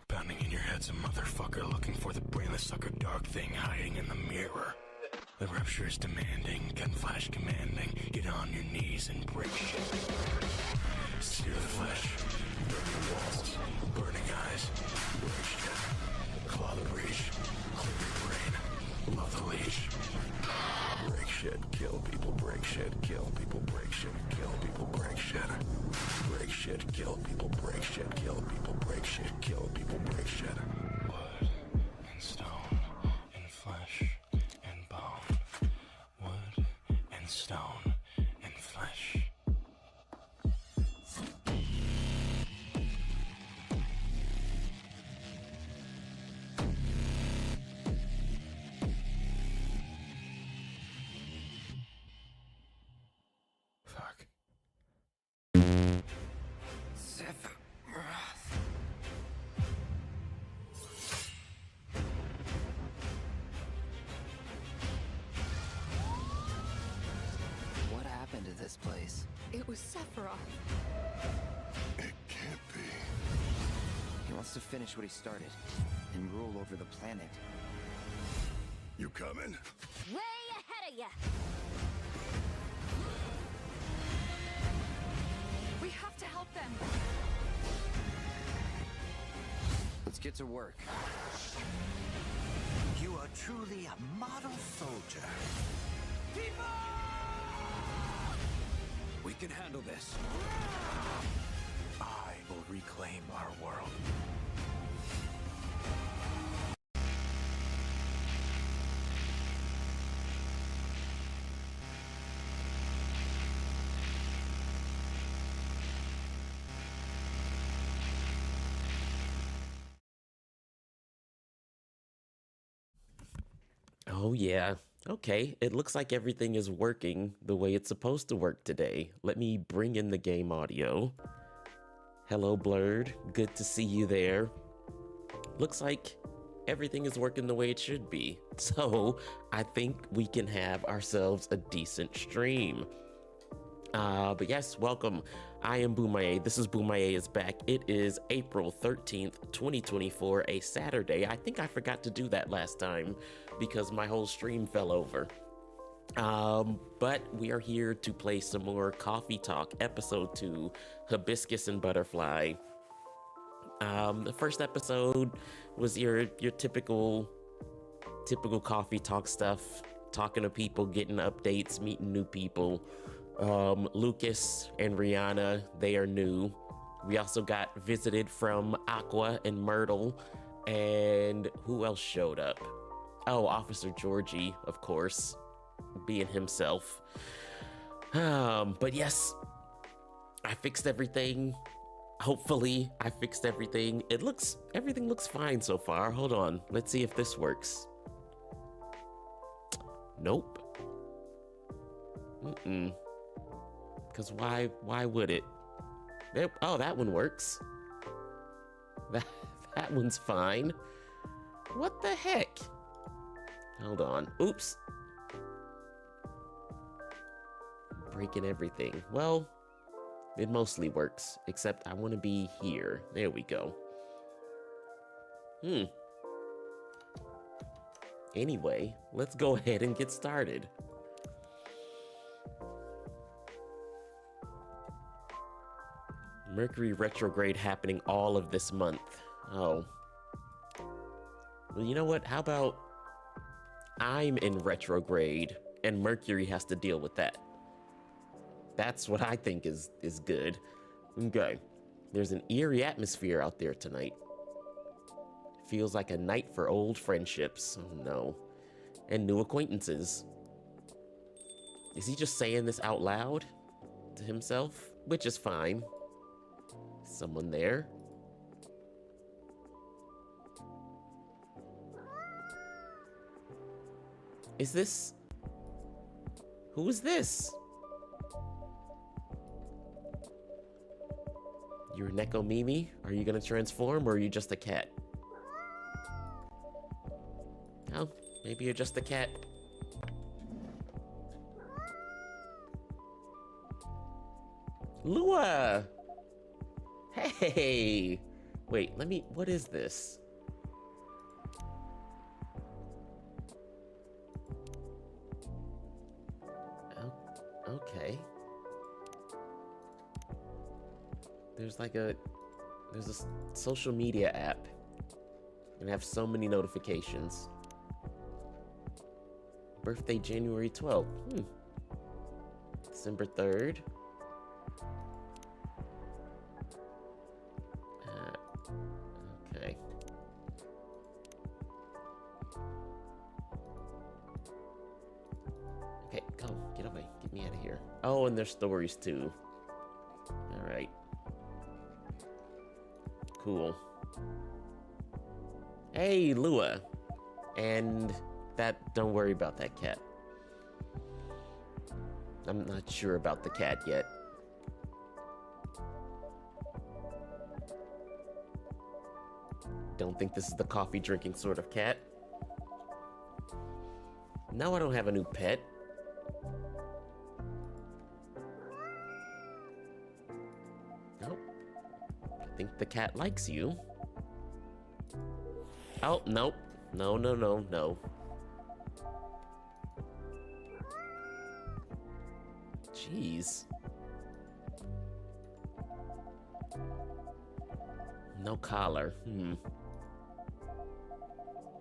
Pounding in your head's a motherfucker looking for the brainless sucker dark thing hiding in the mirror. The rupture is demanding, gun flash commanding. Get on your knees and break shit. Sear the flesh, burning walls, burning eyes, break shit. Claw the breach, clear your brain, love the leash. Break shit, kill people, break shit, kill people, break shit, kill people, break shit. Break shit, kill people, break shit, kill people, break shit, kill people, break shit. Wood and stone and flesh and bone. Wood and stone and flesh. Fuck. What happened to this place? It was Sephiroth. It can't be. He wants to finish what he started and rule over the planet. You coming? Way ahead of ya! We have to help them. Let's get to work. You are truly a model soldier. We can handle this. I will reclaim our world. Oh, yeah. Okay, it looks like everything is working the way it's supposed to work today. Let me bring in the game audio. Hello, Blurred. Good to see you there. Looks like everything is working the way it should be. So I think we can have ourselves a decent stream. But yes, welcome. I am Boomaye. This is Boomaye is back. It is April 13th, 2024, a Saturday. I think I forgot to do that last time because my whole stream fell over. But we are here to play some more Coffee Talk, episode 2, Hibiscus and Butterfly. The first episode was your typical Coffee Talk stuff, talking to people, getting updates, meeting new people. Lucas and Rihanna, they are new. We also got visited from Aqua and Myrtle, and who else showed up? Oh, Officer Georgie, of course, being himself. But yes, I fixed everything. Hopefully, I fixed everything. Everything looks fine so far. Hold on, let's see if this works. Nope. Because why would it? Oh, that one works. That one's fine. What the heck? Hold on. Oops. Breaking everything. Well, it mostly works, except I want to be here. There we go. Anyway, let's go ahead and get started. Mercury retrograde happening all of this month. Oh. Well, you know what? How about I'm in retrograde and Mercury has to deal with that? That's what I think is good. Okay. There's an eerie atmosphere out there tonight. Feels like a night for old friendships. Oh no. And new acquaintances. Is he just saying this out loud to himself? Which is fine. Someone there? Is this? Who is this? You're Neko Mimi? Are you gonna transform or are you just a cat? Oh, maybe you're just a cat. Lua! Hey! Wait, what is this? Oh, okay. There's a social media app. And have so many notifications. Birthday January 12th. December 3rd. Okay. Okay, go. Get away. Get me out of here. Oh, and there's stories too. Alright. Cool. Hey, Lua. And don't worry about that cat. I'm not sure about the cat yet. Don't think this is the coffee drinking sort of cat. No, I don't have a new pet. Nope. I think the cat likes you. Oh, nope. No. Jeez. No collar.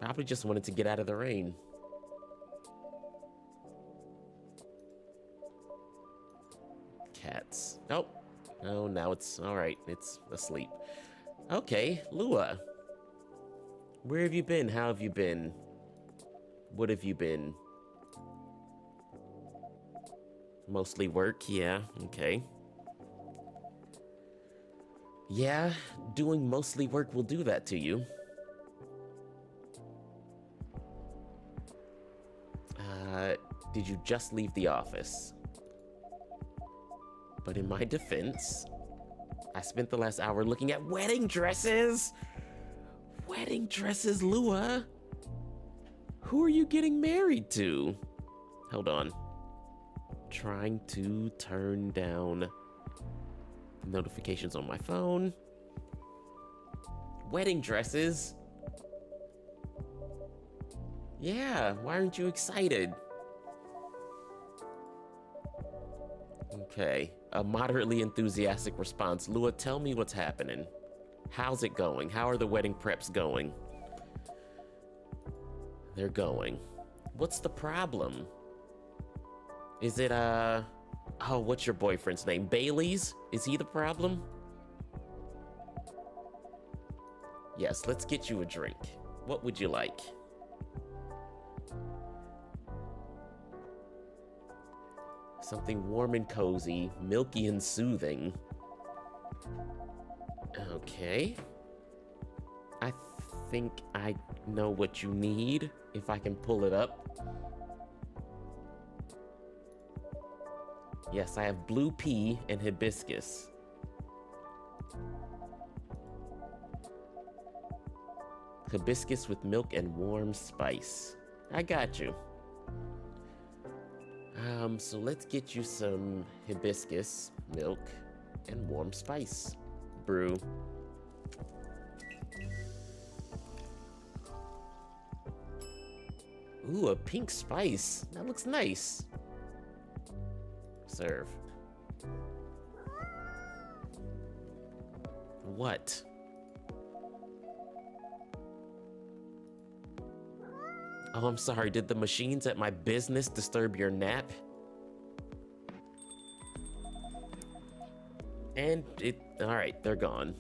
Probably just wanted to get out of the rain. Cats. Oh. Oh, now it's alright. It's asleep. Okay, Lua. Where have you been? How have you been? What have you been? Mostly work, yeah, okay. Yeah, doing mostly work will do that to you. Did you just leave the office? But in my defense, I spent the last hour looking at wedding dresses. Wedding dresses, Lua. Who are you getting married to? Hold on. Trying to turn down notifications on my phone. Wedding dresses? Yeah, why aren't you excited? Okay, a moderately enthusiastic response. Lua, tell me what's happening. How's it going? How are the wedding preps going? They're going. What's the problem? Is it, oh, what's your boyfriend's name? Bailey's? Is he the problem? Yes, let's get you a drink. What would you like? Something warm and cozy, milky and soothing. Okay. I think I know what you need, if I can pull it up. Yes, I have blue pea and hibiscus. Hibiscus with milk and warm spice. I got you. So let's get you some hibiscus, milk, and warm spice brew. Ooh, a pink spice. That looks nice. Serve. What? Oh, I'm sorry. Did the machines at my business disturb your nap? And all right, they're gone.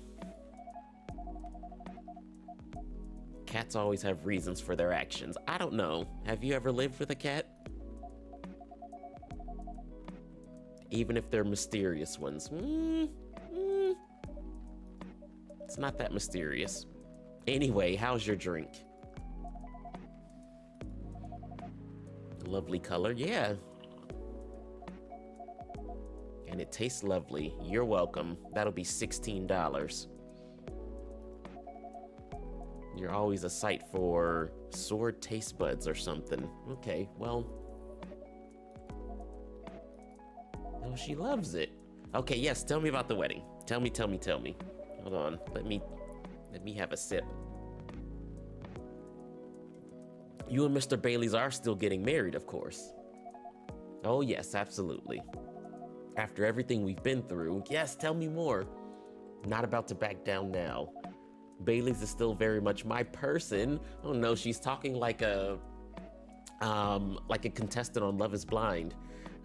Cats always have reasons for their actions. I don't know. Have you ever lived with a cat? Even if they're mysterious ones. It's not that mysterious. Anyway, how's your drink? Lovely color, yeah. And it tastes lovely. You're welcome. That'll be $16. You're always a sight for sore taste buds or something. Okay, well. Oh, she loves it. Okay, yes, tell me about the wedding. Tell me. Hold on, let me have a sip. You and Mr. Bailey's are still getting married, of course. Oh, yes, absolutely. After everything we've been through, yes, tell me more. Not about to back down now. Bailey's is still very much my person. Oh no, she's talking like a contestant on Love is Blind.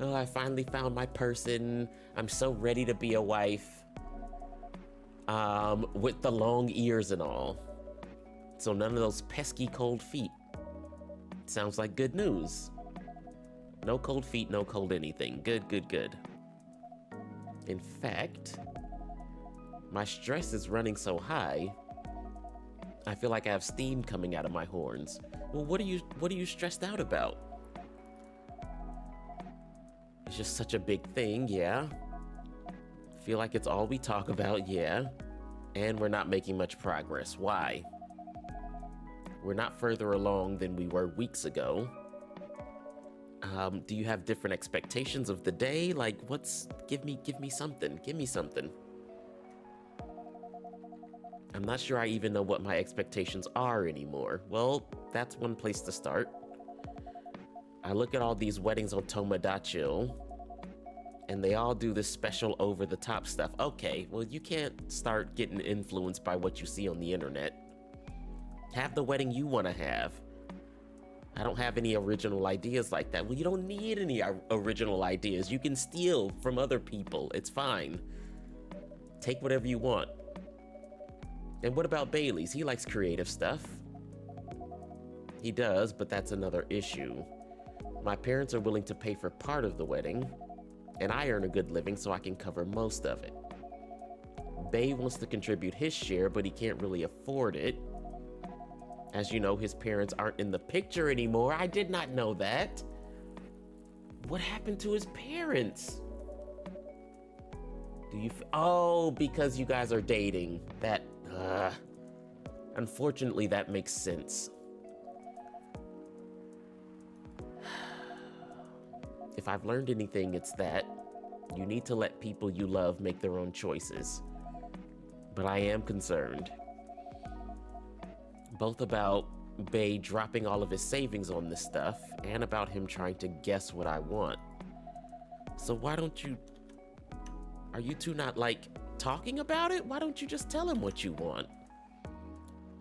Oh, I finally found my person. I'm so ready to be a wife. With the long ears and all. So none of those pesky cold feet. Sounds like good news. No cold feet, no cold anything. Good. In fact, my stress is running so high, I feel like I have steam coming out of my horns. Well, what are you stressed out about? It's just such a big thing, yeah. Feel like it's all we talk about, yeah. And we're not making much progress. Why? We're not further along than we were weeks ago. Do you have different expectations of the day? Like, give me something. Give me something. I'm not sure I even know what my expectations are anymore. Well, that's one place to start. I look at all these weddings on Tomodachi, and they all do this special over-the-top stuff. Okay, well, you can't start getting influenced by what you see on the internet. Have the wedding you want to have. I don't have any original ideas like that. Well, you don't need any original ideas. You can steal from other people. It's fine. Take whatever you want. And what about Bailey's? He likes creative stuff. He does, but that's another issue. My parents are willing to pay for part of the wedding, and I earn a good living so I can cover most of it. Bay wants to contribute his share, but he can't really afford it. As you know, his parents aren't in the picture anymore. I did not know that. What happened to his parents? Do you... Oh, because you guys are dating. That... Unfortunately, that makes sense. If I've learned anything, it's that you need to let people you love make their own choices. But I am concerned. Both about Bay dropping all of his savings on this stuff, and about him trying to guess what I want. So why don't you... Are you two not, like, talking about it? Why don't you just tell him what you want?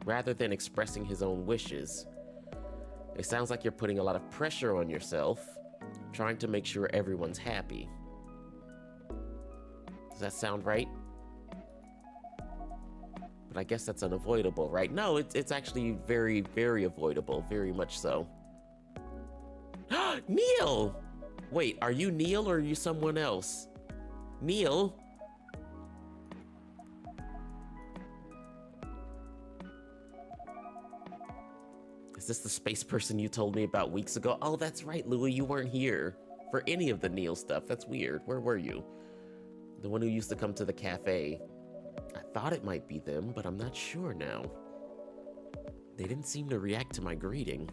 Rather than expressing his own wishes. It sounds like you're putting a lot of pressure on yourself, trying to make sure everyone's happy. Does that sound right? But I guess that's unavoidable, right? No, it's actually very, very avoidable. Very much so. Neil! Wait, are you Neil or are you someone else? Neil? Is this the space person you told me about weeks ago? Oh, that's right, Louis, you weren't here for any of the Neil stuff. That's weird. Where were you? The one who used to come to the cafe. I thought it might be them, but I'm not sure now. They didn't seem to react to my greeting.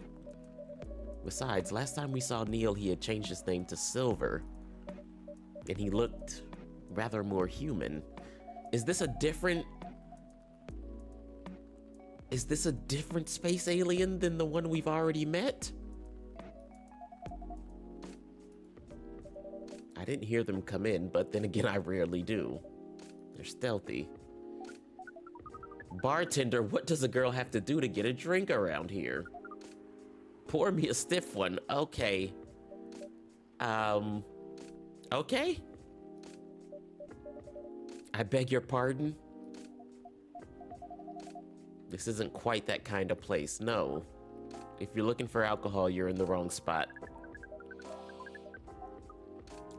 Besides, last time we saw Neil, he had changed his name to Silver. And he looked rather more human. Is this a different... Is this a different space alien than the one we've already met? I didn't hear them come in, but then again, I rarely do. They're stealthy. Bartender, what does a girl have to do to get a drink around here? Pour me a stiff one. Okay. Okay? I beg your pardon? This isn't quite that kind of place, no. If you're looking for alcohol, you're in the wrong spot.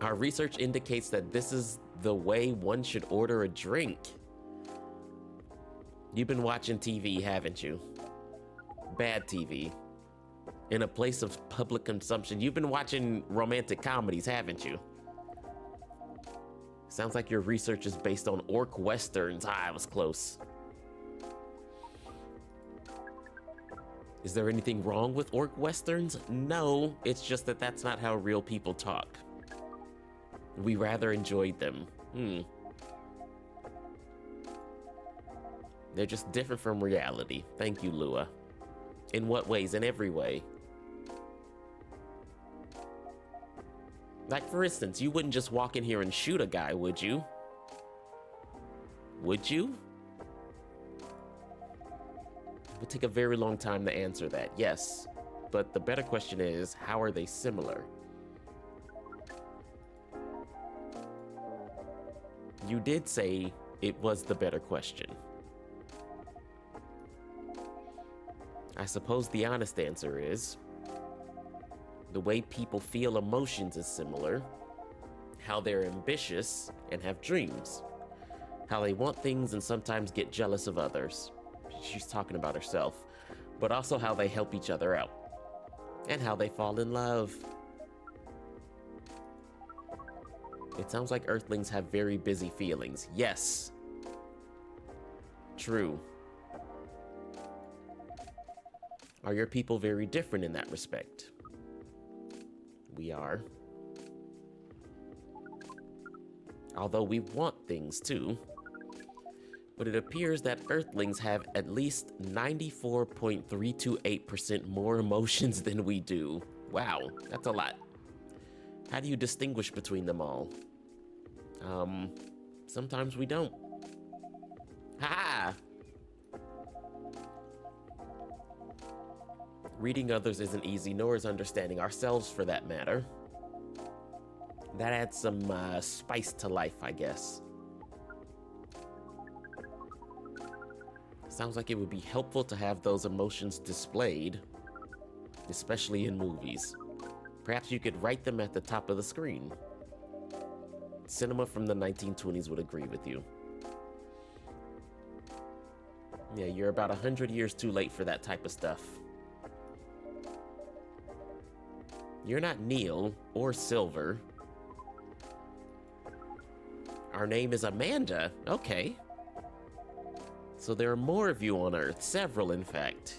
Our research indicates that this is the way one should order a drink. You've been watching TV, haven't you? Bad TV. In a place of public consumption. You've been watching romantic comedies, haven't you? Sounds like your research is based on orc westerns. Ah, I was close. Is there anything wrong with orc westerns? No, it's just that that's not how real people talk. We rather enjoyed them. They're just different from reality. Thank you, Lua. In what ways? In every way. Like, for instance, you wouldn't just walk in here and shoot a guy, would you? Would you? It would take a very long time to answer that, yes. But the better question is, how are they similar? You did say it was the better question. I suppose the honest answer is, the way people feel emotions is similar, how they're ambitious and have dreams, how they want things and sometimes get jealous of others. She's talking about herself, but also how they help each other out, and how they fall in love. It sounds like Earthlings have very busy feelings. Yes. True. Are your people very different in that respect? We are. Although we want things too. But it appears that Earthlings have at least 94.328% more emotions than we do. Wow, that's a lot. How do you distinguish between them all? Sometimes we don't. Ha! Reading others isn't easy, nor is understanding ourselves for that matter. That adds some spice to life, I guess. Sounds like it would be helpful to have those emotions displayed, especially in movies. Perhaps you could write them at the top of the screen. Cinema from the 1920s would agree with you. Yeah, you're about 100 years too late for that type of stuff. You're not Neil or Silver. Our name is Amanda. Okay. So there are more of you on Earth. Several, in fact.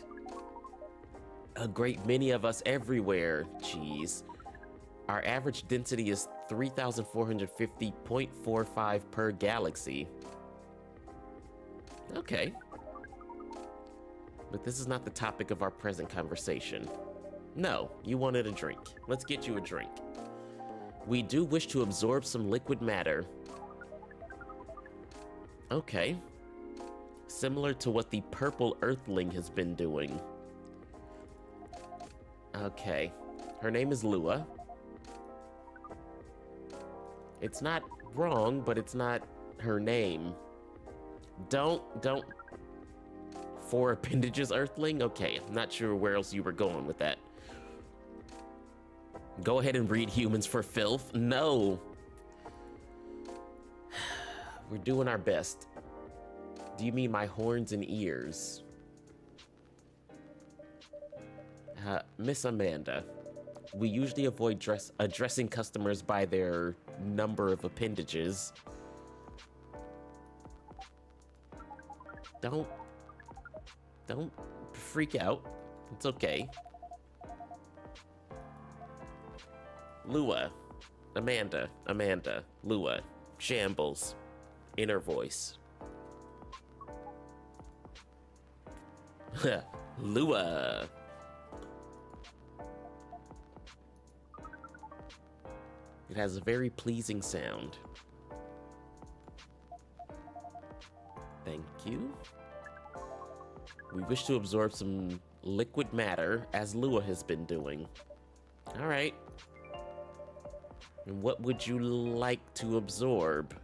A great many of us everywhere. Jeez. Our average density is 3,450.45 per galaxy. Okay. But this is not the topic of our present conversation. No, you wanted a drink. Let's get you a drink. We do wish to absorb some liquid matter. Okay. Similar to what the purple earthling has been doing. Okay. Her name is Lua. It's not wrong, but it's not her name. Don't. Four appendages, Earthling? Okay, I'm not sure where else you were going with that. Go ahead and breed humans for filth? No. We're doing our best. Do you mean my horns and ears? Miss Amanda, we usually avoid addressing customers by their number of appendages. Don't freak out. It's okay. Lua. Amanda. Lua. Shambles. Inner voice. Lua. It has a very pleasing sound. Thank you. We wish to absorb some liquid matter, as Lua has been doing. All right. And what would you like to absorb?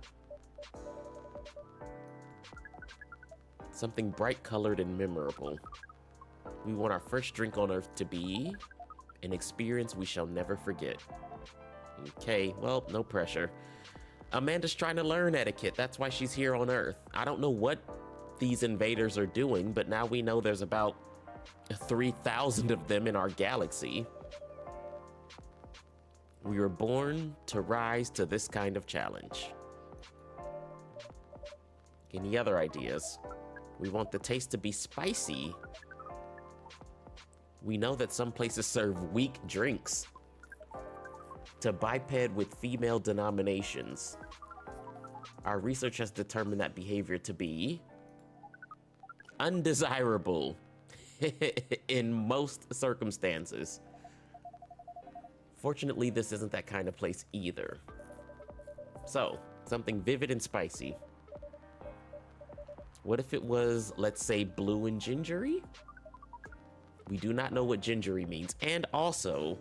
Something bright-colored and memorable. We want our first drink on Earth to be an experience we shall never forget. Okay, well, no pressure. Amanda's trying to learn etiquette. That's why she's here on Earth. I don't know what these invaders are doing, but now we know there's about 3,000 of them in our galaxy. We were born to rise to this kind of challenge. Any other ideas? We want the taste to be spicy. We know that some places serve weak drinks. To biped with female denominations. Our research has determined that behavior to be undesirable in most circumstances. Fortunately, this isn't that kind of place either. So, something vivid and spicy. What if it was, let's say, blue and gingery? We do not know what gingery means. And also,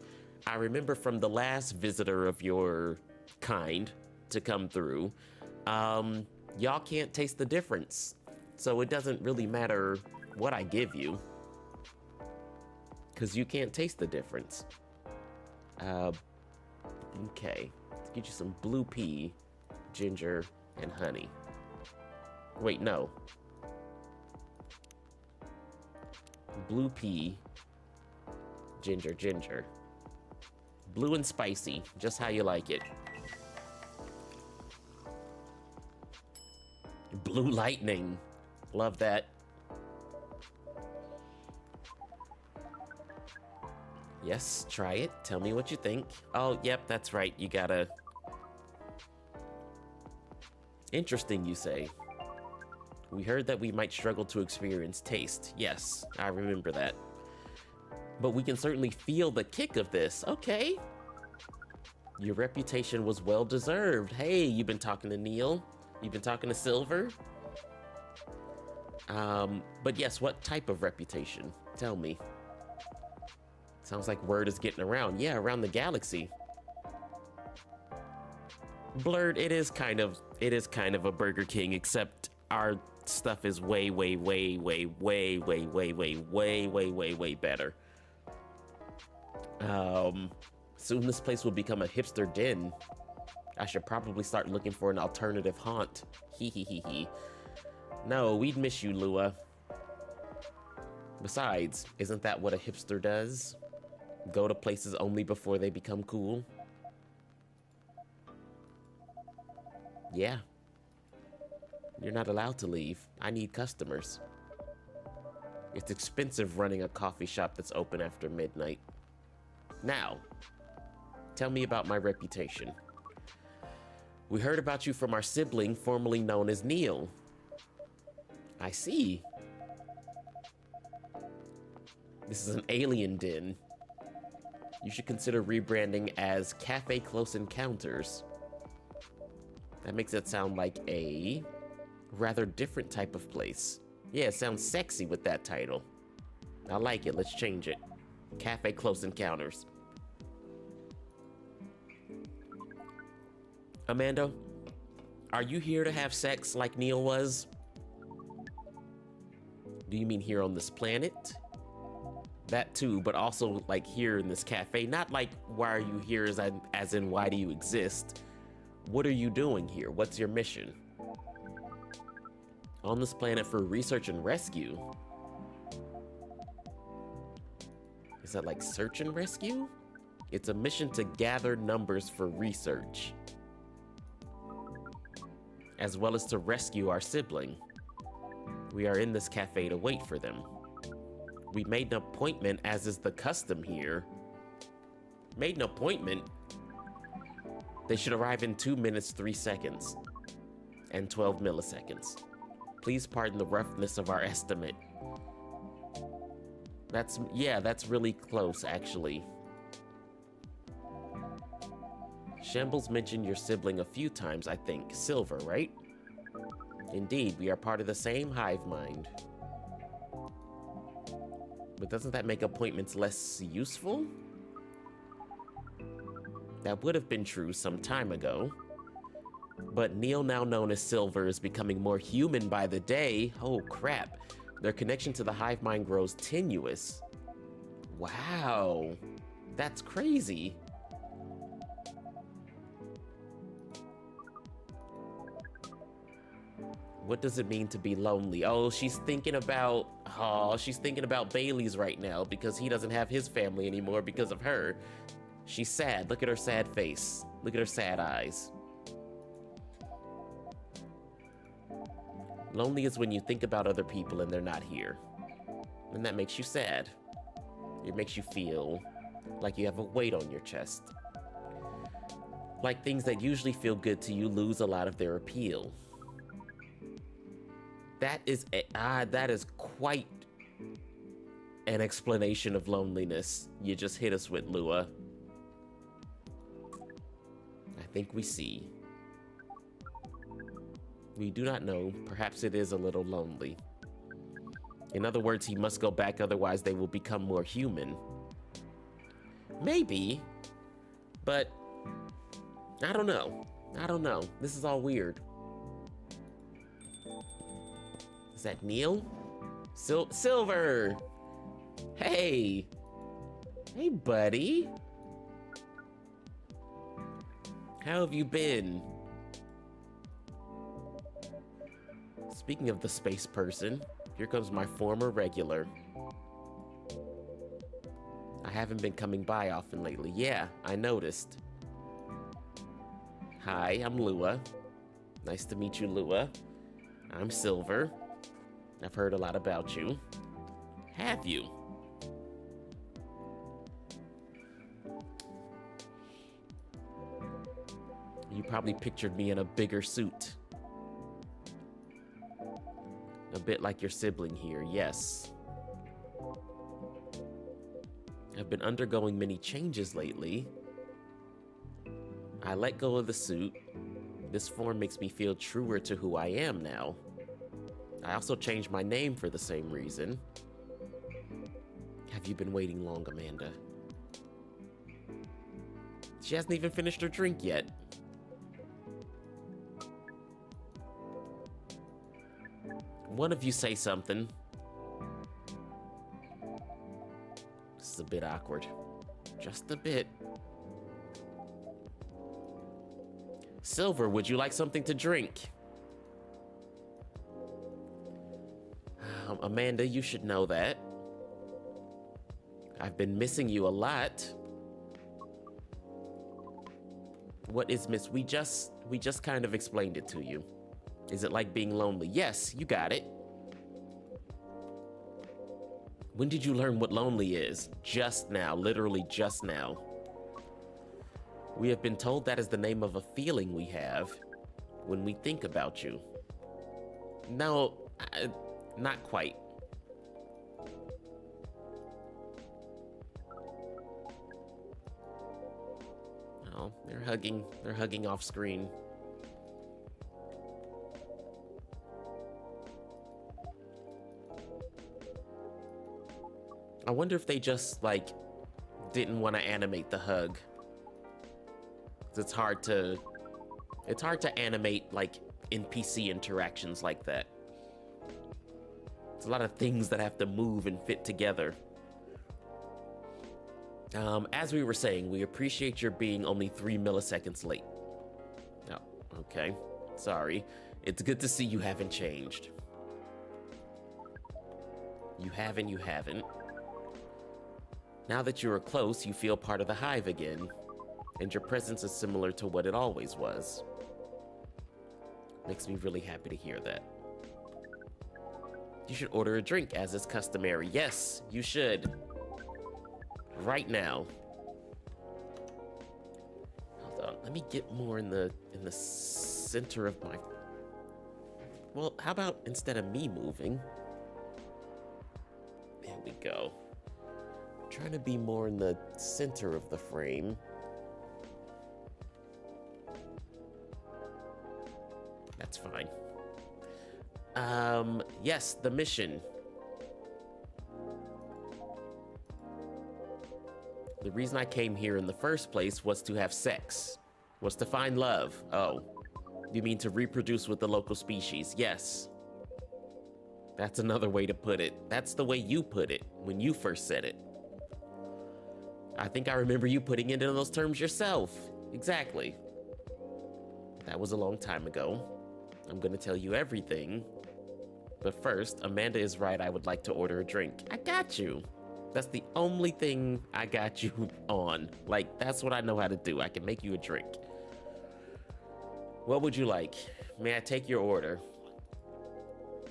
I remember from the last visitor of your kind to come through, y'all can't taste the difference. So it doesn't really matter what I give you, because you can't taste the difference. Okay, let's get you some blue pea, ginger, and honey. Wait, no. Blue pea, ginger. Blue and spicy, just how you like it. Blue lightning, love that. Yes, try it. Tell me what you think. Oh, yep, that's right. You gotta... Interesting, you say. We heard that we might struggle to experience taste. Yes, I remember that. But we can certainly feel the kick of this. Okay. Your reputation was well deserved. Hey, you've been talking to Neil? You've been talking to Silver? But yes, what type of reputation? Tell me. Sounds like word is getting around. Yeah, around the galaxy. Blurred, it is kind of a Burger King, except our stuff is way better. Soon this place will become a hipster den. I should probably start looking for an alternative haunt. Hee. No, we'd miss you, Lua. Besides, isn't that what a hipster does? Go to places only before they become cool? Yeah. You're not allowed to leave. I need customers. It's expensive running a coffee shop that's open after midnight. Now, tell me about my reputation. We heard about you from our sibling, formerly known as Neil. I see. This is an alien den. You should consider rebranding as Cafe Close Encounters. That makes it sound like a rather different type of place. Yeah, it sounds sexy with that title. I like it. Let's change it. Cafe Close Encounters. Amanda, are you here to have sex like Neil was? Do you mean here on this planet? That too, but also like here in this cafe. Not like why are you here as in why do you exist? What are you doing here? What's your mission? On this planet for research and rescue? Is that like search and rescue? It's a mission to gather numbers for research, as well as to rescue our sibling. We are in this cafe to wait for them. We made an appointment, as is the custom here. Made an appointment? They should arrive in 2 minutes, 3 seconds, and 12 milliseconds. Please pardon the roughness of our estimate. That's really close, actually. Shambles mentioned your sibling a few times, I think. Silver, right? Indeed, we are part of the same hive mind. But doesn't that make appointments less useful? That would have been true some time ago. But Neil, now known as Silver, is becoming more human by the day. Oh crap. Their connection to the hive mind grows tenuous. Wow. That's crazy. What does it mean to be lonely? Oh, she's thinking about Bailey's right now because he doesn't have his family anymore because of her. She's sad. Look at her sad face. Look at her sad eyes. Lonely is when you think about other people and they're not here. And that makes you sad. It makes you feel like you have a weight on your chest. Like things that usually feel good to you lose a lot of their appeal. That is quite an explanation of loneliness you just hit us with, Lua. I think we see. We do not know. Perhaps it is a little lonely. In other words, he must go back, otherwise they will become more human. Maybe. But I don't know. I don't know. This is all weird. Is that Neil? Silver! Hey! Hey, buddy! How have you been? Speaking of the space person, here comes my former regular. I haven't been coming by often lately. Yeah, I noticed. Hi, I'm Lua. Nice to meet you, Lua. I'm Silver. I've heard a lot about you. Have you? You probably pictured me in a bigger suit. A bit like your sibling here, yes. I've been undergoing many changes lately. I let go of the suit. This form makes me feel truer to who I am now. I also changed my name for the same reason. Have you been waiting long, Amanda? She hasn't even finished her drink yet. One of you say something. This is a bit awkward. Just a bit. Silver, would you like something to drink? Amanda, you should know that. I've been missing you a lot. What is miss? We just kind of explained it to you. Is it like being lonely? Yes, you got it. When did you learn what lonely is? Just now, literally just now. We have been told that is the name of a feeling we have when we think about you. No, not quite. Oh, they're hugging off screen. I wonder if they just, like, didn't want to animate the hug. 'Cause it's hard to animate, like, NPC interactions like that. There's a lot of things that have to move and fit together. As we were saying, we appreciate your being only 3 milliseconds late. Oh, okay. Sorry. It's good to see you haven't changed. You haven't. Now that you are close, you feel part of the hive again, and your presence is similar to what it always was. Makes me really happy to hear that. You should order a drink as is customary. Yes, you should. Right now. Hold on, let me get more in the center of my... Well, how about instead of me moving? There we go. I'm trying to be more in the center of the frame. That's fine. Yes, the mission. The reason I came here in the first place was to have sex. Was to find love. Oh. You mean to reproduce with the local species? Yes. That's another way to put it. That's the way you put it when you first said it. I think I remember you putting it in those terms yourself. Exactly. That was a long time ago. I'm gonna tell you everything. But first, Amanda is right. I would like to order a drink. I got you. That's the only thing I got you on. Like, that's what I know how to do. I can make you a drink. What would you like? May I take your order?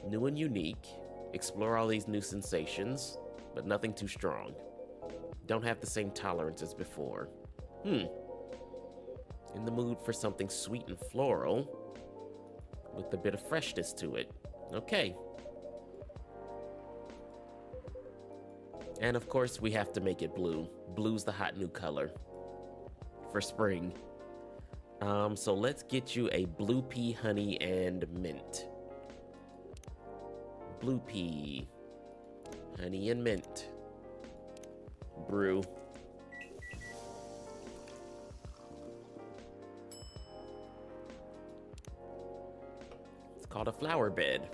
New and unique. Explore all these new sensations, but nothing too strong. Don't have the same tolerance as before. In the mood for something sweet and floral, with a bit of freshness to it. Okay. And of course, we have to make it blue. Blue's the hot new color for spring. So let's get you a blue pea, honey, and mint. Blue pea, honey, and mint. Brew. It's called a flower bed.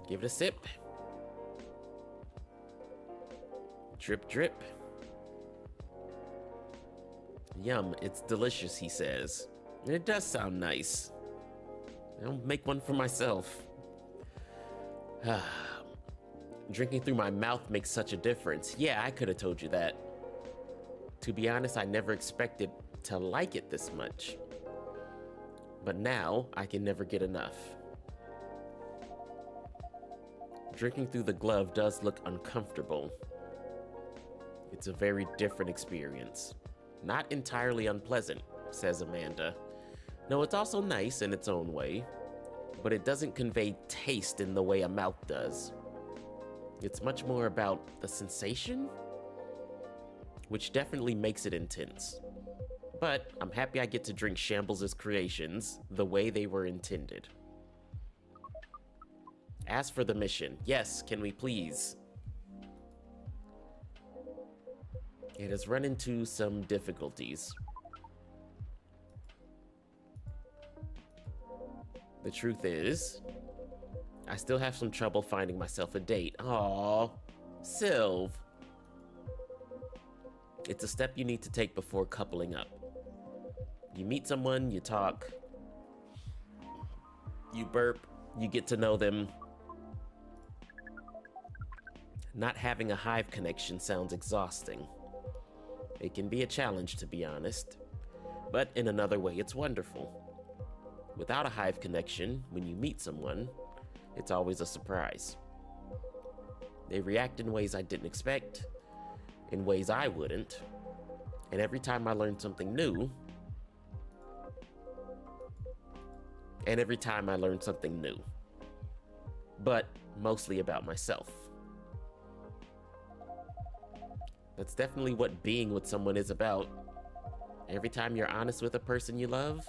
Give it a sip. Drip, drip. Yum, it's delicious, he says. And it does sound nice. I'll make one for myself. Drinking through my mouth makes such a difference. Yeah, I could have told you that. To be honest, I never expected to like it this much. But now, I can never get enough. Drinking through the glove does look uncomfortable. It's a very different experience. Not entirely unpleasant, says Amanda. No, it's also nice in its own way, but it doesn't convey taste in the way a mouth does. It's much more about the sensation, which definitely makes it intense. But I'm happy I get to drink Shambles' creations the way they were intended. As for the mission, yes, can we please? It has run into some difficulties. The truth is, I still have some trouble finding myself a date. Aww, Sylv. It's a step you need to take before coupling up. You meet someone, you talk, you burp, you get to know them, Not having a hive connection sounds exhausting. It can be a challenge, to be honest. But in another way, it's wonderful. Without a hive connection, when you meet someone, it's always a surprise. They react in ways I didn't expect, in ways I wouldn't, and every time I learn something new, but mostly about myself. That's definitely what being with someone is about. Every time you're honest with a person you love,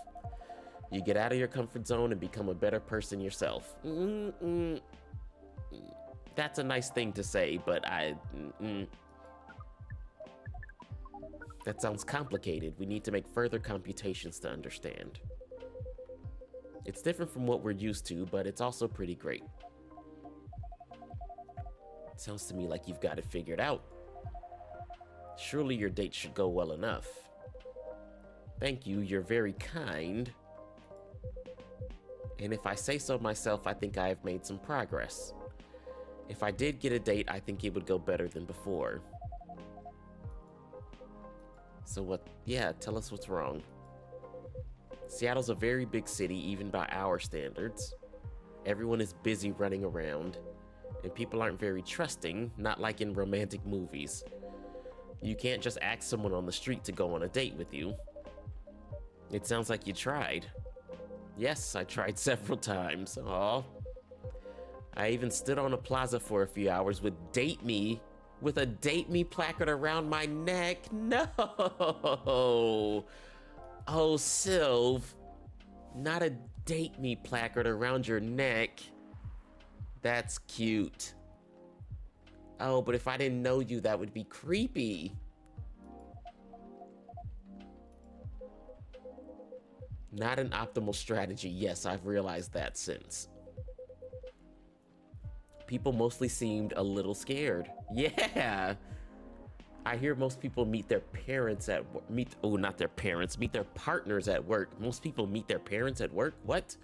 you get out of your comfort zone and become a better person yourself. That's a nice thing to say, but that sounds complicated. We need to make further computations to understand. It's different from what we're used to, but it's also pretty great. Sounds to me like you've got it figured out. Surely your date should go well enough. Thank you, you're very kind. And if I say so myself, I think I have made some progress. If I did get a date, I think it would go better than before. So what? Yeah, tell us what's wrong. Seattle's a very big city, even by our standards. Everyone is busy running around, and people aren't very trusting, not like in romantic movies. You can't just ask someone on the street to go on a date with you. It sounds like you tried. Yes, I tried several times. Aw. I even stood on a plaza for a few hours with a date me placard around my neck. No. Oh, Sylv. Not a date me placard around your neck. That's cute. Oh, but if I didn't know you, that would be creepy. Not an optimal strategy. Yes, I've realized that since. People mostly seemed a little scared. Yeah. I hear most people meet their parents at work. Meet their partners at work. Most people meet their parents at work? What?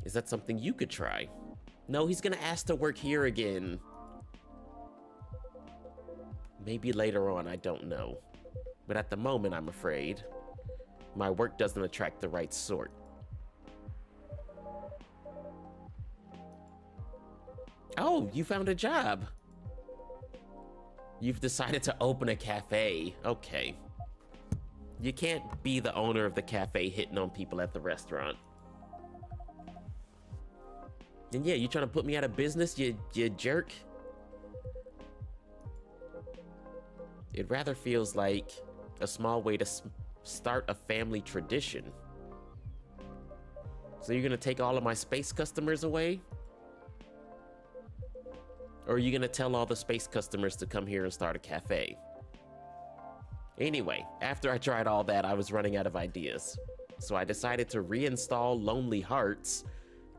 Is that something you could try? No, he's gonna ask to work here again. Maybe later on, I don't know. But at the moment, I'm afraid my work doesn't attract the right sort. Oh, you found a job. You've decided to open a cafe. Okay. You can't be the owner of the cafe hitting on people at the restaurant. And yeah, you trying to put me out of business, you jerk? It rather feels like a small way to start a family tradition. So you're gonna take all of my space customers away? Or are you gonna tell all the space customers to come here and start a cafe? Anyway, after I tried all that, I was running out of ideas. So I decided to reinstall Lonely Hearts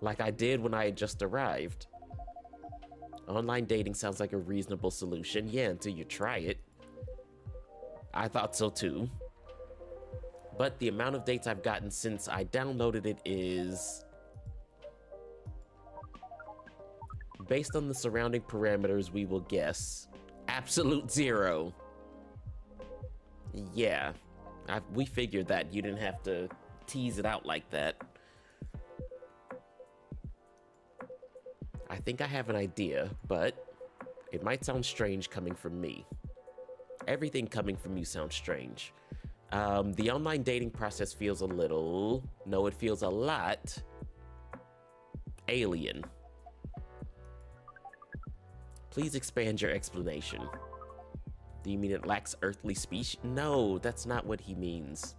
like I did when I had just arrived. Online dating sounds like a reasonable solution. Yeah, until you try it. I thought so too. But the amount of dates I've gotten since I downloaded it is... based on the surrounding parameters, we will guess absolute 0. Yeah, we figured that. You didn't have to tease it out like that. I think I have an idea, but it might sound strange coming from me. Everything coming from you sounds strange. The online dating process feels a little... no, it feels a lot... alien. Please expand your explanation. Do you mean it lacks earthly species? No, that's not what he means.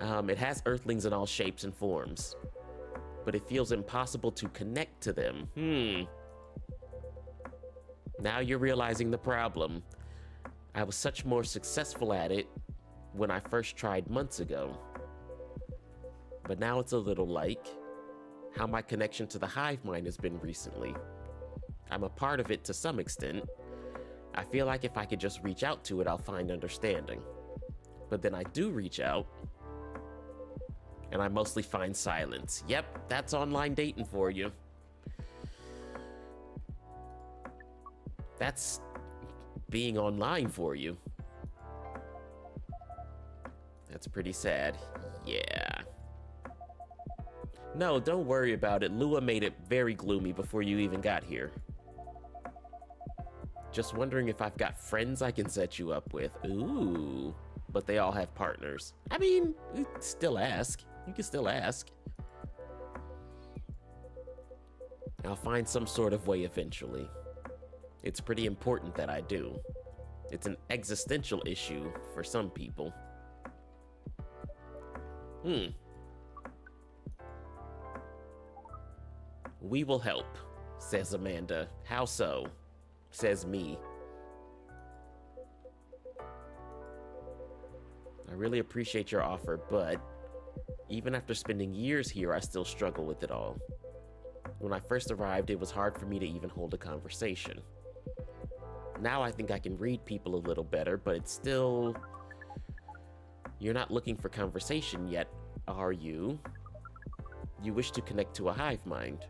It has earthlings in all shapes and forms, but it feels impossible to connect to them. Now you're realizing the problem. I was such more successful at it when I first tried months ago. But now it's a little like how my connection to the hive mind has been recently. I'm a part of it to some extent. I feel like if I could just reach out to it, I'll find understanding. But then I do reach out, and I mostly find silence. Yep, that's online dating for you. That's being online for you. That's pretty sad. Yeah. No, don't worry about it. Lua made it very gloomy before you even got here. Just wondering if I've got friends I can set you up with. Ooh. But they all have partners. I mean, you can still ask. You can still ask. I'll find some sort of way eventually. It's pretty important that I do. It's an existential issue for some people. We will help, says Amanda. How so? Says me. I really appreciate your offer, but even after spending years here, I still struggle with it all. When I first arrived, it was hard for me to even hold a conversation. Now I think I can read people a little better, but it's still... You're not looking for conversation yet, are you? You wish to connect to a hive mind,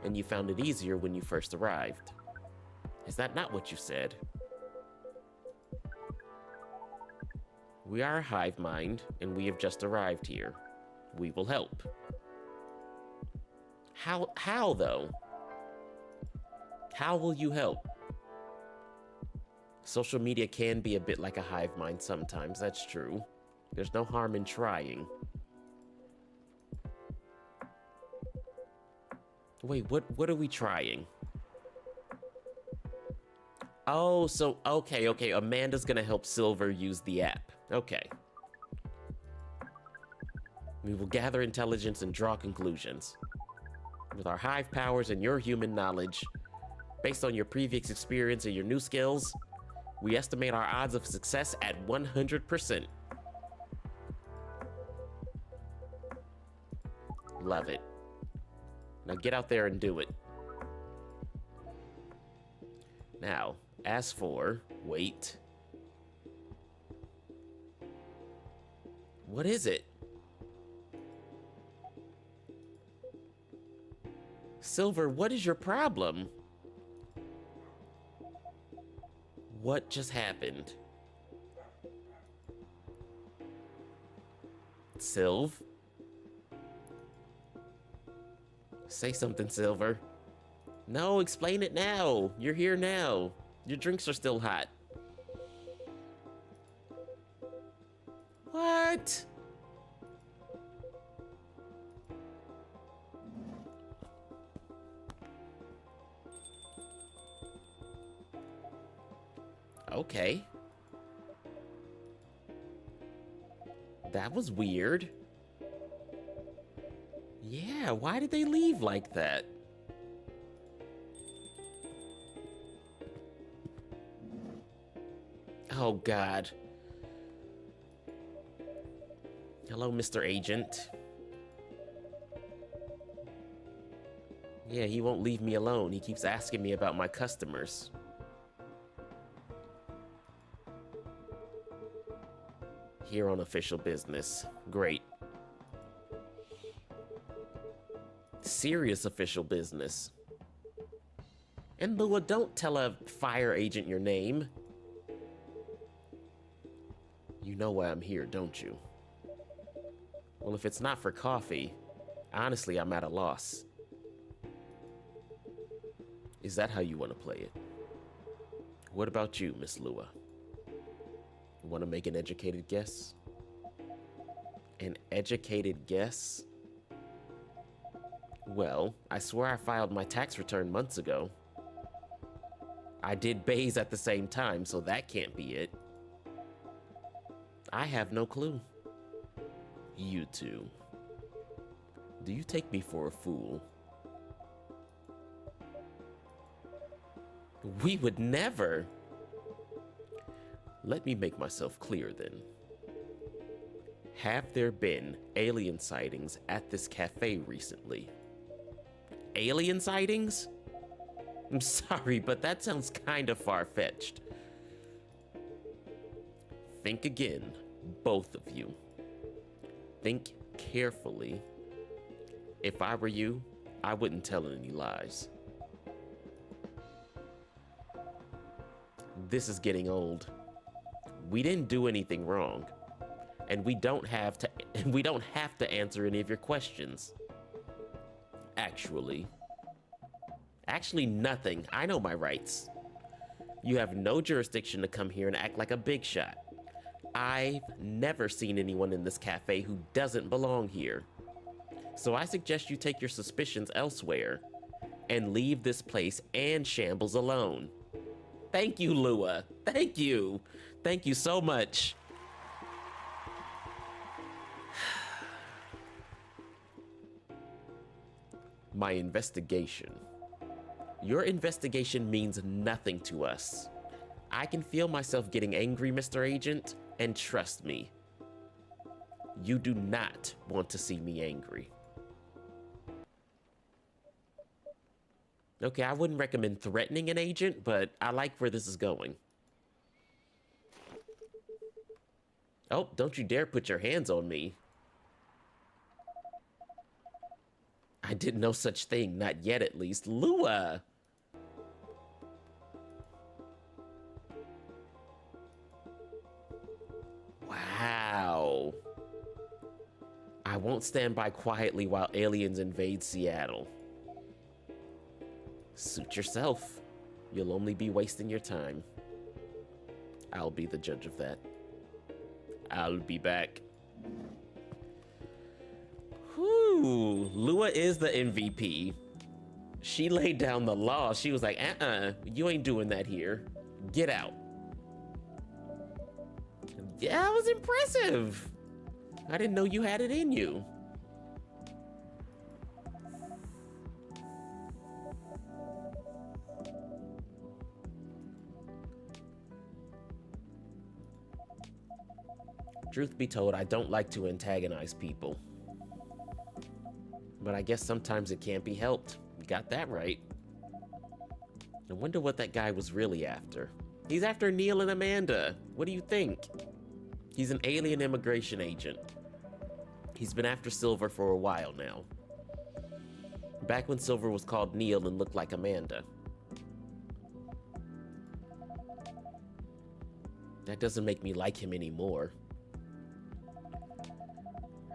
and you found it easier when you first arrived. Is that not what you said? We are a hive mind, and we have just arrived here. We will help. How though? How will you help? Social media can be a bit like a hive mind sometimes, that's true. There's no harm in trying. Wait, what are we trying? Oh, so, okay, Amanda's gonna help Silver use the app. Okay. We will gather intelligence and draw conclusions. With our hive powers and your human knowledge, based on your previous experience and your new skills, we estimate our odds of success at 100%. Love it. Now get out there and do it. Now, as for... Wait. What is it? Silver, what is your problem? What just happened? Sylv? Say something, Silver. No, explain it now. You're here now. Your drinks are still hot. What? Okay. That was weird. Yeah, why did they leave like that? Oh, God. Hello, Mr. Agent. Yeah, he won't leave me alone. He keeps asking me about my customers. Here on official business. Great. Serious official business. And Lua, don't tell a fire agent your name. You know why I'm here, don't you? Well, if it's not for coffee, honestly, I'm at a loss. Is that how you want to play it? What about you, Miss Lua? Want to make an educated guess? An educated guess? Well, I swear I filed my tax return months ago. I did bays at the same time, so that can't be it. I have no clue. You two. Do you take me for a fool? We would never. Let me make myself clear then. Have there been alien sightings at this cafe recently? Alien sightings? I'm sorry, but that sounds kind of far-fetched. Think again, both of you. Think carefully. If I were you, I wouldn't tell any lies. This is getting old. We didn't do anything wrong. And we don't have to answer any of your questions. Actually, nothing. I know my rights. You have no jurisdiction to come here and act like a big shot. I've never seen anyone in this cafe who doesn't belong here. So I suggest you take your suspicions elsewhere and leave this place and Shambles alone. Thank you, Lua. Thank you. Thank you so much. My investigation. Your investigation means nothing to us. I can feel myself getting angry, Mr. Agent, and trust me, you do not want to see me angry. Okay, I wouldn't recommend threatening an agent, but I like where this is going. Oh, don't you dare put your hands on me. I did no such thing, not yet at least. Lua! Wow. I won't stand by quietly while aliens invade Seattle. Suit yourself. You'll only be wasting your time. I'll be the judge of that. I'll be back. Whew, Lua is the MVP. She laid down the law. She was like, you ain't doing that here. Get out. Yeah, that was impressive. I didn't know you had it in you. Truth be told, I don't like to antagonize people. But I guess sometimes it can't be helped. You got that right. I wonder what that guy was really after. He's after Neil and Amanda. What do you think? He's an alien immigration agent. He's been after Silver for a while now. Back when Silver was called Neil and looked like Amanda. That doesn't make me like him anymore.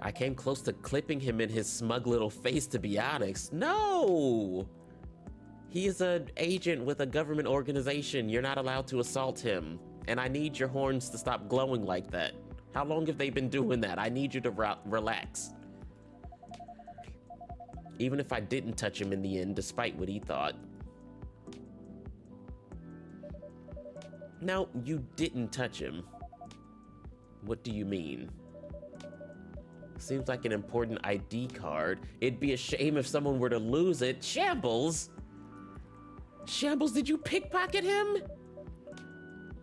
I came close to clipping him in his smug little face, to be honest. No! He is an agent with a government organization. You're not allowed to assault him. And I need your horns to stop glowing like that. How long have they been doing that? I need you to relax. Even if I didn't touch him in the end, despite what he thought. No, you didn't touch him. What do you mean? Seems like an important ID card. It'd be a shame if someone were to lose it. Shambles? Shambles, did you pickpocket him?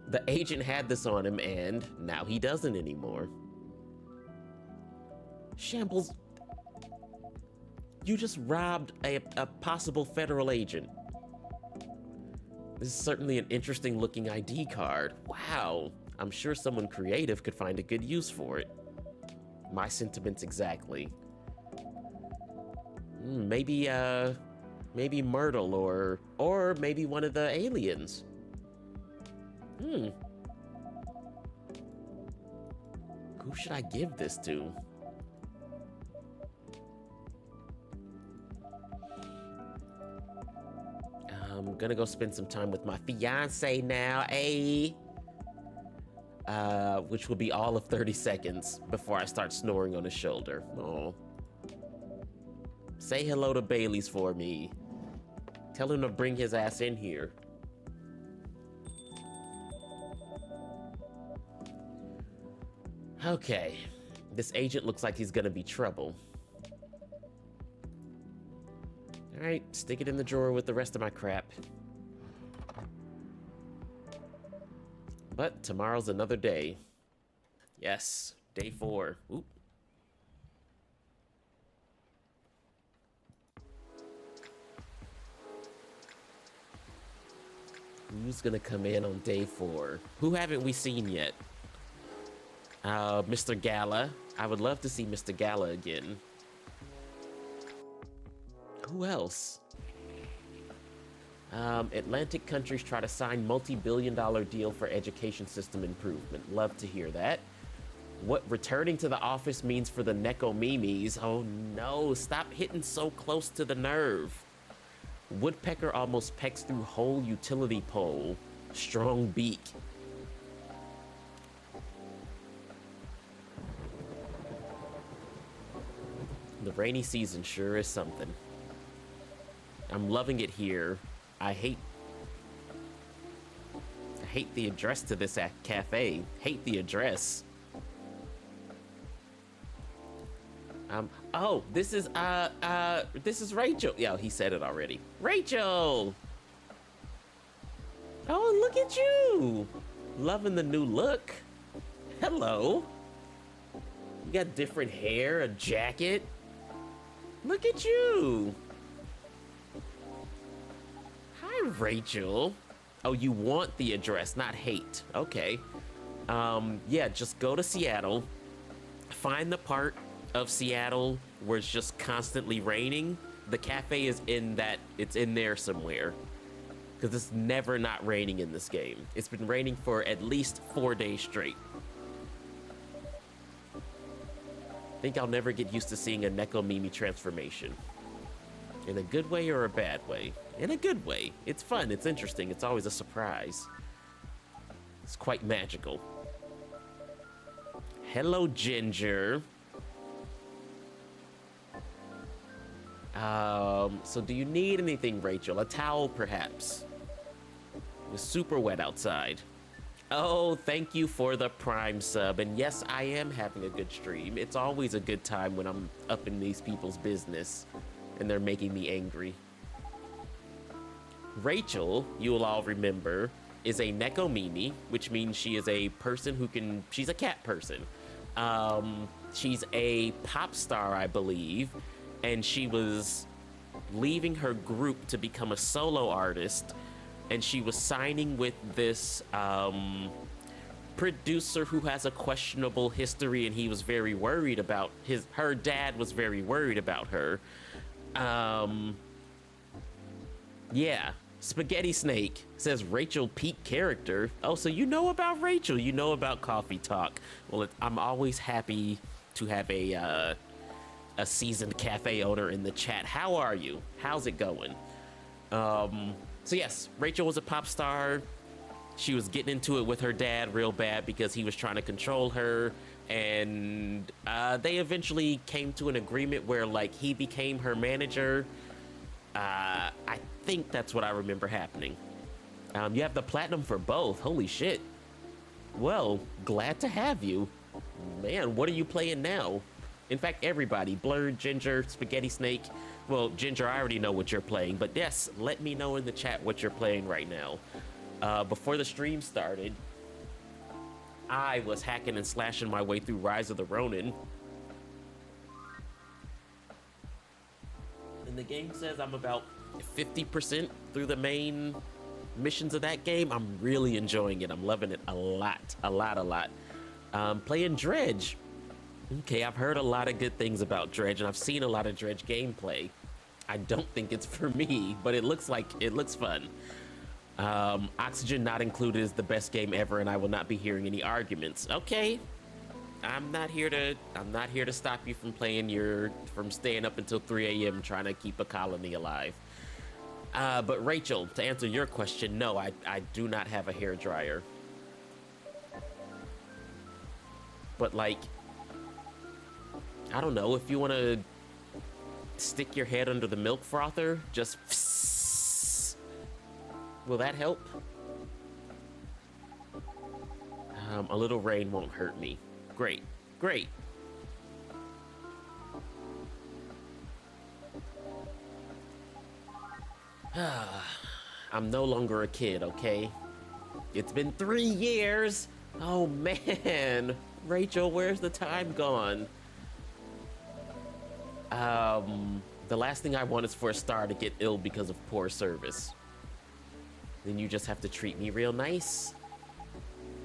The agent had this on him, and now he doesn't anymore. Shambles, you just robbed a possible federal agent. This is certainly an interesting looking ID card. Wow, I'm sure someone creative could find a good use for it. My sentiments exactly. Maybe Myrtle or maybe one of the aliens. Who should I give this to? I'm gonna go spend some time with my fiance now, which will be all of 30 seconds before I start snoring on his shoulder. Oh. Say hello to Bailey's for me. Tell him to bring his ass in here. Okay, this agent looks like he's gonna be trouble. All right, stick it in the drawer with the rest of my crap. But tomorrow's another day. Yes, day 4. Oop. Who's gonna come in on day 4? Who haven't we seen yet? Mr. Gala. I would love to see Mr. Gala again. Who else? Atlantic countries try to sign multi-billion-dollar deal for education system improvement. Love to hear that. What returning to the office means for the Nekomimis. Oh no, stop hitting so close to the nerve. Woodpecker almost pecks through whole utility pole. Strong beak. The rainy season sure is something. I'm loving it here. I hate the address to this cafe. Hate the address. Oh, this is Rachel. Yeah, he said it already. Rachel! Oh, look at you! Loving the new look. Hello. You got different hair, a jacket. Look at you. Hi, Rachel. Oh, you want the address, not hate. Okay. Yeah, just go to Seattle. Find the part of Seattle where it's just constantly raining. The cafe is in that, it's in there somewhere. Because it's never not raining in this game. It's been raining for at least 4 days straight. I think I'll never get used to seeing a Nekomimi transformation. In a good way or a bad way? In a good way. It's fun, it's interesting, it's always a surprise. It's quite magical. Hello, Ginger. So do you need anything, Rachel? A towel, perhaps? It was super wet outside. Oh, thank you for the Prime sub. And yes, I am having a good stream. It's always a good time when I'm up in these people's business and they're making me angry. Rachel, you will all remember, is a Nekomimi, which means she is a person who can, she's a cat person. She's a pop star, I believe, and she was leaving her group to become a solo artist, and she was signing with this producer who has a questionable history, and he was very worried about her dad was very worried about her. Yeah. Spaghetti Snake says Rachel peak character. Oh, so you know about Rachel. You know about Coffee Talk. Well, I'm always happy to have a seasoned cafe owner in the chat. How are you? How's it going? So yes, Rachel was a pop star. She was getting into it with her dad real bad because he was trying to control her. And they eventually came to an agreement where, like, he became her manager. I think that's what I remember happening. You have the platinum for both. Holy shit. Well, glad to have you. Man, what are you playing now? In fact, everybody, Blurred, Ginger, Spaghetti Snake. Well, Ginger, I already know what you're playing, but yes, let me know in the chat what you're playing right now. Before the stream started, I was hacking and slashing my way through Rise of the Ronin. And the game says I'm about 50% through the main missions of that game. I'm really enjoying it. I'm loving it a lot. Playing Dredge. Okay, I've heard a lot of good things about Dredge, and I've seen a lot of Dredge gameplay. I don't think it's for me, but it looks fun. Oxygen Not Included is the best game ever, and I will not be hearing any arguments. Okay, I'm not here to stop you from from staying up until 3 a.m. trying to keep a colony alive. But Rachel, to answer your question, no, I do not have a hairdryer. But like, I don't know, if you want to stick your head under the milk frother, just will that help? A little rain won't hurt me. Great. I'm no longer a kid, okay? It's been 3 years. Oh man, Rachel, where's the time gone? The last thing I want is for a star to get ill because of poor service. Then you just have to treat me real nice.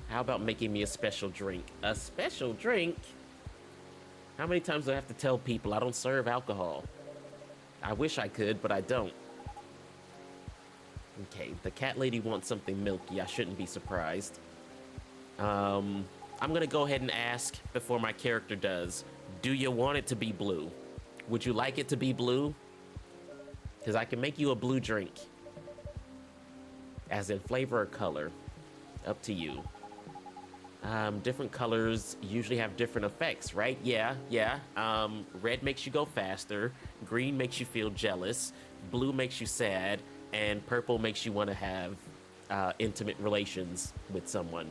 How about making me a special drink? A special drink? How many times do I have to tell people I don't serve alcohol? I wish I could, but I don't. Okay, the cat lady wants something milky. I shouldn't be surprised. I'm gonna go ahead and ask before my character does. Do you want it to be blue? Would you like it to be blue? Because I can make you a blue drink. As in flavor or color. Up to you. Different colors usually have different effects, right? Yeah. Red makes you go faster. Green makes you feel jealous. Blue makes you sad. And purple makes you want to have intimate relations with someone.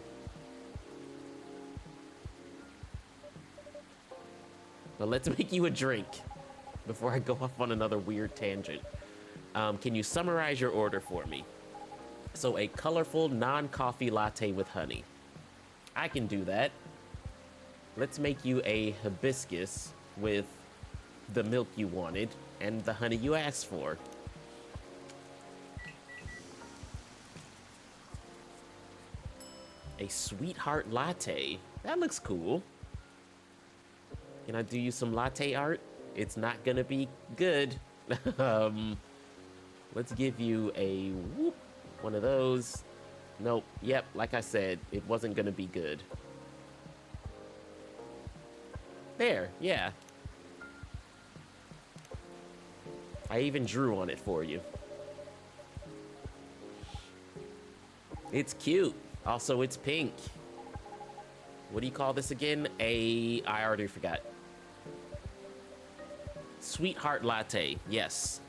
But let's make you a drink before I go off on another weird tangent. Can you summarize your order for me? So a colorful non-coffee latte with honey. I can do that. Let's make you a hibiscus with the milk you wanted and the honey you asked for. A sweetheart latte. That looks cool. Can I do you some latte art? It's not gonna be good. Let's give you a whoop, one of those. Nope. Yep, like I said, it wasn't gonna be good. There, yeah. I even drew on it for you. It's cute. Also, it's pink. What do you call this again? I already forgot. Sweetheart latte, yes.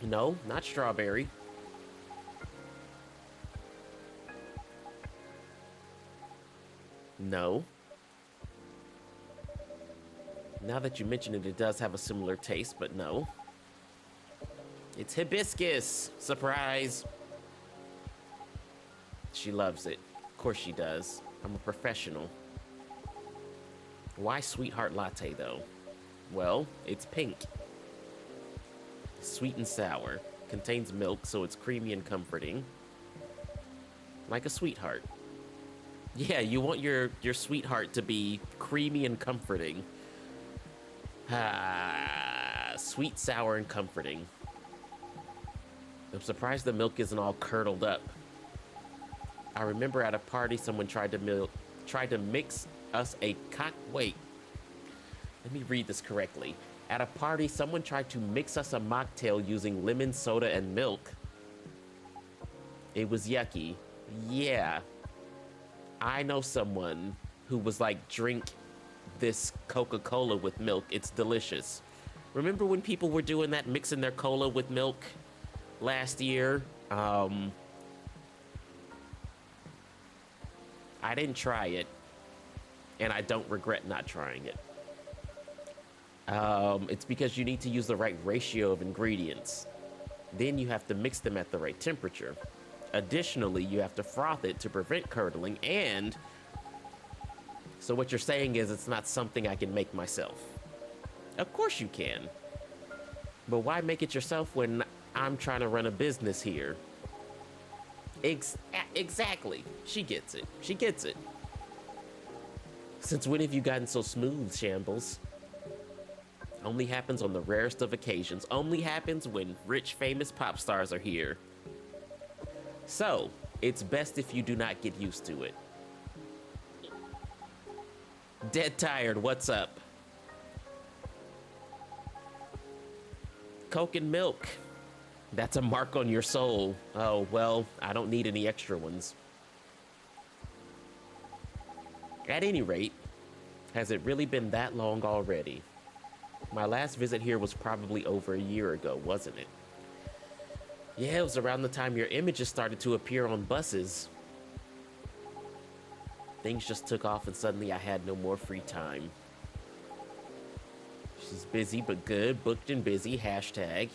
No, not strawberry. No. Now that you mention it, it does have a similar taste, but no. It's hibiscus! Surprise! She loves it. Of course she does. I'm a professional. Why sweetheart latte, though? Well, it's pink. Sweet and sour. Contains milk, so it's creamy and comforting. Like a sweetheart. Yeah, you want your sweetheart to be creamy and comforting. Ah, sweet, sour, and comforting. I'm surprised the milk isn't all curdled up. I remember at a party someone tried to mix us a wait. Let me read this correctly. At a party, someone tried to mix us a mocktail using lemon soda and milk. It was yucky. Yeah. I know someone who was like, drink this Coca-Cola with milk. It's delicious. Remember when people were doing that, mixing their cola with milk last year? I didn't try it, and I don't regret not trying it. It's because you need to use the right ratio of ingredients. Then you have to mix them at the right temperature. Additionally, you have to froth it to prevent curdling, and so what you're saying is it's not something I can make myself. Of course you can. But why make it yourself when I'm trying to run a business here? Exactly. She gets it. She gets it. Since when have you gotten so smooth, Shambles? Only happens on the rarest of occasions. Only happens when rich, famous pop stars are here. So, it's best if you do not get used to it. Dead tired, what's up? Coke and milk. That's a mark on your soul. Oh, well, I don't need any extra ones. At any rate, has it really been that long already? My last visit here was probably over a year ago, wasn't it? Yeah, it was around the time your images started to appear on buses. Things just took off and suddenly I had no more free time. She's busy but good, booked and busy, hashtag.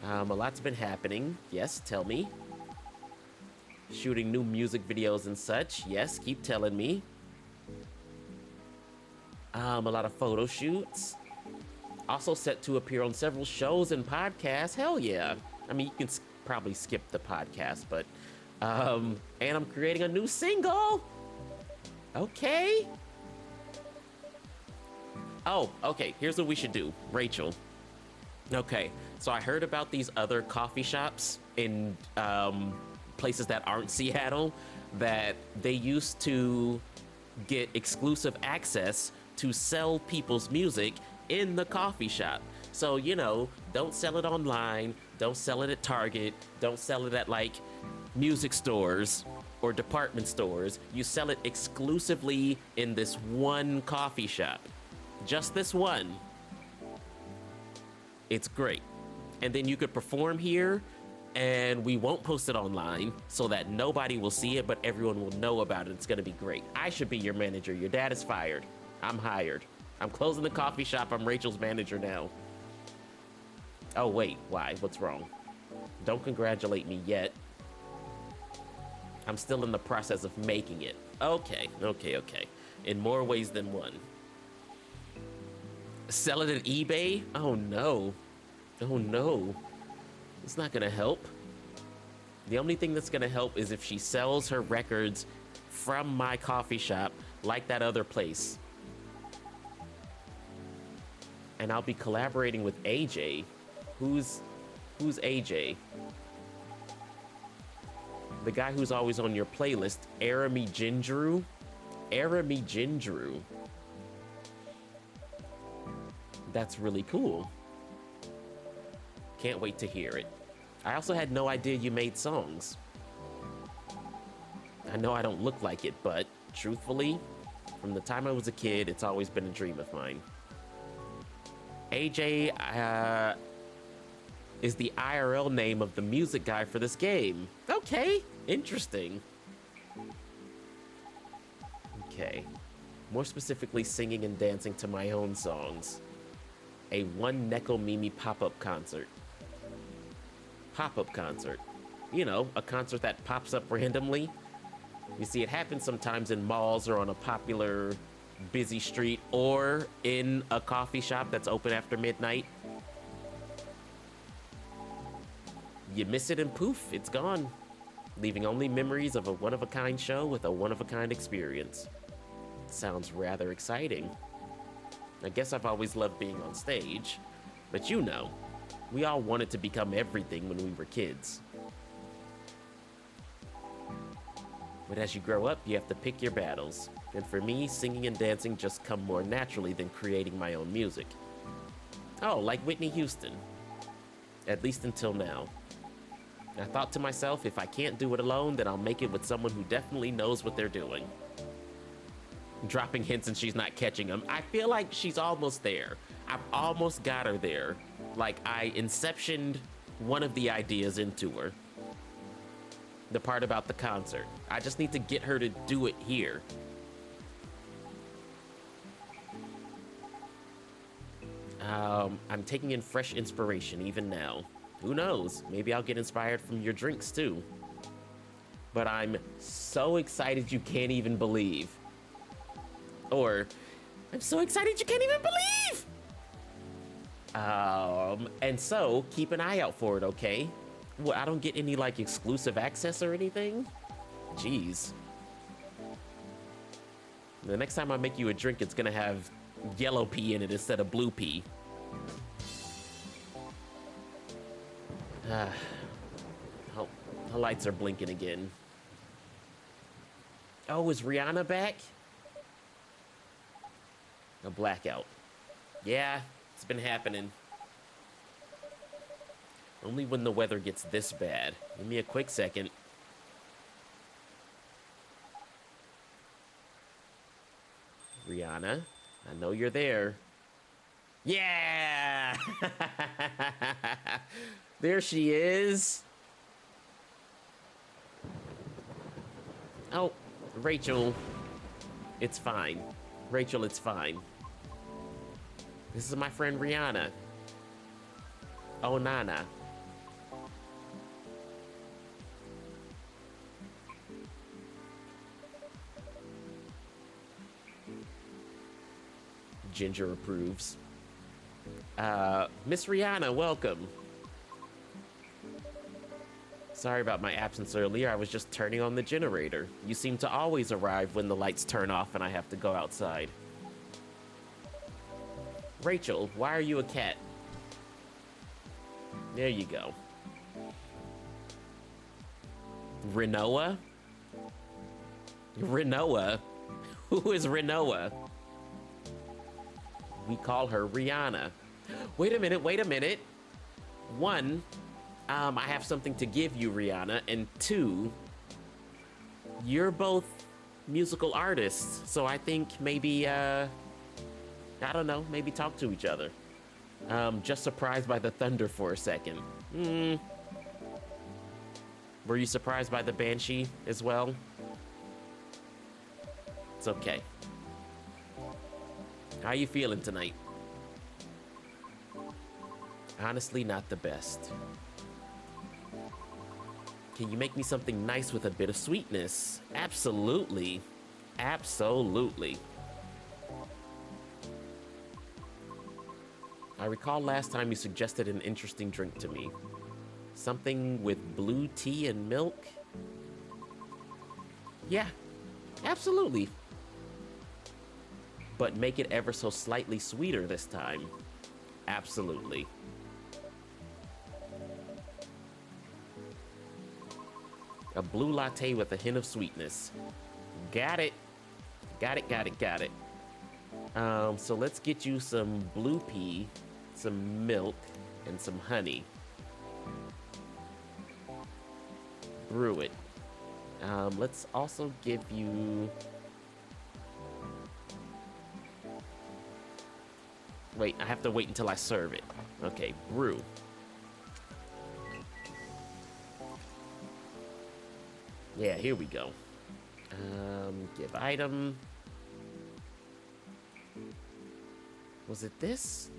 A lot's been happening. Yes, tell me. Shooting new music videos and such. Yes, keep telling me. A lot of photo shoots. Also set to appear on several shows and podcasts. Hell yeah. I mean, you can probably skip the podcast, but And I'm creating a new single. Okay. Oh, okay. Here's what we should do, Rachel. Okay, so I heard about these other coffee shops in places that aren't Seattle that they used to get exclusive access to sell people's music in the coffee shop. So, you know, don't sell it online, don't sell it at Target, don't sell it at like music stores or department stores. You sell it exclusively in this one coffee shop. Just this one. It's great. And then you could perform here and we won't post it online so that nobody will see it, but everyone will know about it. It's gonna be great. I should be your manager. Your dad is fired. I'm hired. I'm closing the coffee shop. I'm Rachel's manager now. Oh, wait, why? What's wrong? Don't congratulate me yet. I'm still in the process of making it. Okay. In more ways than one. Sell it at eBay? Oh no. Oh no. It's not gonna help. The only thing that's gonna help is if she sells her records from my coffee shop like that other place. And I'll be collaborating with AJ. Who's AJ? The guy who's always on your playlist, Arami Ginjuru. Arami Ginjuru. That's really cool. Can't wait to hear it. I also had no idea you made songs. I know I don't look like it, but truthfully, from the time I was a kid, it's always been a dream of mine. AJ is the IRL name of the music guy for this game. Okay, interesting. Okay, more specifically singing and dancing to my own songs. A one Neko Mimi pop-up concert. Pop-up concert. You know, a concert that pops up randomly. You see, it happens sometimes in malls or on a popular busy street or in a coffee shop that's open after midnight. You miss it and poof, it's gone. Leaving only memories of a one-of-a-kind show with a one-of-a-kind experience. Sounds rather exciting. I guess I've always loved being on stage, but you know, we all wanted to become everything when we were kids. But as you grow up, you have to pick your battles. And for me, singing and dancing just come more naturally than creating my own music. Oh, like Whitney Houston. At least until now. I thought to myself, if I can't do it alone, then I'll make it with someone who definitely knows what they're doing. Dropping hints and she's not catching them. I feel like she's almost there. I've almost got her there. Like I inceptioned one of the ideas into her. The part about the concert. I just need to get her to do it here. I'm taking in fresh inspiration even now. Who knows? Maybe I'll get inspired from your drinks too. But I'm so excited you can't even believe. Or, I'm so excited you can't even believe! And so, keep an eye out for it, okay? What, I don't get any, like, exclusive access or anything? Jeez. The next time I make you a drink, it's gonna have yellow pea in it instead of blue pea. Oh, the lights are blinking again. Oh, is Rihanna back? A blackout. Yeah, it's been happening. Only when the weather gets this bad. Give me a quick second. Rihanna, I know you're there. Yeah! There she is. Oh, Rachel. It's fine. Rachel, it's fine. This is my friend Rihanna. Oh, Nana. Ginger approves. Miss Rihanna, welcome. Sorry about my absence earlier. I was just turning on the generator. You seem to always arrive when the lights turn off and I have to go outside. Rachel, why are you a cat? There you go. Renoa? Renoa? Who is Renoa? We call her Rihanna. Wait a minute, wait a minute. One, I have something to give you, Rihanna. And two, you're both musical artists. So I think maybe, I don't know, maybe talk to each other. Just surprised by the thunder for a second. Were you surprised by the Banshee as well? It's okay. How you feeling tonight? Honestly, not the best. Can you make me something nice with a bit of sweetness? Absolutely. Absolutely. I recall last time you suggested an interesting drink to me. Something with blue tea and milk? Yeah, absolutely. But make it ever so slightly sweeter this time. Absolutely. A blue latte with a hint of sweetness. Got it. Got it, got it, got it. So let's get you some blue pea, some milk, and some honey. Brew it. Let's also give you... Wait, I have to wait until I serve it. Okay, brew. Yeah, here we go. Give item. Was it this?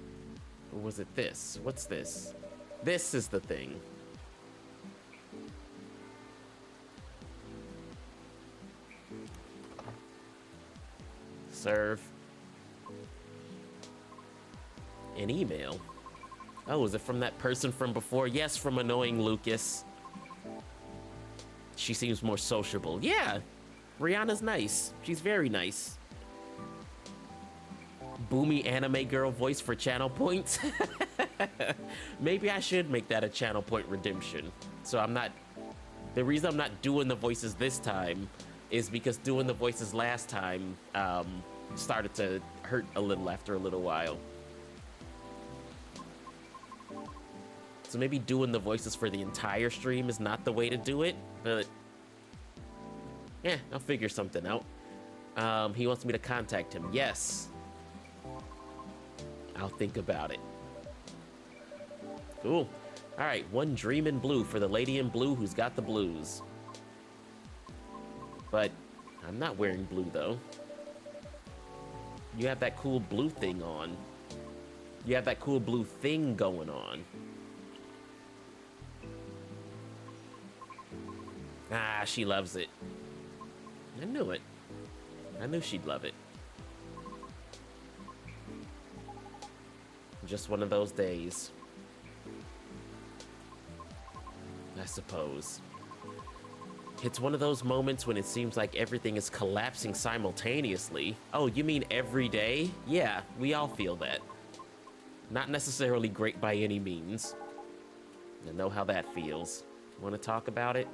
Or was it this? What's this? This is the thing. Serve. An email. Oh, is it from that person from before? Yes, from annoying Lucas. She seems more sociable. Yeah, Rihanna's nice. She's very nice. Boomy anime girl voice for channel points. Maybe I should make that a channel point redemption. So I'm not... The reason I'm not doing the voices this time is because doing the voices last time started to hurt a little after a little while. So maybe doing the voices for the entire stream is not the way to do it, but yeah, I'll figure something out. He wants me to contact him. Yes. I'll think about it. Cool. All right, one dream in blue for the lady in blue who's got the blues. But I'm not wearing blue though. You have that cool blue thing on. You have that cool blue thing going on. Ah, she loves it. I knew it. I knew she'd love it. Just one of those days. I suppose. It's one of those moments when it seems like everything is collapsing simultaneously. Oh, you mean every day? Yeah, we all feel that. Not necessarily great by any means. I know how that feels. Want to talk about it?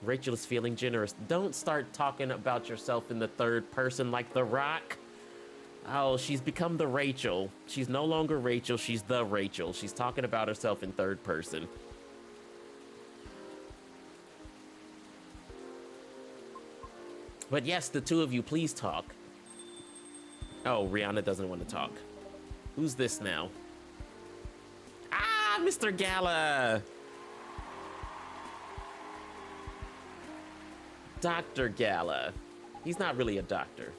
Rachel is feeling generous. Don't start talking about yourself in the third person like The Rock. Oh, she's become the Rachel. She's no longer Rachel, she's the Rachel. She's talking about herself in third person. But yes, the two of you, please talk. Oh, Rihanna doesn't want to talk. Who's this now? Ah, Mr. Gala! Dr. Gala. He's not really a doctor.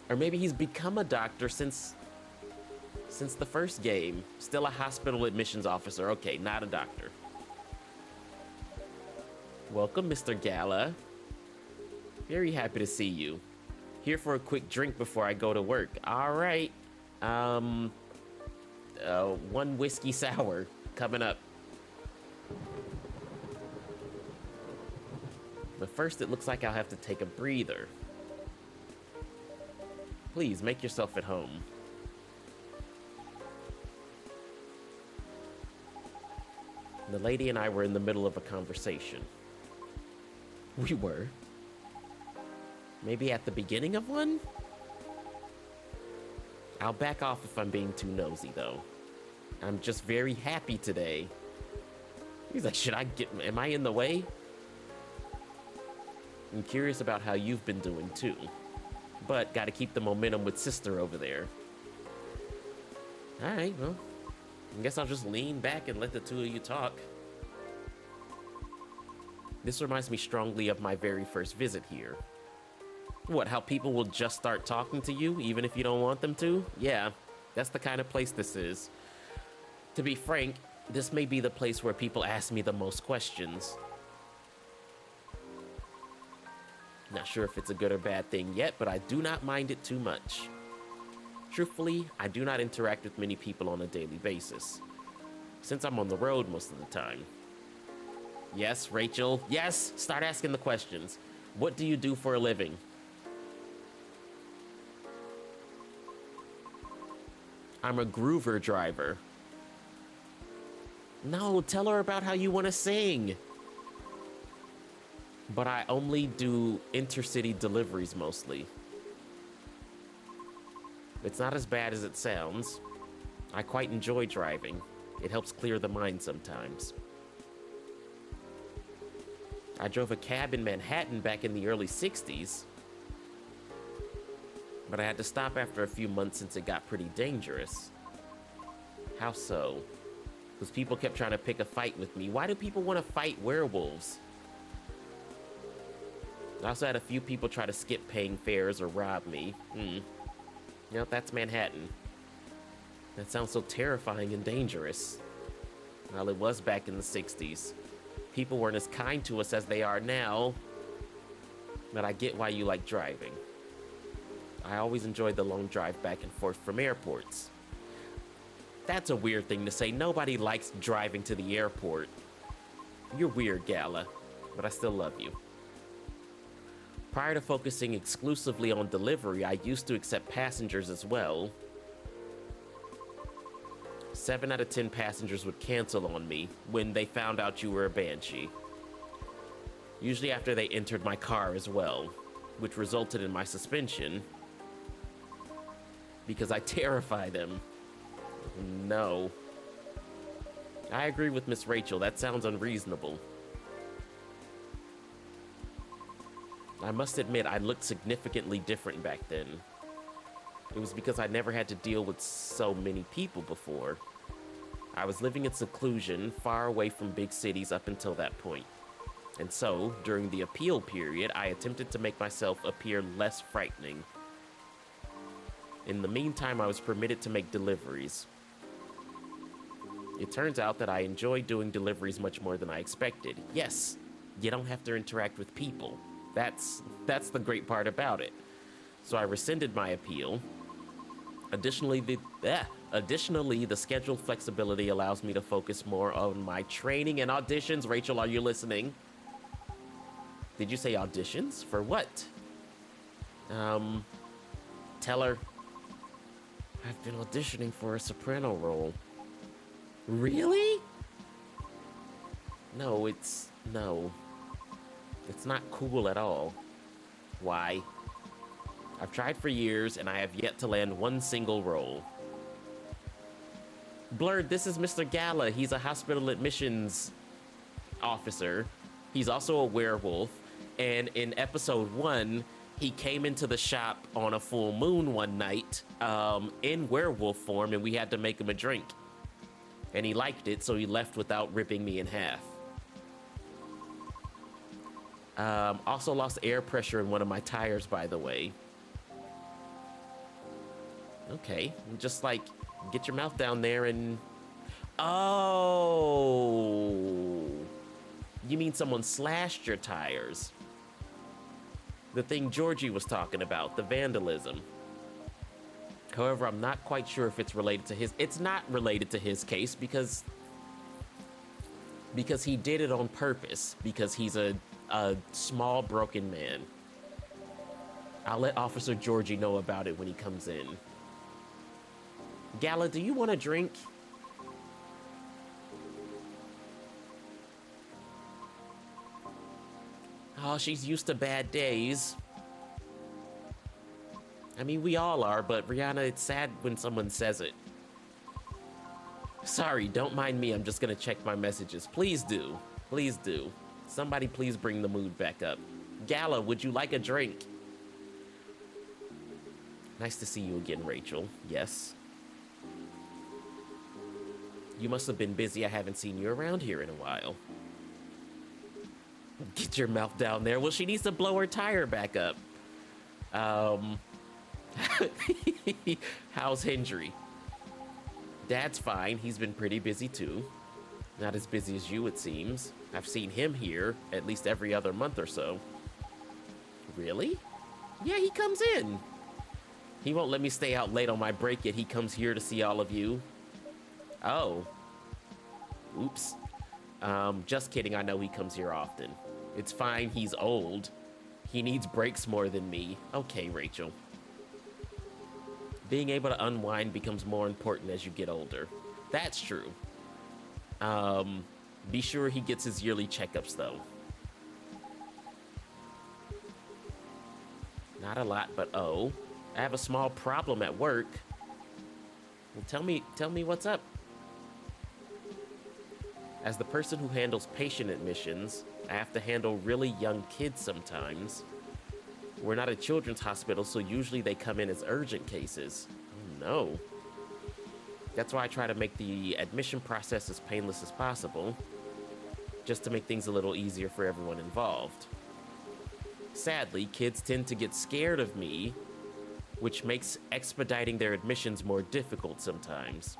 Or maybe he's become a doctor since the first game. Still a hospital admissions officer. Okay, not a doctor. Welcome, Mr. Gala. Very happy to see you. Here for a quick drink before I go to work. All right. One whiskey sour coming up. But first, it looks like I'll have to take a breather. Please, make yourself at home. The lady and I were in the middle of a conversation. We were. Maybe at the beginning of one? I'll back off if I'm being too nosy, though. I'm just very happy today. He's like, am I in the way? I'm curious about how you've been doing, too. But gotta keep the momentum with sister over there. Alright, well, I guess I'll just lean back and let the two of you talk. This reminds me strongly of my very first visit here. What, how people will just start talking to you, even if you don't want them to? Yeah, that's the kind of place this is. To be frank, this may be the place where people ask me the most questions. Not sure if it's a good or bad thing yet, but I do not mind it too much. Truthfully, I do not interact with many people on a daily basis, since I'm on the road most of the time. Yes, Rachel, yes, start asking the questions. What do you do for a living? I'm a groover driver. No, tell her about how you want to sing. But I only do intercity deliveries mostly. It's not as bad as it sounds. I quite enjoy driving. It helps clear the mind sometimes. I drove a cab in Manhattan back in the early 60s. But I had to stop after a few months since it got pretty dangerous. How so? Because people kept trying to pick a fight with me. Why do people want to fight werewolves? I also had a few people try to skip paying fares or rob me. Yep, that's Manhattan. That sounds so terrifying and dangerous. Well, it was back in the 60s. People weren't as kind to us as they are now. But I get why you like driving. I always enjoyed the long drive back and forth from airports. That's a weird thing to say. Nobody likes driving to the airport. You're weird, Gala, but I still love you. Prior to focusing exclusively on delivery, I used to accept passengers as well. 7 out of 10 passengers would cancel on me when they found out you were a banshee. Usually after they entered my car as well, which resulted in my suspension because I terrify them. No. I agree with Miss Rachel. That sounds unreasonable. I must admit, I looked significantly different back then. It was because I never had to deal with so many people before. I was living in seclusion, far away from big cities up until that point. And so, during the appeal period, I attempted to make myself appear less frightening. In the meantime, I was permitted to make deliveries. It turns out that I enjoy doing deliveries much more than I expected. Yes, you don't have to interact with people. That's the great part about it. So I rescinded my appeal. Additionally, the schedule flexibility allows me to focus more on my training and auditions. Rachel, are you listening? Did you say auditions? For what? Tell her. I've been auditioning for a soprano role. Really? No. It's not cool at all. Why? I've tried for years and I have yet to land one single role. Blurred, this is Mr. Gala. He's a hospital admissions officer. He's also a werewolf. And in episode 1, he came into the shop on a full moon one night in werewolf form, and we had to make him a drink. And he liked it, so he left without ripping me in half. Also lost air pressure in one of my tires, by the way. Okay, just like, get your mouth down there and... Oh! You mean someone slashed your tires? The thing Georgie was talking about, the vandalism. However, I'm not quite sure if it's related to his... It's not related to his case because he did it on purpose, because he's a a small broken man. I'll let Officer Georgie know about it when he comes in. Gala, do you want a drink? Oh, she's used to bad days. I mean, we all are, but Rihanna, it's sad when someone says it. Sorry, don't mind me. I'm just gonna check my messages. Please do. Please do. Somebody please bring the mood back up. Gala, would you like a drink? Nice to see you again, Rachel. Yes. You must have been busy. I haven't seen you around here in a while. Get your mouth down there. Well, she needs to blow her tire back up. How's Hendry? Dad's fine. He's been pretty busy too. Not as busy as you, it seems. I've seen him here at least every other month or so. Really? Yeah, he comes in. He won't let me stay out late on my break, yet he comes here to see all of you. Oh. Oops. Just kidding. I know he comes here often. It's fine. He's old. He needs breaks more than me. Okay, Rachel. Being able to unwind becomes more important as you get older. That's true. Be sure he gets his yearly checkups, though. Not a lot, but oh. I have a small problem at work. Well, tell me what's up. As the person who handles patient admissions, I have to handle really young kids sometimes. We're not a children's hospital, so usually they come in as urgent cases. Oh no. That's why I try to make the admission process as painless as possible, just to make things a little easier for everyone involved. Sadly, kids tend to get scared of me, which makes expediting their admissions more difficult sometimes.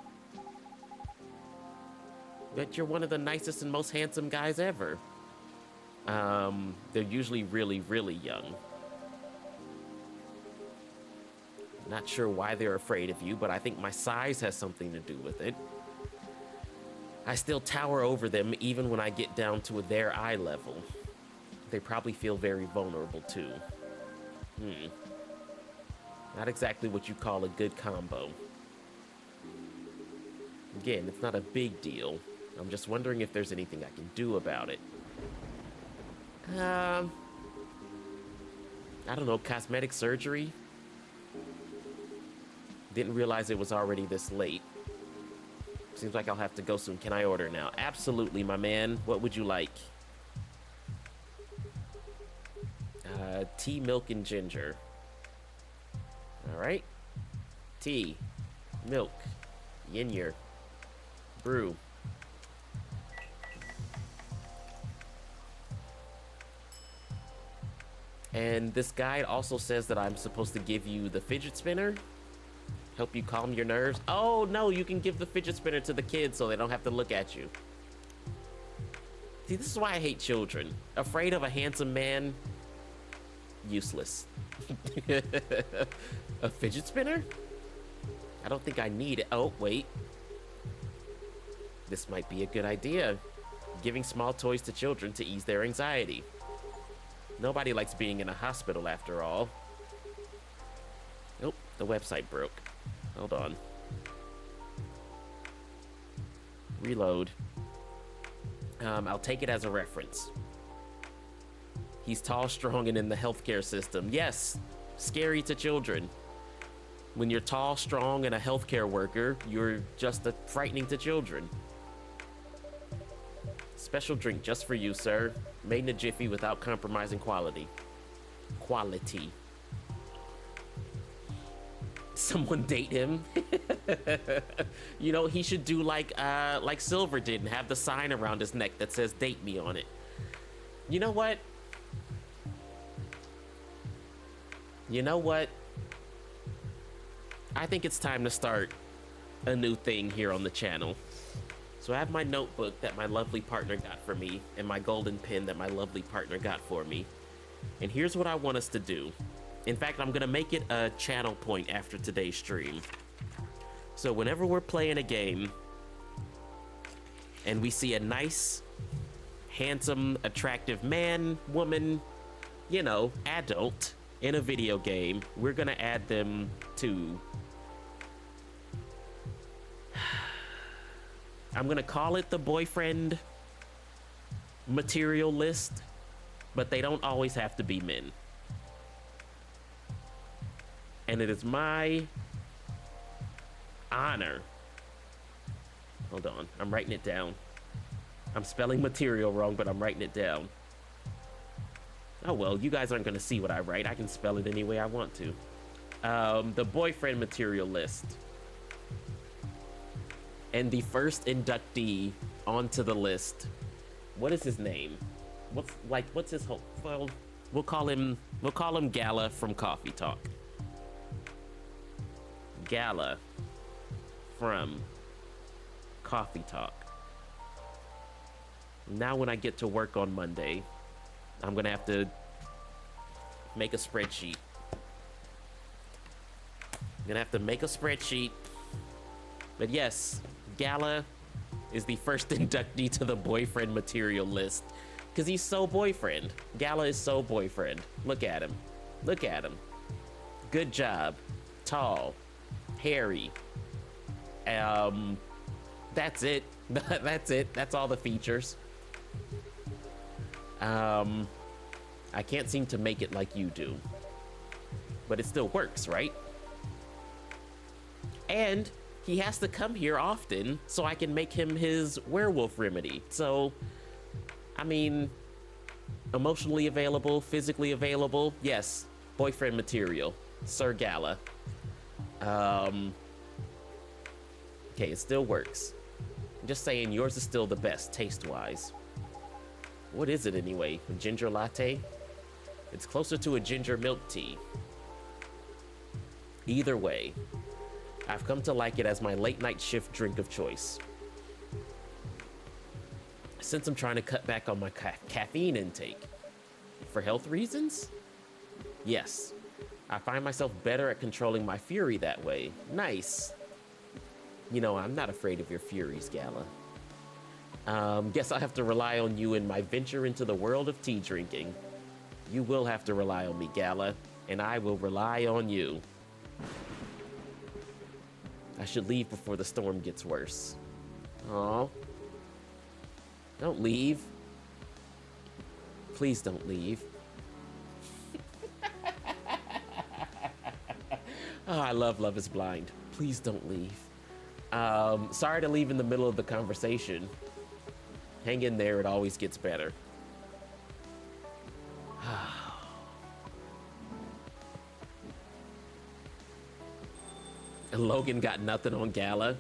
But you're one of the nicest and most handsome guys ever. They're usually really, really young. Not sure why they're afraid of you, but I think my size has something to do with it. I still tower over them even when I get down to their eye level. They probably feel very vulnerable too. Not exactly what you call a good combo. Again, it's not a big deal. I'm just wondering if there's anything I can do about it. I don't know, cosmetic surgery? Didn't realize it was already this late. Seems like I'll have to go soon. Can I order now? Absolutely, my man. What would you like? Tea, milk, and ginger. All right. Tea, milk, yin-yer, brew. And this guide also says that I'm supposed to give you the fidget spinner. Help you calm your nerves. Oh, no, you can give the fidget spinner to the kids so they don't have to look at you. See, this is why I hate children. Afraid of a handsome man. Useless. A fidget spinner? I don't think I need it. Oh, wait. This might be a good idea. Giving small toys to children to ease their anxiety. Nobody likes being in a hospital after all. Oh, the website broke. Hold on. Reload. I'll take it as a reference. He's tall, strong, and in the healthcare system. Yes, scary to children. When you're tall, strong, and a healthcare worker, you're just frightening to children. Special drink just for you, sir. Made in a jiffy without compromising quality. Quality. Someone date him. You know, he should do like Silver did and have the sign around his neck that says "Date me" on it. You know what? You know what? I think it's time to start a new thing here on the channel. So I have my notebook that my lovely partner got for me and my golden pen that my lovely partner got for me. And here's what I want us to do. In fact, I'm gonna make it a channel point after today's stream. So whenever we're playing a game and we see a nice, handsome, attractive man, woman, you know, adult in a video game. We're gonna add them to... I'm gonna call it the boyfriend material list, but they don't always have to be men. And it is my honor. Hold on, I'm writing it down. I'm spelling material wrong, but I'm writing it down. Oh well, you guys aren't gonna see what I write. I can spell it any way I want to. The boyfriend material list. And the first inductee onto the list. What is his name? What's his whole, well, we'll call him Gala from Coffee Talk. Gala from Coffee Talk. Now when I get to work on Monday, I'm gonna have to make a spreadsheet. I'm gonna have to make a spreadsheet. But yes, Gala is the first inductee to the boyfriend material list. Because he's so boyfriend. Gala is so boyfriend. Look at him. Look at him. Good job. Tall. Hairy. That's it. That's it. That's all the features. I can't seem to make it like you do. But it still works, right? And he has to come here often so I can make him his werewolf remedy. So, I mean, emotionally available, physically available. Yes, boyfriend material. Sir Gala. Okay, it still works. I'm just saying yours is still the best, taste-wise. What is it anyway? A ginger latte? It's closer to a ginger milk tea. Either way, I've come to like it as my late night shift drink of choice. Since I'm trying to cut back on my caffeine intake. For health reasons? Yes. I find myself better at controlling my fury that way. Nice. You know, I'm not afraid of your furies, Gala. Guess I'll have to rely on you in my venture into the world of tea drinking. You will have to rely on me, Gala, and I will rely on you. I should leave before the storm gets worse. Aw. Don't leave. Please don't leave. Oh, I love Love is Blind. Please don't leave. Sorry to leave in the middle of the conversation. Hang in there, it always gets better. And Logan got nothing on Gala.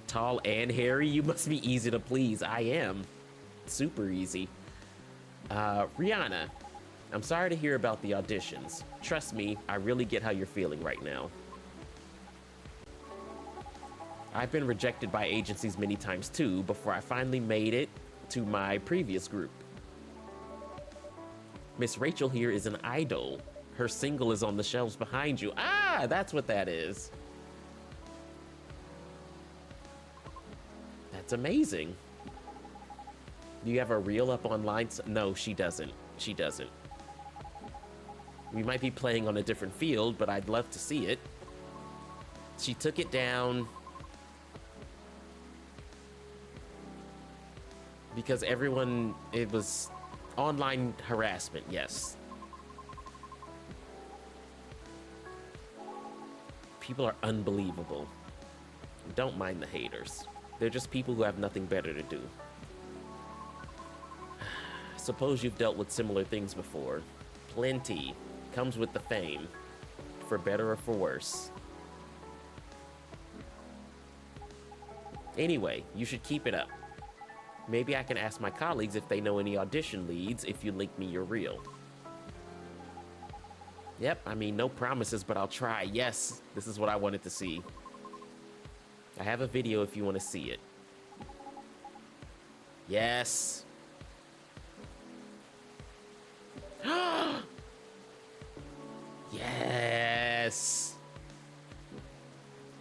Tall and hairy, you must be easy to please. I am. Super easy. Rihanna, I'm sorry to hear about the auditions. Trust me, I really get how you're feeling right now. I've been rejected by agencies many times too before I finally made it to my previous group. Miss Rachel here is an idol. Her single is on the shelves behind you. Ah, that's what that is. That's amazing. Do you have a reel up online? No, she doesn't. She doesn't. We might be playing on a different field, but I'd love to see it. She took it down because everyone, it was online harassment, yes. People are unbelievable. Don't mind the haters. They're just people who have nothing better to do. Suppose you've dealt with similar things before. Plenty. Comes with the fame. For better or for worse. Anyway, you should keep it up. Maybe I can ask my colleagues if they know any audition leads if you link me your reel. Yep, I mean, no promises, but I'll try. Yes, this is what I wanted to see. I have a video if you want to see it. Yes. Yes.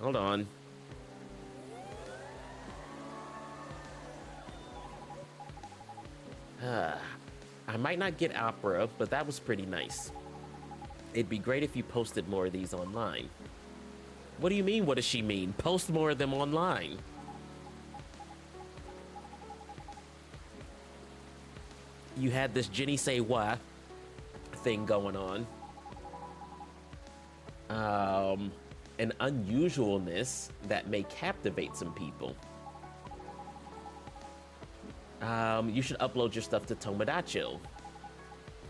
Hold on. I might not get opera, but that was pretty nice. It'd be great if you posted more of these online. What do you mean, what does she mean? Post more of them online. You had this Jenny say what thing going on. An unusualness that may captivate some people. You should upload your stuff to Tomodachi.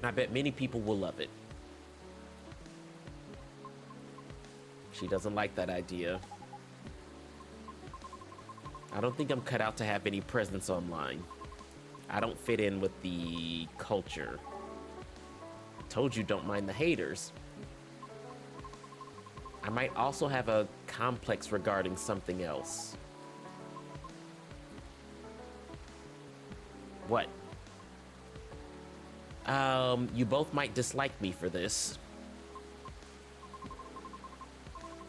I bet many people will love it. She doesn't like that idea. I don't think I'm cut out to have any presence online. I don't fit in with the culture. I told you don't mind the haters. I might also have a complex regarding something else. What? You both might dislike me for this.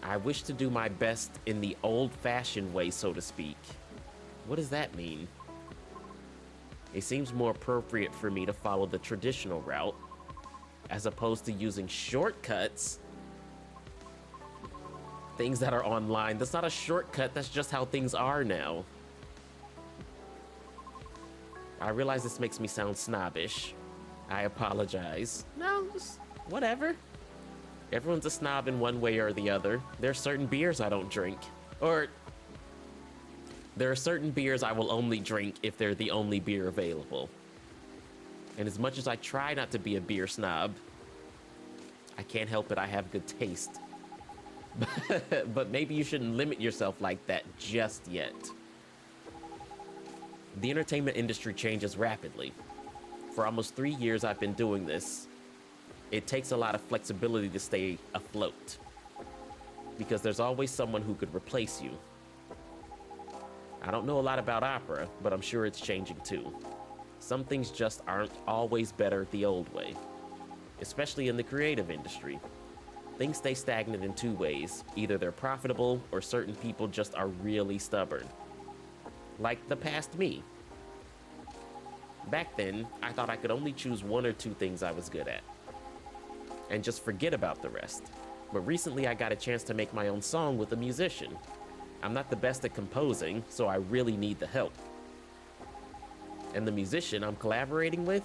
I wish to do my best in the old-fashioned way, so to speak. What does that mean? It seems more appropriate for me to follow the traditional route, as opposed to using shortcuts. Things that are online. That's not a shortcut, that's just how things are now. I realize this makes me sound snobbish. I apologize. No, whatever. Everyone's a snob in one way or the other. There are certain beers I don't drink. Or there are certain beers I will only drink if they're the only beer available. And as much as I try not to be a beer snob, I can't help it, I have good taste. But maybe you shouldn't limit yourself like that just yet. The entertainment industry changes rapidly. For almost 3 years I've been doing this. It takes a lot of flexibility to stay afloat, because there's always someone who could replace you. I don't know a lot about opera, but I'm sure it's changing too. Some things just aren't always better the old way, especially in the creative industry. Things stay stagnant in two ways. Either they're profitable or certain people just are really stubborn. Like the past me. Back then, I thought I could only choose one or two things I was good at, and just forget about the rest. But recently I got a chance to make my own song with a musician. I'm not the best at composing, so I really need the help. And the musician I'm collaborating with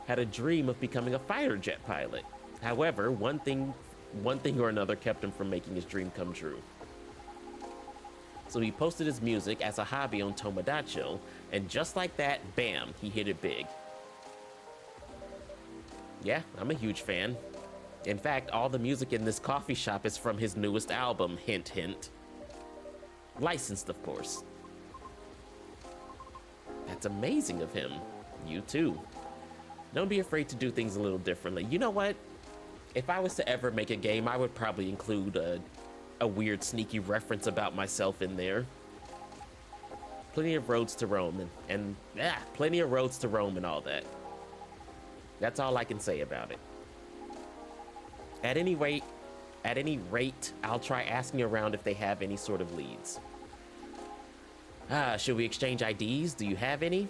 had a dream of becoming a fighter jet pilot. However, one thing or another kept him from making his dream come true. So he posted his music as a hobby on Tomodachi, and just like that, bam, he hit it big. Yeah, I'm a huge fan. In fact, all the music in this coffee shop is from his newest album, hint, hint. Licensed, of course. That's amazing of him. You too. Don't be afraid to do things a little differently. You know what? If I was to ever make a game, I would probably include a weird, sneaky reference about myself in there. Plenty of roads to Rome and plenty of roads to Rome and all that. That's all I can say about it. At any rate, I'll try asking around if they have any sort of leads. Should we exchange IDs? Do you have any?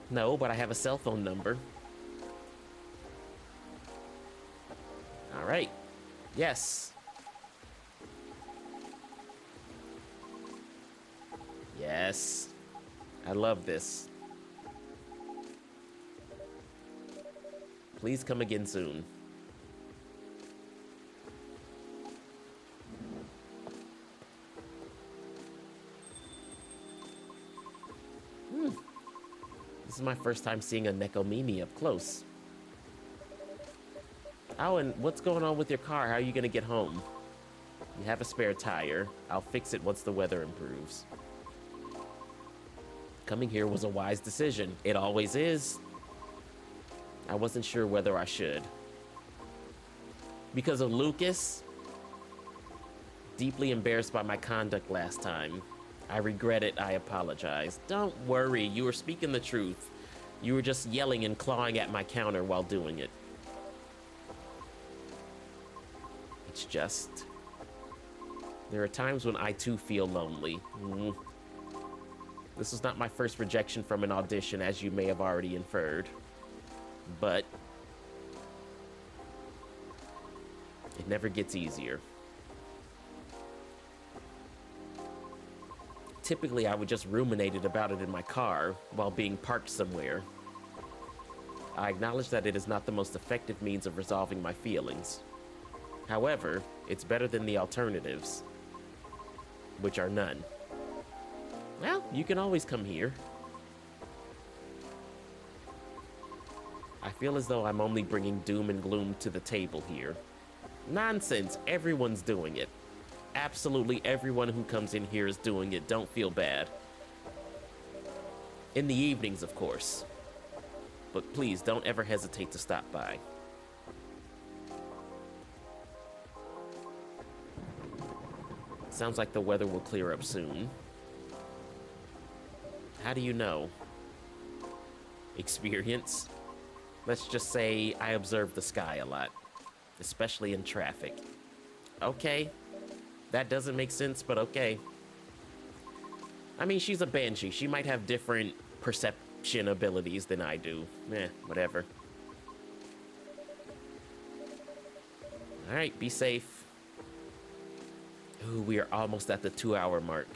No, but I have a cell phone number. All right. Yes. Yes. I love this. Please come again soon. This is my first time seeing a Nekomimi up close. Oh, and what's going on with your car? How are you gonna get home? You have a spare tire. I'll fix it once the weather improves. Coming here was a wise decision. It always is. I wasn't sure whether I should. Because of Lucas? Deeply embarrassed by my conduct last time. I regret it, I apologize. Don't worry, you were speaking the truth. You were just yelling and clawing at my counter while doing it. It's just... there are times when I too feel lonely. This is not my first rejection from an audition, as you may have already inferred. But it never gets easier. Typically, I would just ruminate about it in my car while being parked somewhere. I acknowledge that it is not the most effective means of resolving my feelings. However, it's better than the alternatives, which are none. Well, you can always come here. I feel as though I'm only bringing doom and gloom to the table here. Nonsense, everyone's doing it. Absolutely everyone who comes in here is doing it. Don't feel bad. In the evenings, of course. But please, don't ever hesitate to stop by. Sounds like the weather will clear up soon. How do you know? Experience? Let's just say I observe the sky a lot, especially in traffic. Okay. That doesn't make sense, but okay. I mean, she's a banshee. She might have different perception abilities than I do. Whatever. All right, be safe. Ooh, we are almost at the 2-hour mark.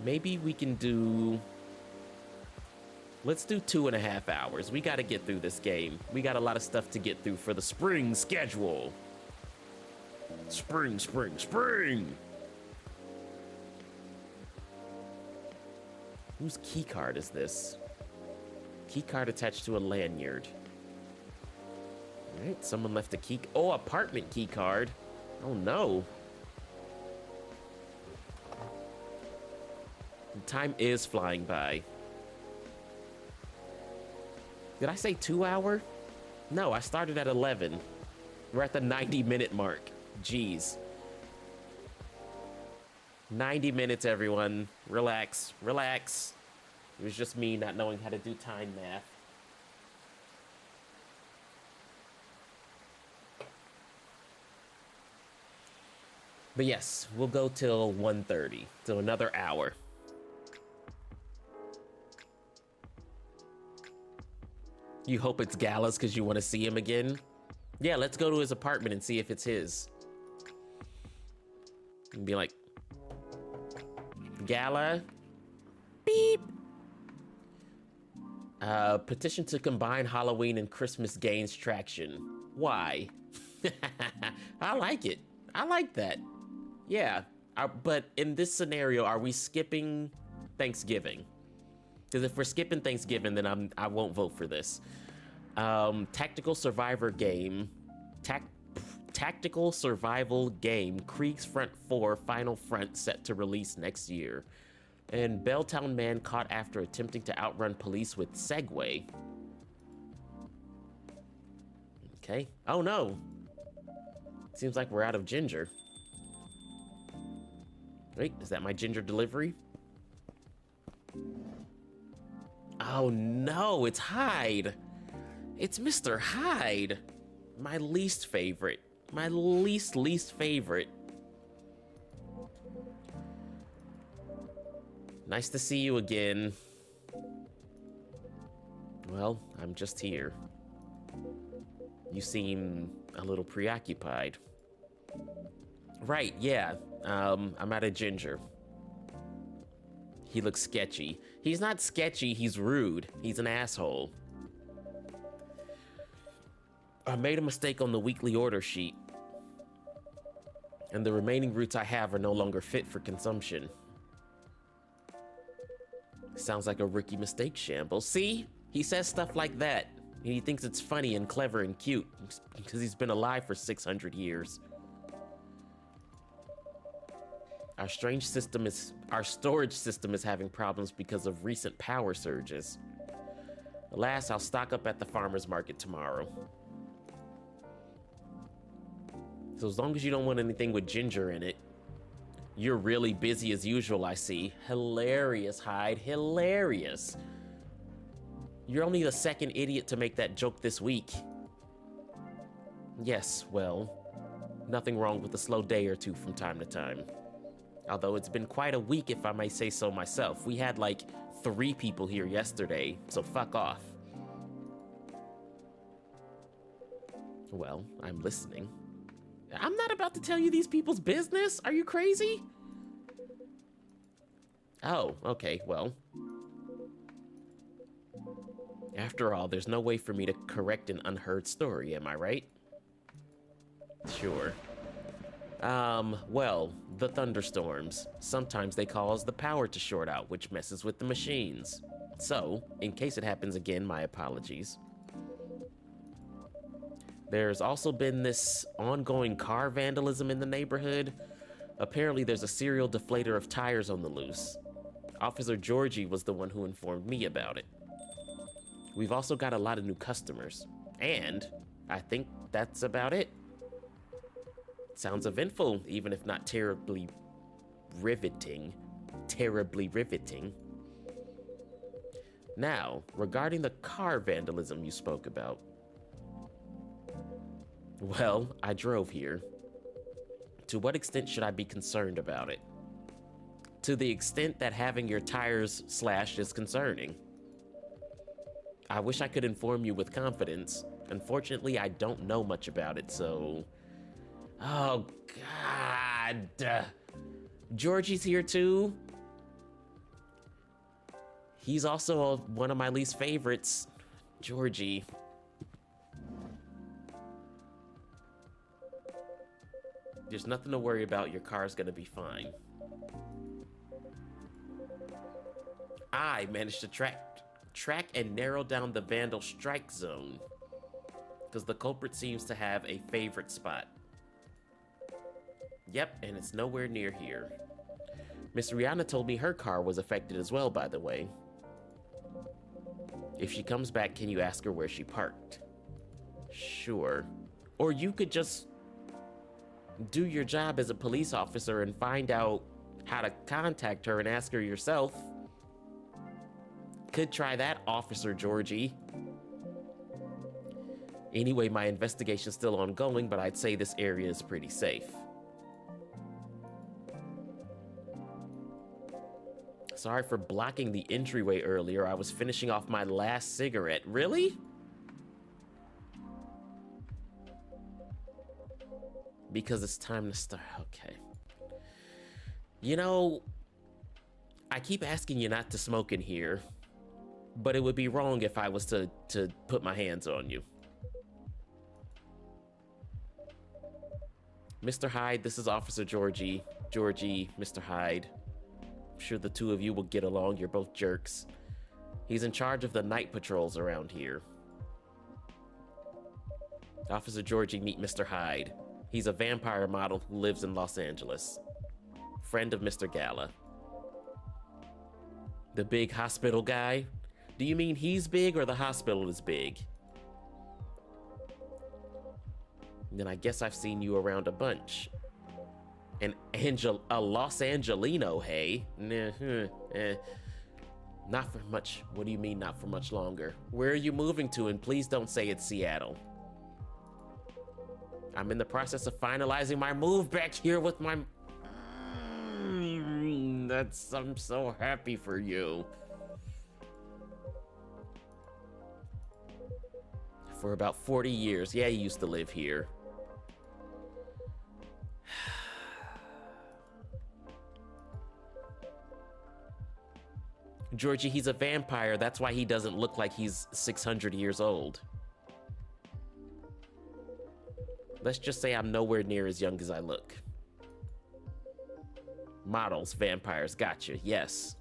Maybe we can do... Let's do 2.5 hours. We gotta get through this game. We got a lot of stuff to get through for the spring schedule. Spring, spring, spring! Whose keycard is this? Keycard attached to a lanyard. Alright, someone left a key... Oh, apartment keycard. Oh no. Time is flying by. Did I say 2 hour? No, I started at 11. We're at the 90-minute mark. Jeez. 90 minutes, everyone. Relax, relax. It was just me not knowing how to do time math. But yes, we'll go till 1:30, so another hour. You hope it's Gala's because you want to see him again? Yeah, let's go to his apartment and see if it's his. And be like, Gala? Beep! Petition to combine Halloween and Christmas gains traction. Why? I like it. I like that. Yeah, but in this scenario, are we skipping Thanksgiving? Because if we're skipping Thanksgiving, then I won't vote for this. Tactical survivor game. Tactical survival game. Krieg's Front 4 Final Front set to release next year. And Belltown man caught after attempting to outrun police with Segway. Okay. Oh no. Seems like we're out of ginger. Wait, is that my ginger delivery? Oh no, it's Hyde. It's Mr. Hyde. My least favorite. My least favorite. Nice to see you again. Well, I'm just here. You seem a little preoccupied. Right, yeah. I'm out of ginger. He looks sketchy. He's not sketchy, he's rude. He's an asshole. I made a mistake on the weekly order sheet. And the remaining roots I have are no longer fit for consumption. Sounds like a rookie mistake, Shambles. See? He says stuff like that. And he thinks it's funny and clever and cute because he's been alive for 600 years. Our storage system is having problems because of recent power surges. Alas, I'll stock up at the farmer's market tomorrow. So as long as you don't want anything with ginger in it. You're really busy as usual, I see. Hilarious, Hyde, hilarious. You're only the second idiot to make that joke this week. Yes, well, nothing wrong with a slow day or two from time to time. Although it's been quite a week, if I may say so myself. We had like 3 people here yesterday, so fuck off. Well, I'm listening. I'm not about to tell you these people's business. Are you crazy? Oh, okay, well. After all, there's no way for me to correct an unheard story, am I right? Sure. Well, the thunderstorms. Sometimes they cause the power to short out, which messes with the machines. So, in case it happens again, my apologies. There's also been this ongoing car vandalism in the neighborhood. Apparently there's a serial deflator of tires on the loose. Officer Georgie was the one who informed me about it. We've also got a lot of new customers. And I think that's about it. Sounds eventful, even if not terribly riveting. Terribly riveting. Now, regarding the car vandalism you spoke about. Well, I drove here. To what extent should I be concerned about it? To the extent that having your tires slashed is concerning. I wish I could inform you with confidence. Unfortunately, I don't know much about it, so... Oh, God. Georgie's here, too. He's also one of my least favorites. Georgie. There's nothing to worry about. Your car's gonna be fine. I managed to track and narrow down the vandal strike zone, because the culprit seems to have a favorite spot. Yep, and it's nowhere near here. Miss Rihanna told me her car was affected as well, by the way. If she comes back, can you ask her where she parked? Sure. Or you could just do your job as a police officer and find out how to contact her and ask her yourself. Could try that, Officer Georgie. Anyway, my investigation's still ongoing, but I'd say this area is pretty safe. Sorry for blocking the entryway earlier. I was finishing off my last cigarette. Really? Because it's time to start. Okay. You know, I keep asking you not to smoke in here, but it would be wrong if I was to put my hands on you. Mr. Hyde, this is Officer Georgie. Georgie, Mr. Hyde. I'm sure the two of you will get along. You're both jerks. He's in charge of the night patrols around here. Officer Georgie, meet Mr. Hyde. He's a vampire model who lives in Los Angeles. Friend of Mr. Gala. The big hospital guy? Do you mean he's big or the hospital is big? Then I guess I've seen you around a bunch. A Los Angelino, hey? Not for much. What do you mean not for much longer? Where are you moving to? And please don't say it's Seattle. I'm in the process of finalizing my move back here with my... I'm so happy for you. For about 40 years. Yeah, you used to live here. Georgie, he's a vampire. That's why he doesn't look like he's 600 years old. Let's just say I'm nowhere near as young as I look. Models, vampires, gotcha, yes.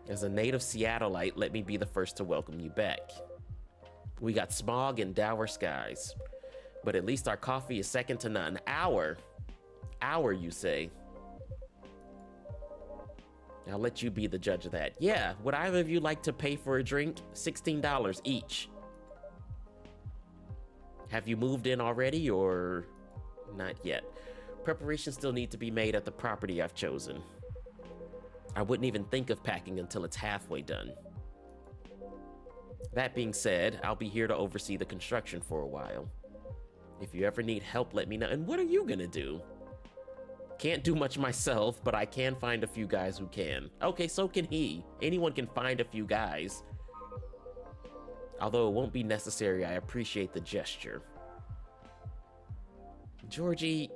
As a native Seattleite, let me be the first to welcome you back. We got smog and dour skies, but at least our coffee is second to none. Hour, you say? I'll let you be the judge of that. Yeah, would either of you like to pay for a drink? $16 each. Have you moved in already or not yet? Preparations still need to be made at the property I've chosen. I wouldn't even think of packing until it's halfway done. That being said, I'll be here to oversee the construction for a while. If you ever need help, let me know. And what are you gonna do? Can't do much myself, but I can find a few guys who can. Okay, so can he. Anyone can find a few guys. Although it won't be necessary, I appreciate the gesture. Georgie,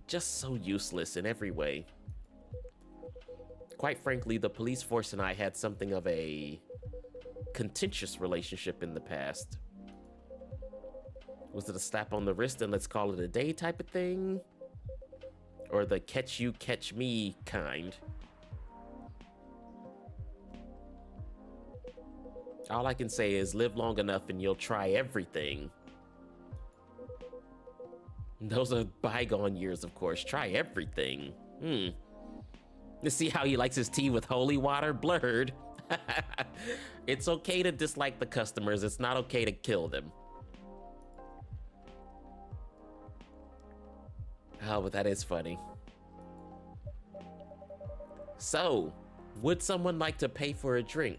just so useless in every way. Quite frankly, the police force and I had something of a contentious relationship in the past. Was it a slap on the wrist and let's call it a day type of thing? Or the catch you, catch me kind? All I can say is live long enough and you'll try everything. Those are bygone years, of course. Try everything. To see how he likes his tea with holy water? Blurred. It's okay to dislike the customers. It's not okay to kill them. Oh, but that is funny. So, would someone like to pay for a drink?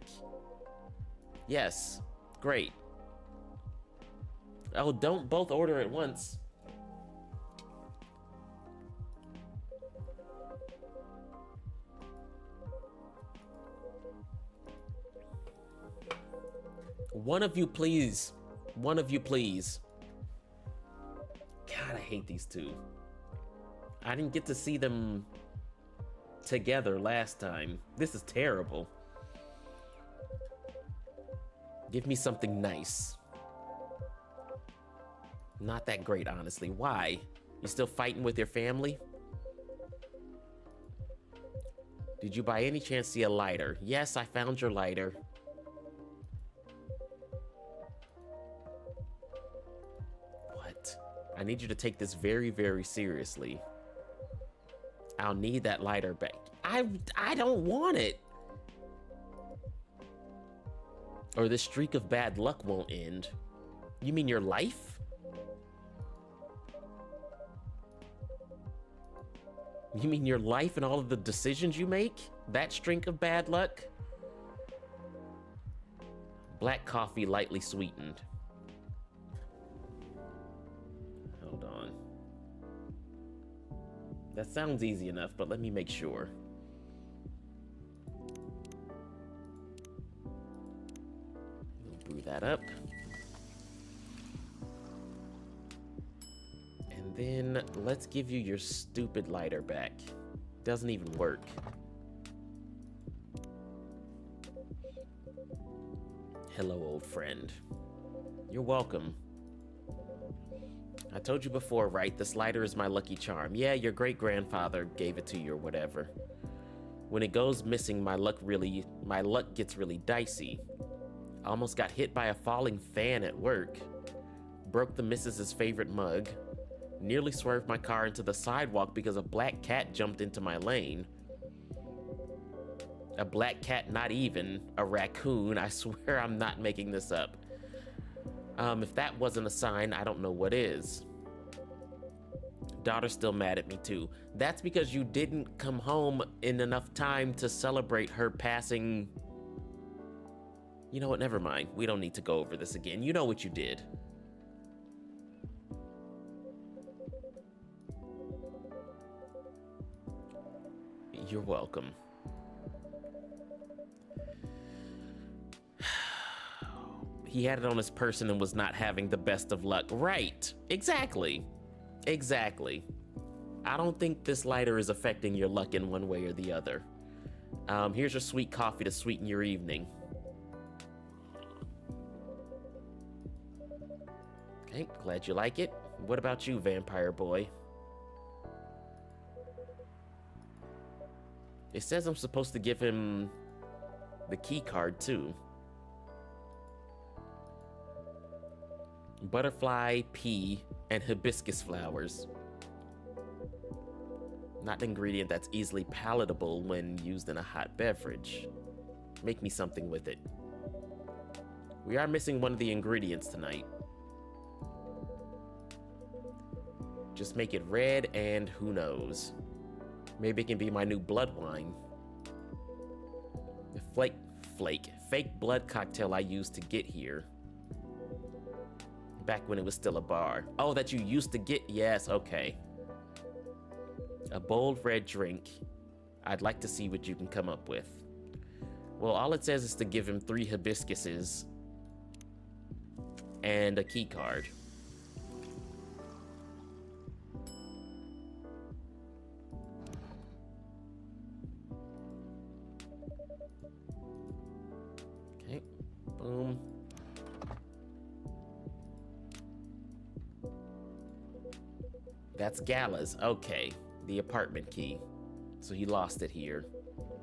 Yes. Great. Oh, don't both order at once. One of you, please. One of you, please. God, I hate these two. I didn't get to see them together last time. This is terrible. Give me something nice. Not that great, honestly. Why? You still fighting with your family? Did you by any chance see a lighter? Yes, I found your lighter. What? I need you to take this very, very seriously. I'll need that lighter back. I don't want it. Or this streak of bad luck won't end. You mean your life? You mean your life and all of the decisions you make? That streak of bad luck? Black coffee, lightly sweetened. Hold on. That sounds easy enough, but let me make sure. We'll brew that up. And then let's give you your stupid lighter back. Doesn't even work. Hello, old friend. You're welcome. I told you before, right? This lighter is my lucky charm. Yeah, your great-grandfather gave it to you or whatever. When it goes missing, my luck gets really dicey. I almost got hit by a falling fan at work. Broke the missus's favorite mug. Nearly swerved my car into the sidewalk because a black cat jumped into my lane. A black cat, not even. A raccoon. I swear I'm not making this up. If that wasn't a sign, I don't know what is. Daughter's still mad at me too. That's because you didn't come home in enough time to celebrate her passing. You know what, never mind. We don't need to go over this again. You know what you did. You're welcome. He had it on his person and was not having the best of luck. Right. Exactly. Exactly. I don't think this lighter is affecting your luck in one way or the other. Here's your sweet coffee to sweeten your evening. Okay, glad you like it. What about you, vampire boy? It says I'm supposed to give him the key card too. Butterfly, pea, and hibiscus flowers. Not an ingredient that's easily palatable when used in a hot beverage. Make me something with it. We are missing one of the ingredients tonight. Just make it red and who knows. Maybe it can be my new blood wine. The fake blood cocktail I used to get here. Back when it was still a bar. Oh, that you used to get? Yes, okay. A bold red drink. I'd like to see what you can come up with. Well, all it says is to give him 3 hibiscuses and a key card. Okay, boom. That's Gala's. Okay, the apartment key. So he lost it here.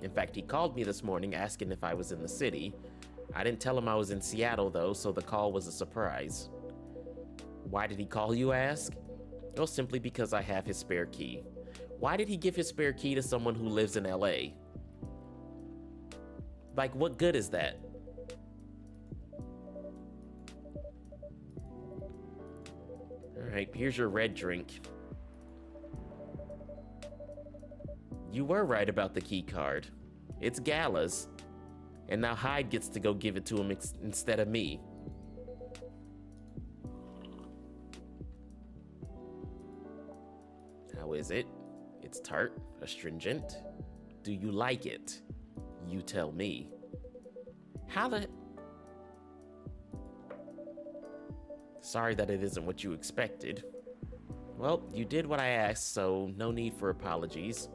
In fact, he called me this morning asking if I was in the city. I didn't tell him I was in Seattle, though, so the call was a surprise. Why did he call, you ask? Oh, simply because I have his spare key. Why did he give his spare key to someone who lives in LA? Like, what good is that? Alright, here's your red drink. You were right about the key card. It's Gala's. And now Hyde gets to go give it to him instead of me. How is it? It's tart, astringent. Do you like it? You tell me. How the... Sorry that it isn't what you expected. Well, you did what I asked, so no need for apologies.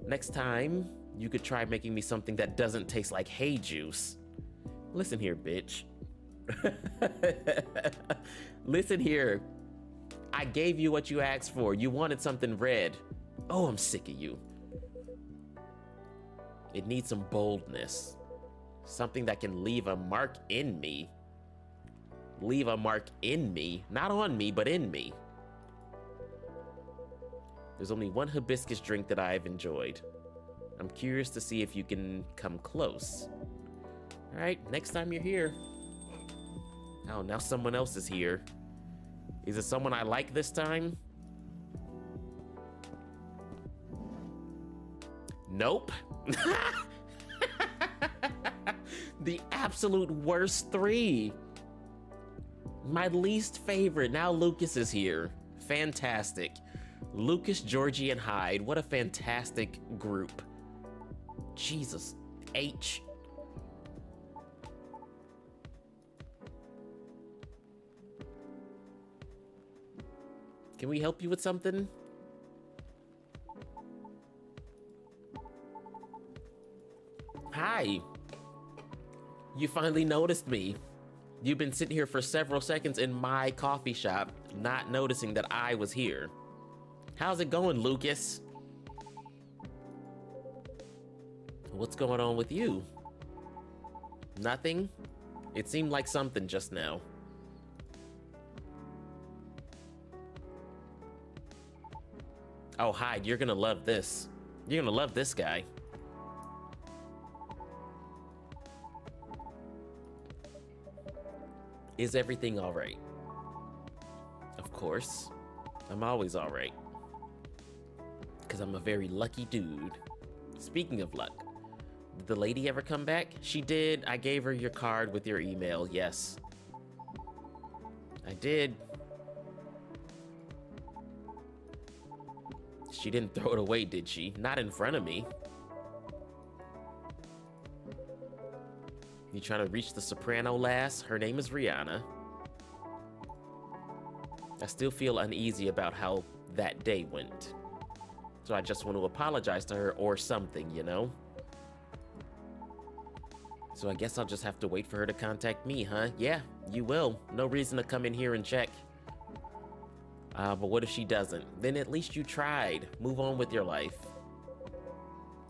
Next time, you could try making me something that doesn't taste like hay juice. Listen here, bitch. Listen here. I gave you what you asked for. You wanted something red. Oh, I'm sick of you. It needs some boldness. Something that can leave a mark in me. Leave a mark in me. Not on me, but in me. There's only one hibiscus drink that I've enjoyed. I'm curious to see if you can come close. All right, next time you're here. Oh, now someone else is here. Is it someone I like this time? Nope. The absolute worst 3. My least favorite. Now Lucas is here. Fantastic. Lucas, Georgie, and Hyde. What a fantastic group. Jesus. H. Can we help you with something? Hi. You finally noticed me. You've been sitting here for several seconds in my coffee shop, not noticing that I was here. How's it going, Lucas? What's going on with you? Nothing? It seemed like something just now. Oh, Hyde, you're gonna love this. You're gonna love this guy. Is everything all right? Of course. I'm always all right. Because I'm a very lucky dude. Speaking of luck, did the lady ever come back? She did. I gave her your card with your email, yes. I did. She didn't throw it away, did she? Not in front of me. You trying to reach the soprano lass? Her name is Rihanna. I still feel uneasy about how that day went. So I just want to apologize to her or something, you know? So I guess I'll just have to wait for her to contact me, huh? Yeah, you will. No reason to come in here and check. But what if she doesn't? Then at least you tried. Move on with your life.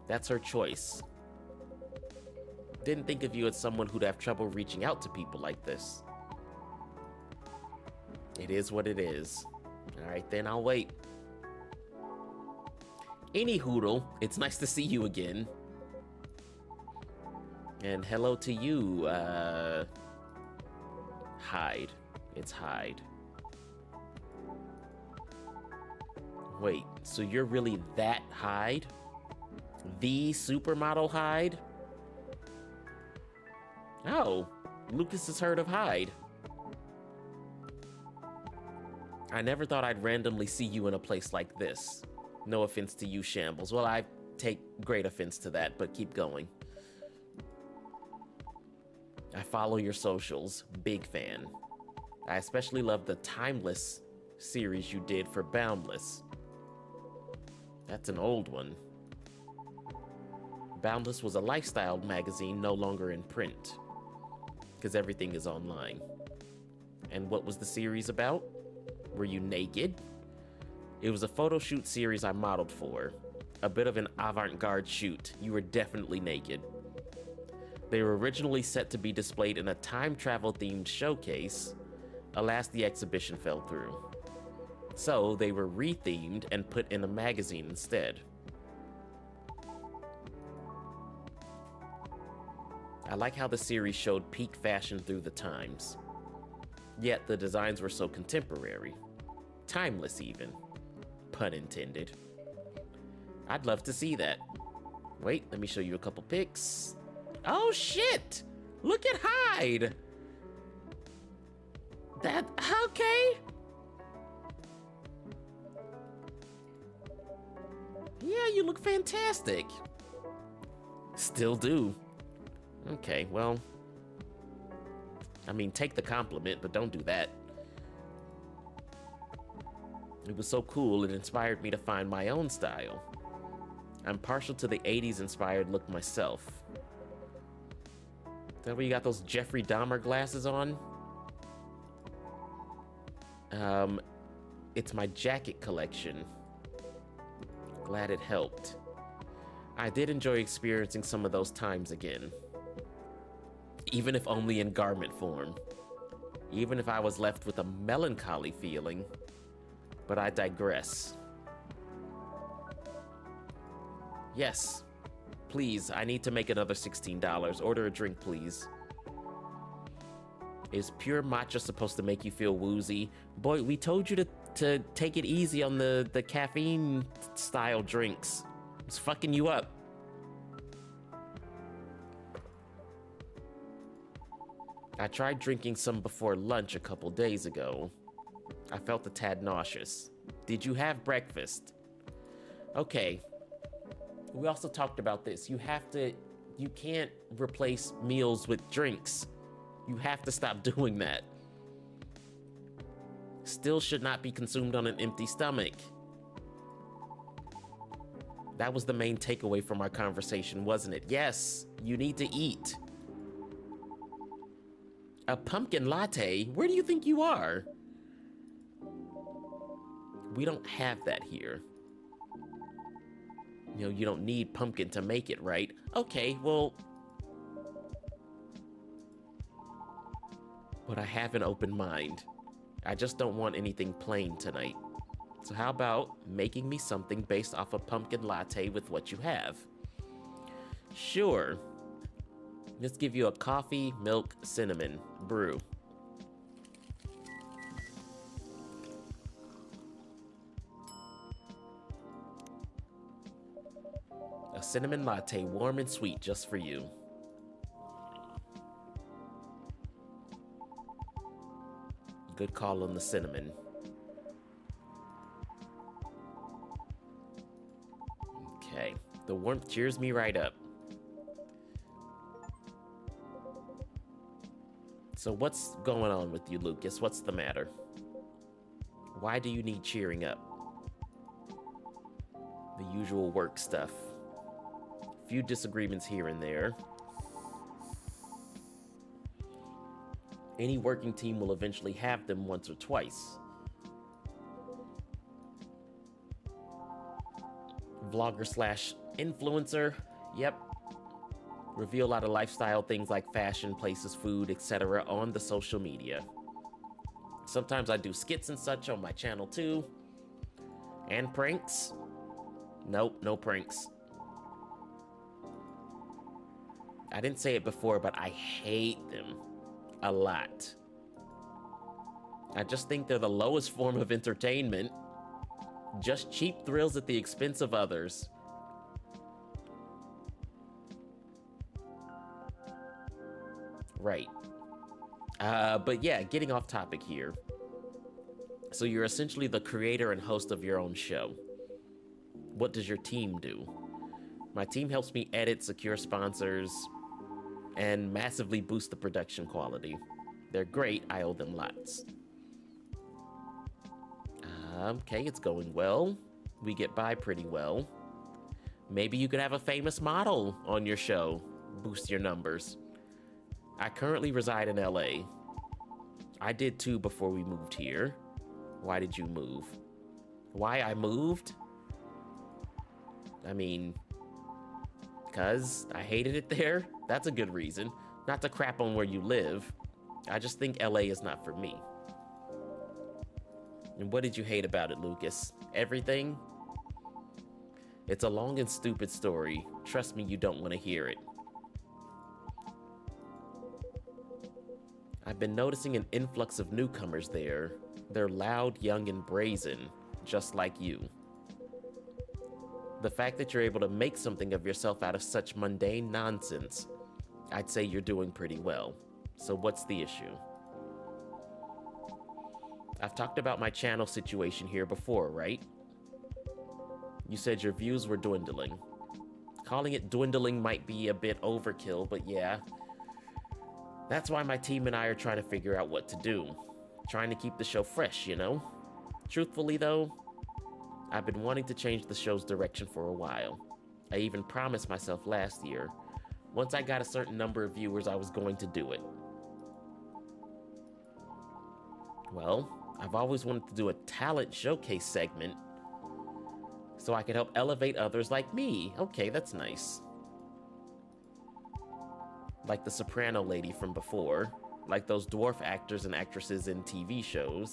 That's her choice. Didn't think of you as someone who'd have trouble reaching out to people like this. It is what it is. All right, then I'll wait. Any hoodle, it's nice to see you again. And hello to you, Hyde. It's Hyde. Wait, so you're really that Hyde? The supermodel Hyde? Oh, Lucas has heard of Hyde. I never thought I'd randomly see you in a place like this. No offense to you, Shambles. Well, I take great offense to that, but keep going. I follow your socials. Big fan. I especially love the Timeless series you did for Boundless. That's an old one. Boundless was a lifestyle magazine no longer in print, because everything is online. And what was the series about? Were you naked? It was a photo shoot series I modeled for. A bit of an avant-garde shoot. You were definitely naked. They were originally set to be displayed in a time travel themed showcase. Alas, the exhibition fell through. So they were rethemed and put in a magazine instead. I like how the series showed peak fashion through the times. Yet the designs were so contemporary. Timeless even. Pun intended. I'd love to see that. Wait, let me show you a couple pics. Oh shit! Look at Hyde! That, okay. Yeah, you look fantastic. Still do. Okay, well, I mean, take the compliment, but don't do that. It was so cool, it inspired me to find my own style. I'm partial to the 80s inspired look myself. Is that where you got those Jeffrey Dahmer glasses on? It's my jacket collection. Glad it helped. I did enjoy experiencing some of those times again. Even if only in garment form. Even if I was left with a melancholy feeling. But I digress. Yes. Please, I need to make another $16. Order a drink, please. Is pure matcha supposed to make you feel woozy? Boy, we told you to take it easy on the caffeine style drinks. It's fucking you up. I tried drinking some before lunch a couple days ago. I felt a tad nauseous. Did you have breakfast? Okay. We also talked about this. You can't replace meals with drinks. You have to stop doing that. Still should not be consumed on an empty stomach. That was the main takeaway from our conversation, wasn't it? Yes, you need to eat. A pumpkin latte? Where do you think you are? We don't have that here. You know, you don't need pumpkin to make it, right? Okay, well... But I have an open mind. I just don't want anything plain tonight. So how about making me something based off a pumpkin latte with what you have? Sure. Let's give you a coffee, milk, cinnamon brew. A cinnamon latte, warm and sweet, just for you. Good call on the cinnamon. Okay, the warmth cheers me right up. So what's going on with you, Lucas? What's the matter? Why do you need cheering up? The usual work stuff. Few disagreements here and there. Any working team will eventually have them once or twice. Vlogger slash influencer. Yep. Reveal a lot of lifestyle things like fashion, places, food, etc. on the social media. Sometimes I do skits and such on my channel too. And pranks. Nope, no pranks. I didn't say it before, but I hate them a lot. I just think they're the lowest form of entertainment. Just cheap thrills at the expense of others. Right. But yeah, getting off topic here. So you're essentially the creator and host of your own show. What does your team do? My team helps me edit, secure sponsors, and massively boost the production quality. They're great, I owe them lots. Okay, it's going well. We get by pretty well. Maybe you could have a famous model on your show. Boost your numbers. I currently reside in LA. I did too before we moved here. Why did you move? Why I moved? I mean, because I hated it there. That's a good reason. Not to crap on where you live. I just think LA is not for me. And what did you hate about it, Lucas? Everything? It's a long and stupid story. Trust me, you don't want to hear it. I've been noticing an influx of newcomers there. They're loud, young, and brazen, just like you. The fact that you're able to make something of yourself out of such mundane nonsense, I'd say you're doing pretty well. So what's the issue? I've talked about my channel situation here before, right? You said your views were dwindling. Calling it dwindling might be a bit overkill, but yeah. That's why my team and I are trying to figure out what to do. Trying to keep the show fresh, you know? Truthfully though, I've been wanting to change the show's direction for a while. I even promised myself last year, once I got a certain number of viewers, I was going to do it. Well, I've always wanted to do a talent showcase segment so I could help elevate others like me. Okay, that's nice. Like the soprano lady from before, like those dwarf actors and actresses in TV shows.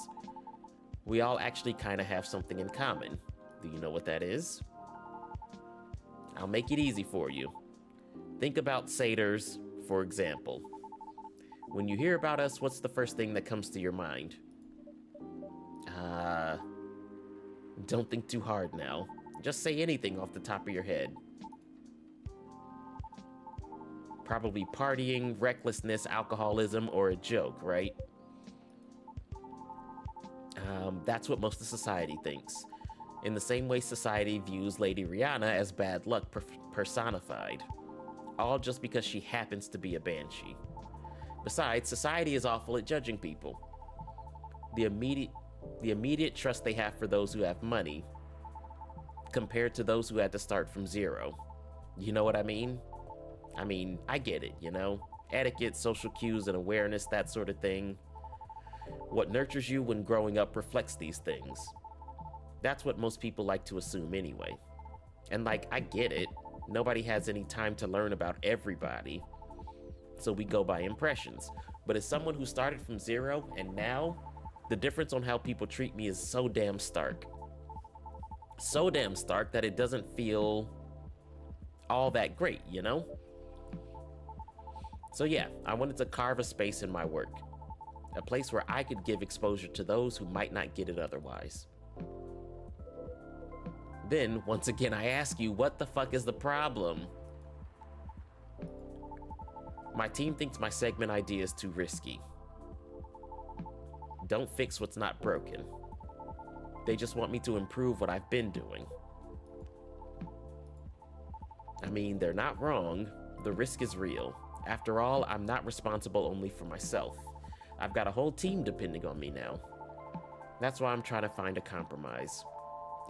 We all actually kind of have something in common. Do you know what that is? I'll make it easy for you. Think about satyrs, for example. When you hear about us, what's the first thing that comes to your mind? Don't think too hard now. Just say anything off the top of your head. Probably partying, recklessness, alcoholism, or a joke, right? That's what most of society thinks. In the same way society views Lady Rihanna as bad luck personified. All just because she happens to be a banshee. Besides, society is awful at judging people. The immediate trust they have for those who have money compared to those who had to start from zero. You know what I mean? I get it, you know? Etiquette, social cues, and awareness, that sort of thing. What nurtures you when growing up reflects these things. That's what most people like to assume anyway. And like, I get it. Nobody has any time to learn about everybody. So we go by impressions. But as someone who started from zero and now, the difference on how people treat me is so damn stark. So damn stark that it doesn't feel all that great, you know? So yeah, I wanted to carve a space in my work. A place where I could give exposure to those who might not get it otherwise. Then, once again, I ask you, what the fuck is the problem? My team thinks my segment idea is too risky. Don't fix what's not broken. They just want me to improve what I've been doing. I mean, they're not wrong. The risk is real. After all, I'm not responsible only for myself. I've got a whole team depending on me now. That's why I'm trying to find a compromise.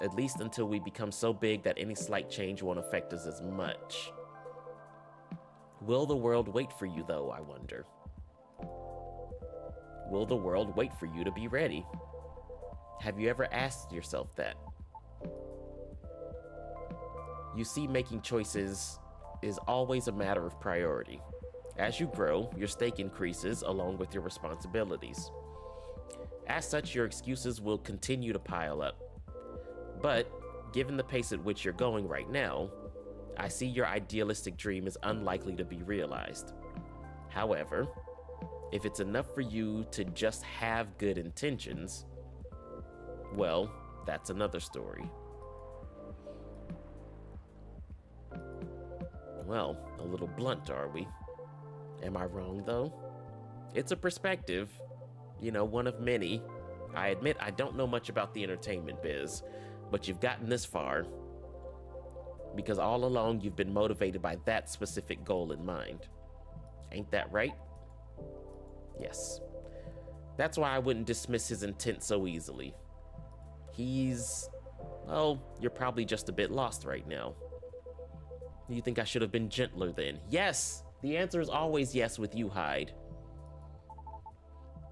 At least until we become so big that any slight change won't affect us as much. Will the world wait for you, though, I wonder? Will the world wait for you to be ready? Have you ever asked yourself that? You see, making choices is always a matter of priority. As you grow, your stake increases along with your responsibilities. As such, your excuses will continue to pile up. But, given the pace at which you're going right now, I see your idealistic dream is unlikely to be realized. However, if it's enough for you to just have good intentions, well, that's another story. Well, a little blunt, are we? Am I wrong, though? It's a perspective, you know, one of many. I admit I don't know much about the entertainment biz, but you've gotten this far. because all along you've been motivated by that specific goal in mind. Ain't that right? Yes. That's why I wouldn't dismiss his intent so easily. Well, you're probably just a bit lost right now. You think I should have been gentler then? Yes! The answer is always yes with you, Hyde.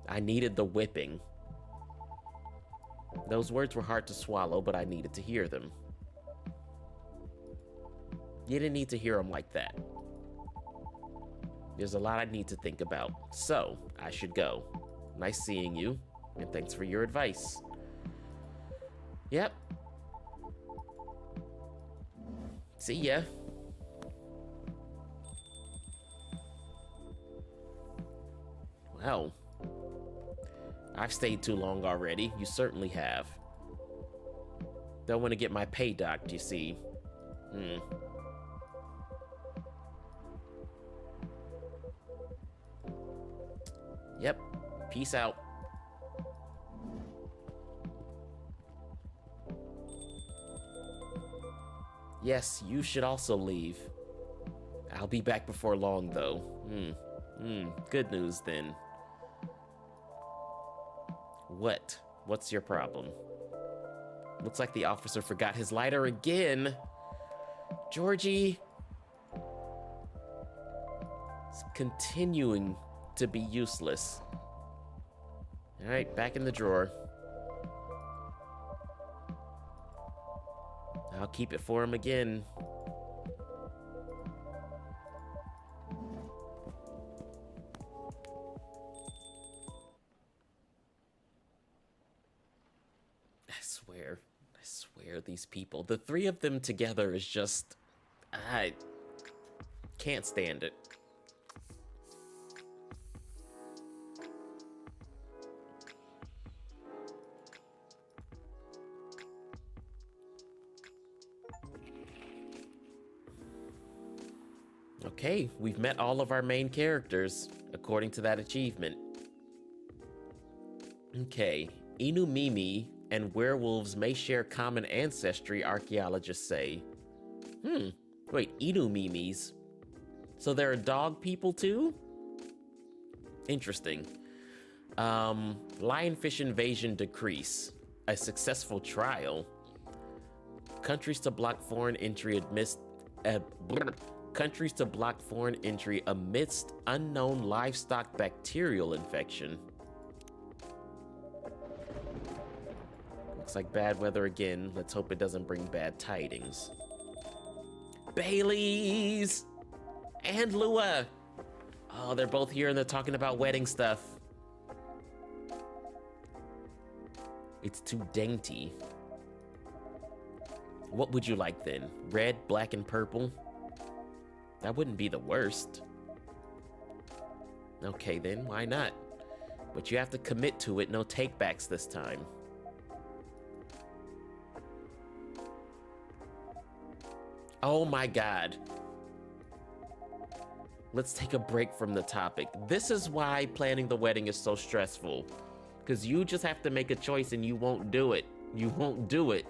I needed the whipping. Those words were hard to swallow, but I needed to hear them. You didn't need to hear them like that. There's a lot I need to think about, so I should go. Nice seeing you, and thanks for your advice. Yep. See ya. Well, I've stayed too long already. You certainly have. Don't want to get my pay docked, you see. Yep. Peace out. Yes, you should also leave. I'll be back before long, though. Good news, then. What? What's your problem? Looks like the officer forgot his lighter again. Georgie. It's continuing to be useless. All right, back in the drawer. I'll keep it for him again. I swear these people, the three of them together is just, I can't stand it. Okay, we've met all of our main characters, according to that achievement. Okay, Inumimi and werewolves may share common ancestry, archaeologists say. Wait, Inumimis? So there are dog people too? Interesting. Lionfish invasion decrease. A successful trial. Countries to block foreign entry Countries to block foreign entry amidst unknown livestock bacterial infection. Looks like bad weather again. Let's hope it doesn't bring bad tidings. Bailey's and Lua. Oh, they're both here and they're talking about wedding stuff. It's too dainty. What would you like then? Red, black, and purple? That wouldn't be the worst. Okay then, why not? But you have to commit to it, no takebacks this time. Oh my god. Let's take a break from the topic. This is why planning the wedding is so stressful. Because you just have to make a choice and you won't do it. You won't do it.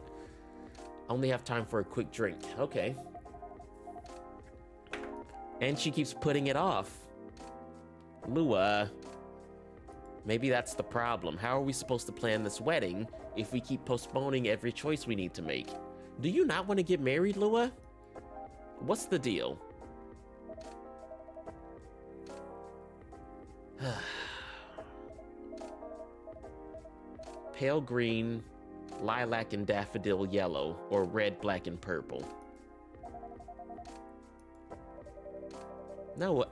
Only have time for a quick drink. Okay. And she keeps putting it off. Lua. Maybe that's the problem. How are we supposed to plan this wedding if we keep postponing every choice we need to make? Do you not want to get married, Lua? What's the deal? Pale green, lilac and daffodil yellow, or red, black, and purple. No,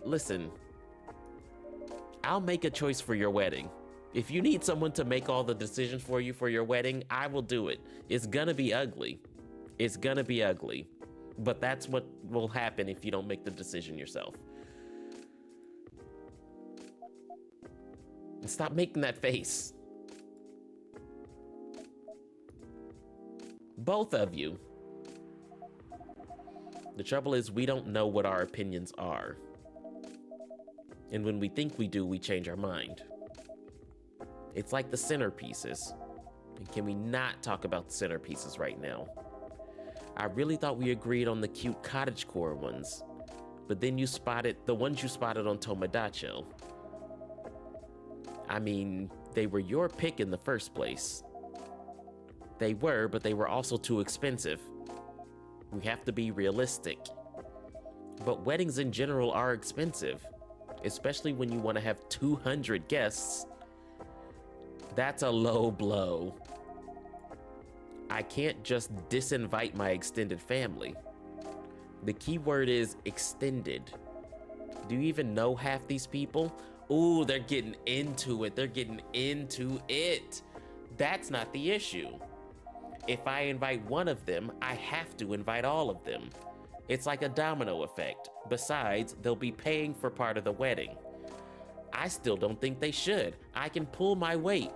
listen. I'll make a choice for your wedding. If you need someone to make all the decisions for you for your wedding, I will do it. It's gonna be ugly. It's gonna be ugly. But that's what will happen if you don't make the decision yourself. And stop making that face. Both of you. The trouble is we don't know what our opinions are. And when we think we do, we change our mind. It's like the centerpieces. And can we not talk about the centerpieces right now? I really thought we agreed on the cute cottagecore ones, but then you spotted the ones you spotted on Tomodachi. I mean, they were your pick in the first place. They were, but they were also too expensive. We have to be realistic. But weddings in general are expensive, especially when you want to have 200 guests. That's a low blow. I can't just disinvite my extended family. The key word is extended. Do you even know half these people? Ooh, they're getting into it. They're getting into it. That's not the issue. If I invite one of them, I have to invite all of them. It's like a domino effect. Besides, they'll be paying for part of the wedding. I still don't think they should. I can pull my weight.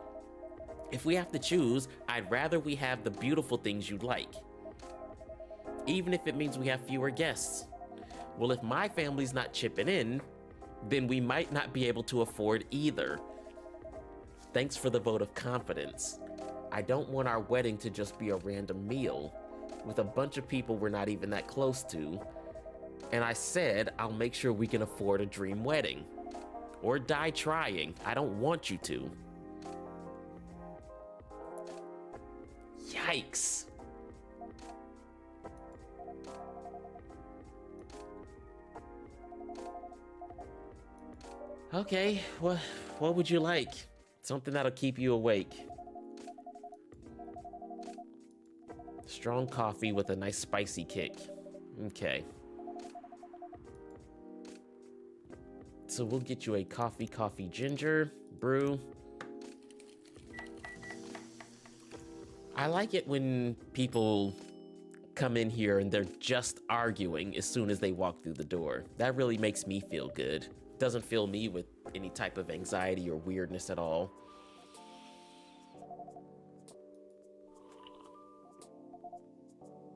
If we have to choose, I'd rather we have the beautiful things you like, even if it means we have fewer guests. Well, if my family's not chipping in, then we might not be able to afford either. Thanks for the vote of confidence. I don't want our wedding to just be a random meal with a bunch of people we're not even that close to. And I said I'll make sure we can afford a dream wedding. Or die trying. I don't want you to. Yikes. Okay, what would you like? Something that'll keep you awake. Strong coffee with a nice spicy kick. Okay. So we'll get you a coffee ginger brew. I like it when people come in here and they're just arguing as soon as they walk through the door. That really makes me feel good. Doesn't fill me with any type of anxiety or weirdness at all.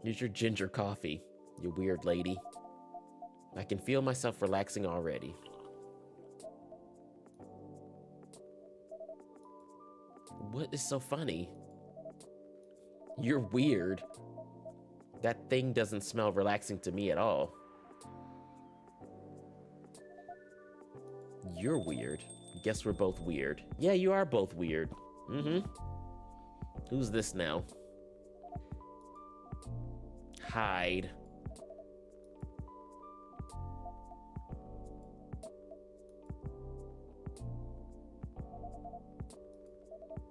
Here's your ginger coffee, you weird lady. I can feel myself relaxing already. What is so funny? You're weird. That thing doesn't smell relaxing to me at all. You're weird. Guess we're both weird. Yeah, you are both weird. Mm-hmm. Who's this now? Hide.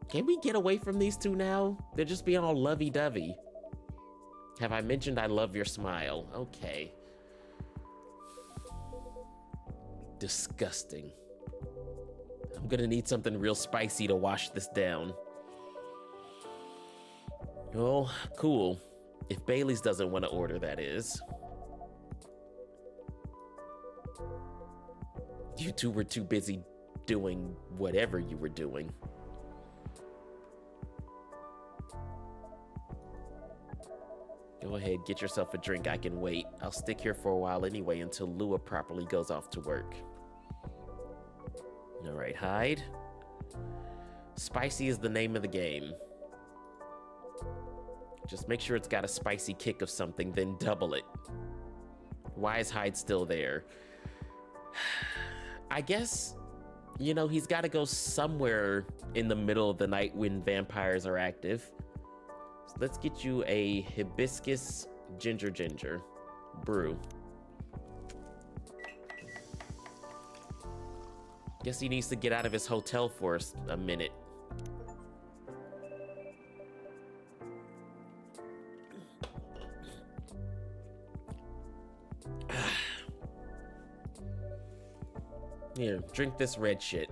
Can we get away from these two now? They're just being all lovey-dovey. Have I mentioned I love your smile? Okay. Disgusting. I'm gonna need something real spicy to wash this down. Oh, cool. If Bailey's doesn't want to order, that is. You two were too busy doing whatever you were doing. Go ahead, get yourself a drink. I can wait. I'll stick here for a while anyway until Lua properly goes off to work. All right, hide. Spicy is the name of the game. Just make sure it's got a spicy kick of something, then double it. Why is Hyde still there? I guess, you know, he's got to go somewhere in the middle of the night when vampires are active. So let's get you a Hibiscus ginger brew. Guess he needs to get out of his hotel for a minute. Here, drink this red shit.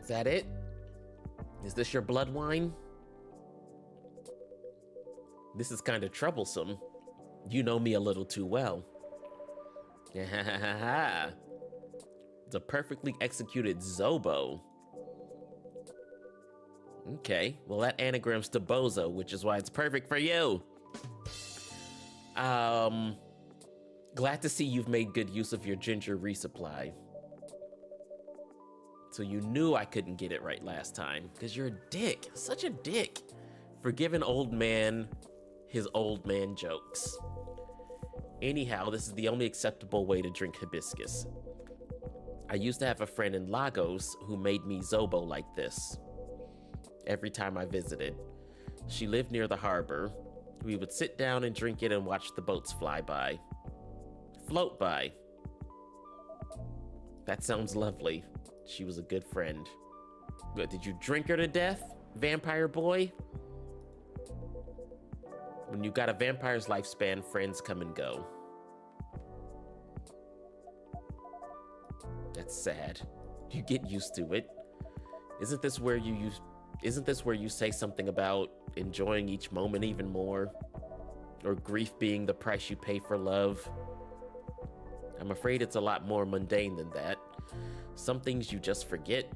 Is that it? Is this your blood wine? This is kind of troublesome. You know me a little too well. It's a perfectly executed Zobo. Okay, well that anagrams to Bozo, which is why it's perfect for you. Glad to see you've made good use of your ginger resupply. So you knew I couldn't get it right last time, because you're a dick. Such a dick. For giving old man his old man jokes. Anyhow, this is the only acceptable way to drink hibiscus. I used to have a friend in Lagos who made me zobo like this every time I visited. She lived near the harbor. We would sit down and drink it and watch the boats fly by. Float by. That sounds lovely. She was a good friend. But did you drink her to death, vampire boy? When you got a vampire's lifespan, friends come and go. That's sad. You get used to it. Isn't this where you say something about enjoying each moment even more? Or grief being the price you pay for love? I'm afraid it's a lot more mundane than that. Some things you just forget,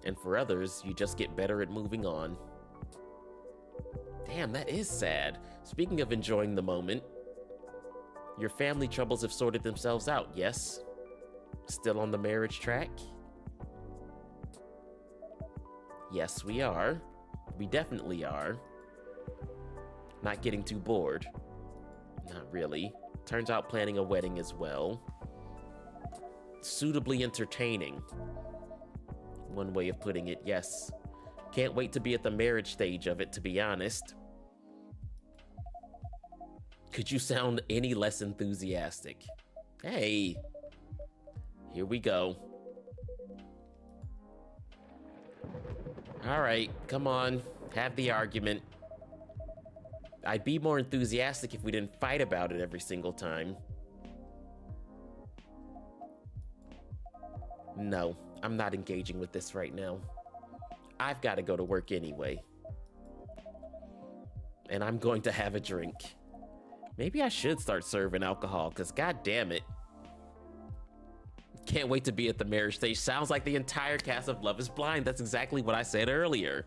and for others, you just get better at moving on. Damn, that is sad. Speaking of enjoying the moment, your family troubles have sorted themselves out, yes? Still on the marriage track? Yes, we are. We definitely are. Not getting too bored. Not really. Turns out planning a wedding as well. Suitably entertaining. One way of putting it, yes. Can't wait to be at the marriage stage of it, to be honest. Could you sound any less enthusiastic? Hey. Here we go. All right, come on. Have the argument. I'd be more enthusiastic if we didn't fight about it every single time. No, I'm not engaging with this right now. I've got to go to work anyway. And I'm going to have a drink. Maybe I should start serving alcohol, because god damn it. Can't wait to be at the marriage stage. Sounds like the entire cast of Love is Blind. That's exactly what I said earlier.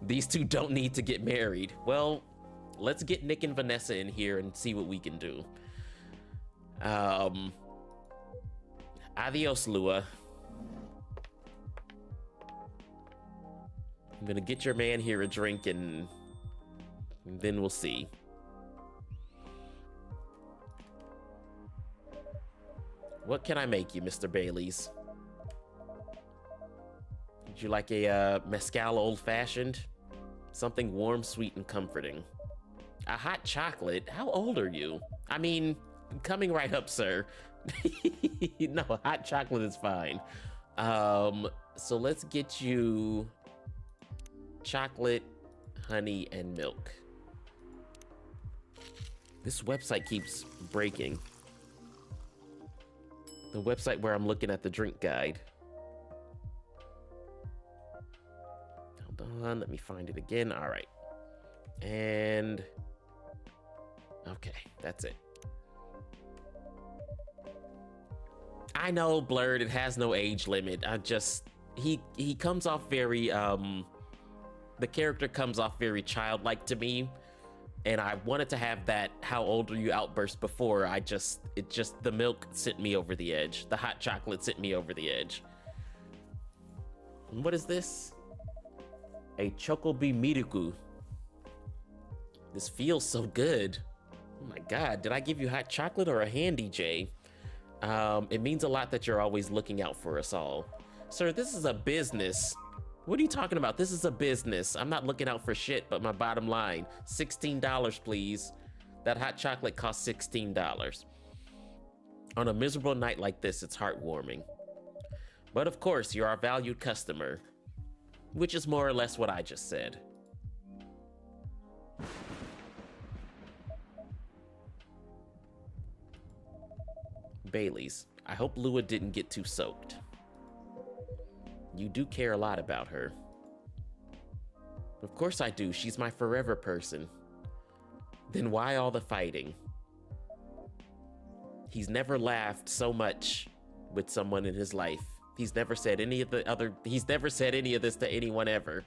These two don't need to get married. Well, let's get Nick and Vanessa in here and see what we can do. Adios, Lua. I'm gonna get your man here a drink and then we'll see. What can I make you, Mr. Bailey's? Would you like a mezcal old-fashioned? Something warm, sweet, and comforting. A hot chocolate? How old are you? I mean, coming right up, sir. No, hot chocolate is fine. So let's get you chocolate, honey, and milk. This website keeps breaking. The website where I'm looking at the drink guide. Hold on, let me find it again. All right. And okay, that's it. I know, Blurred, it has no age limit. He comes off very the character comes off very childlike to me, and I wanted to have that "how old are you" outburst before. The milk sent me over the edge. The hot chocolate sent me over the edge. And what is this? A Chocobi Miruku. This feels so good. Oh my god, did I give you hot chocolate or a handy, Jay? It means a lot that you're always looking out for us all. Sir, this is a business. What are you talking about? This is a business. I'm not looking out for shit, but my bottom line. $16, please. That hot chocolate costs $16. On a miserable night like this, it's heartwarming. But of course, you're our valued customer. Which is more or less what I just said. Bailey's. I hope Lua didn't get too soaked. You do care a lot about her. Of course I do. She's my forever person. Then why all the fighting? He's never laughed so much with someone in his life. He's never said any of this to anyone ever.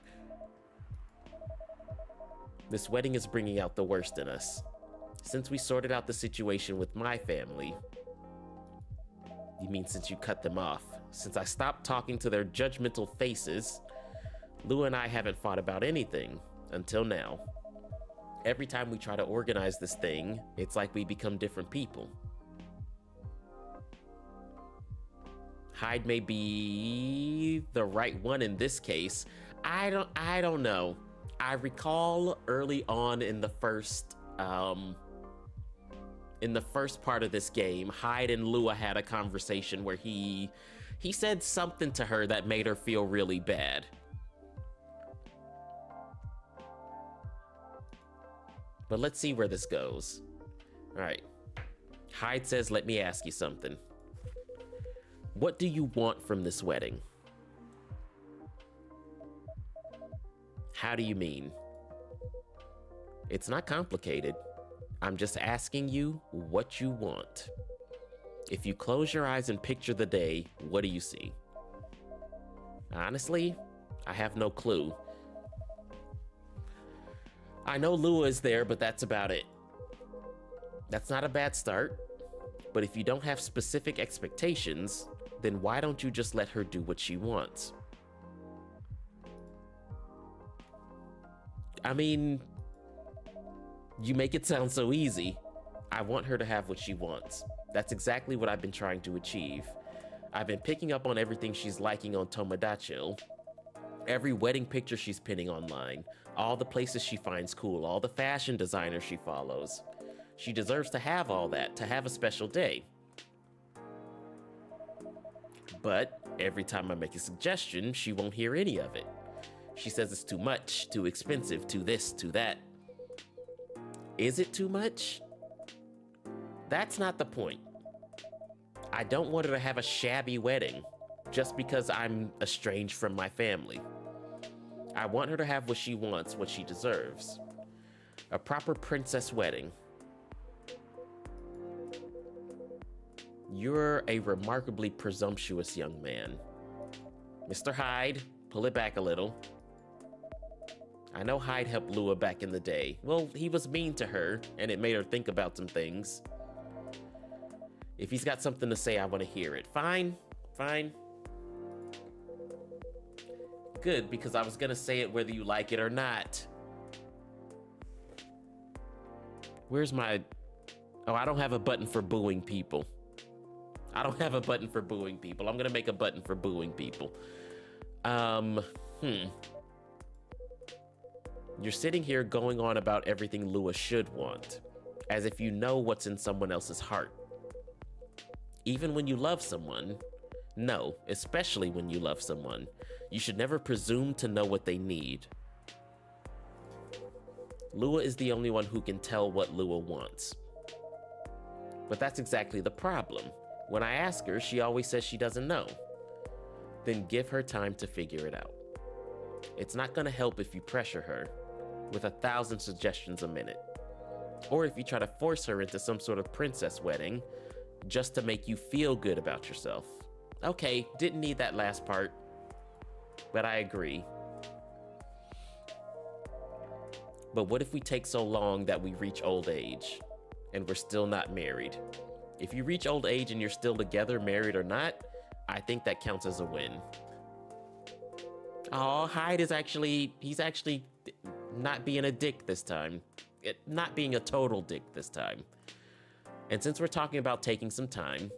This wedding is bringing out the worst in us. Since we sorted out the situation with my family. You mean since you cut them off? Since I stopped talking to their judgmental faces, Lua and I haven't fought about anything until now. Every time we try to organize this thing, it's like we become different people. Hyde may be the right one in this case. I don't know. I recall early on in the first part of this game, Hyde and Lua had a conversation where he said something to her that made her feel really bad. But let's see where this goes. All right. Hyde says, let me ask you something. What do you want from this wedding? How do you mean? It's not complicated. I'm just asking you what you want. If you close your eyes and picture the day, what do you see? Honestly, I have no clue. I know Lua is there, but that's about it. That's not a bad start. But if you don't have specific expectations, then why don't you just let her do what she wants? I mean, you make it sound so easy. I want her to have what she wants. That's exactly what I've been trying to achieve. I've been picking up on everything she's liking on Tomodachi. Every wedding picture she's pinning online, all the places she finds cool, all the fashion designers she follows. She deserves to have all that, to have a special day. But every time I make a suggestion, she won't hear any of it. She says it's too much, too expensive, too this, too that. Is it too much? That's not the point. I don't want her to have a shabby wedding just because I'm estranged from my family. I want her to have what she wants, what she deserves. A proper princess wedding. You're a remarkably presumptuous young man. Mr. Hyde, pull it back a little. I know Hyde helped Lua back in the day. Well, he was mean to her, and it made her think about some things. If he's got something to say, I want to hear it. Fine, fine. Good, because I was gonna say it whether you like it or not. Where's my... Oh, I don't have a button for booing people. I don't have a button for booing people. I'm gonna make a button for booing people. You're sitting here going on about everything Lua should want, as if you know what's in someone else's heart. Even when you love someone, no, especially when you love someone, you should never presume to know what they need. Lua is the only one who can tell what Lua wants. But that's exactly the problem. When I ask her, she always says she doesn't know. Then give her time to figure it out. It's not gonna help if you pressure her with 1,000 suggestions a minute, or if you try to force her into some sort of princess wedding just to make you feel good about yourself. Okay, didn't need that last part, but I agree. But what if we take so long that we reach old age and we're still not married? If you reach old age and you're still together, married or not, I think that counts as a win. Oh, Hyde is he's actually not being a dick this time. Not being a total dick this time. And since we're talking about taking some time,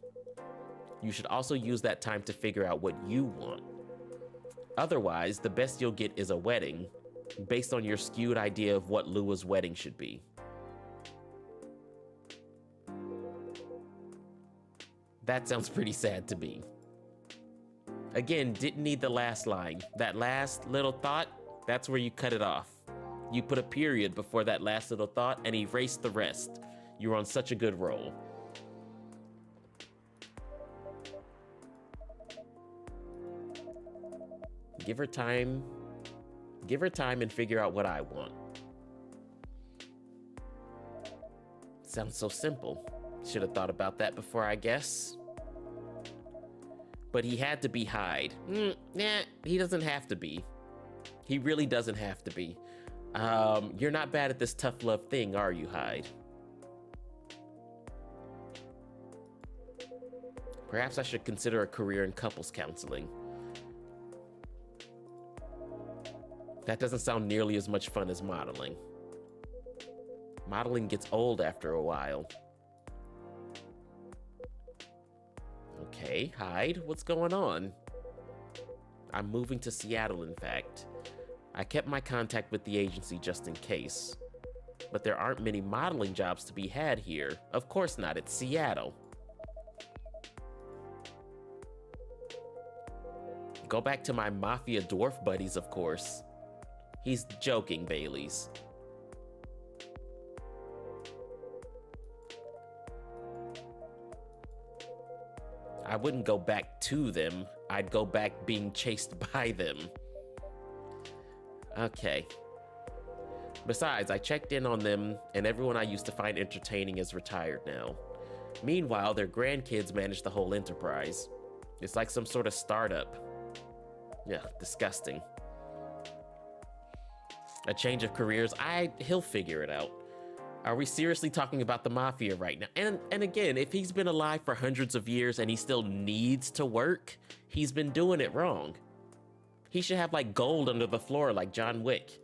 you should also use that time to figure out what you want. Otherwise, the best you'll get is a wedding based on your skewed idea of what Lua's wedding should be. That sounds pretty sad to me. Again, didn't need the last line. That last little thought, that's where you cut it off. You put a period before that last little thought and erased the rest. You're on such a good roll. Give her time. Give her time and figure out what I want. Sounds so simple. Should have thought about that before, I guess. But he had to be Hyde. Nah, he doesn't have to be. He really doesn't have to be. You're not bad at this tough love thing, are you, Hyde? Perhaps I should consider a career in couples counseling. That doesn't sound nearly as much fun as modeling. Modeling gets old after a while. Okay, Hyde, what's going on? I'm moving to Seattle, in fact. I kept my contact with the agency just in case. But there aren't many modeling jobs to be had here. Of course not, it's Seattle. Go back to my mafia dwarf buddies, of course. He's joking, Baileys. I wouldn't go back to them. I'd go back being chased by them. Okay. Besides, I checked in on them, and everyone I used to find entertaining is retired now. Meanwhile, their grandkids manage the whole enterprise. It's like some sort of startup. Yeah, disgusting. A change of careers, he'll figure it out. Are we seriously talking about the mafia right now? And again, if he's been alive for hundreds of years and he still needs to work, he's been doing it wrong. He should have like gold under the floor like John Wick.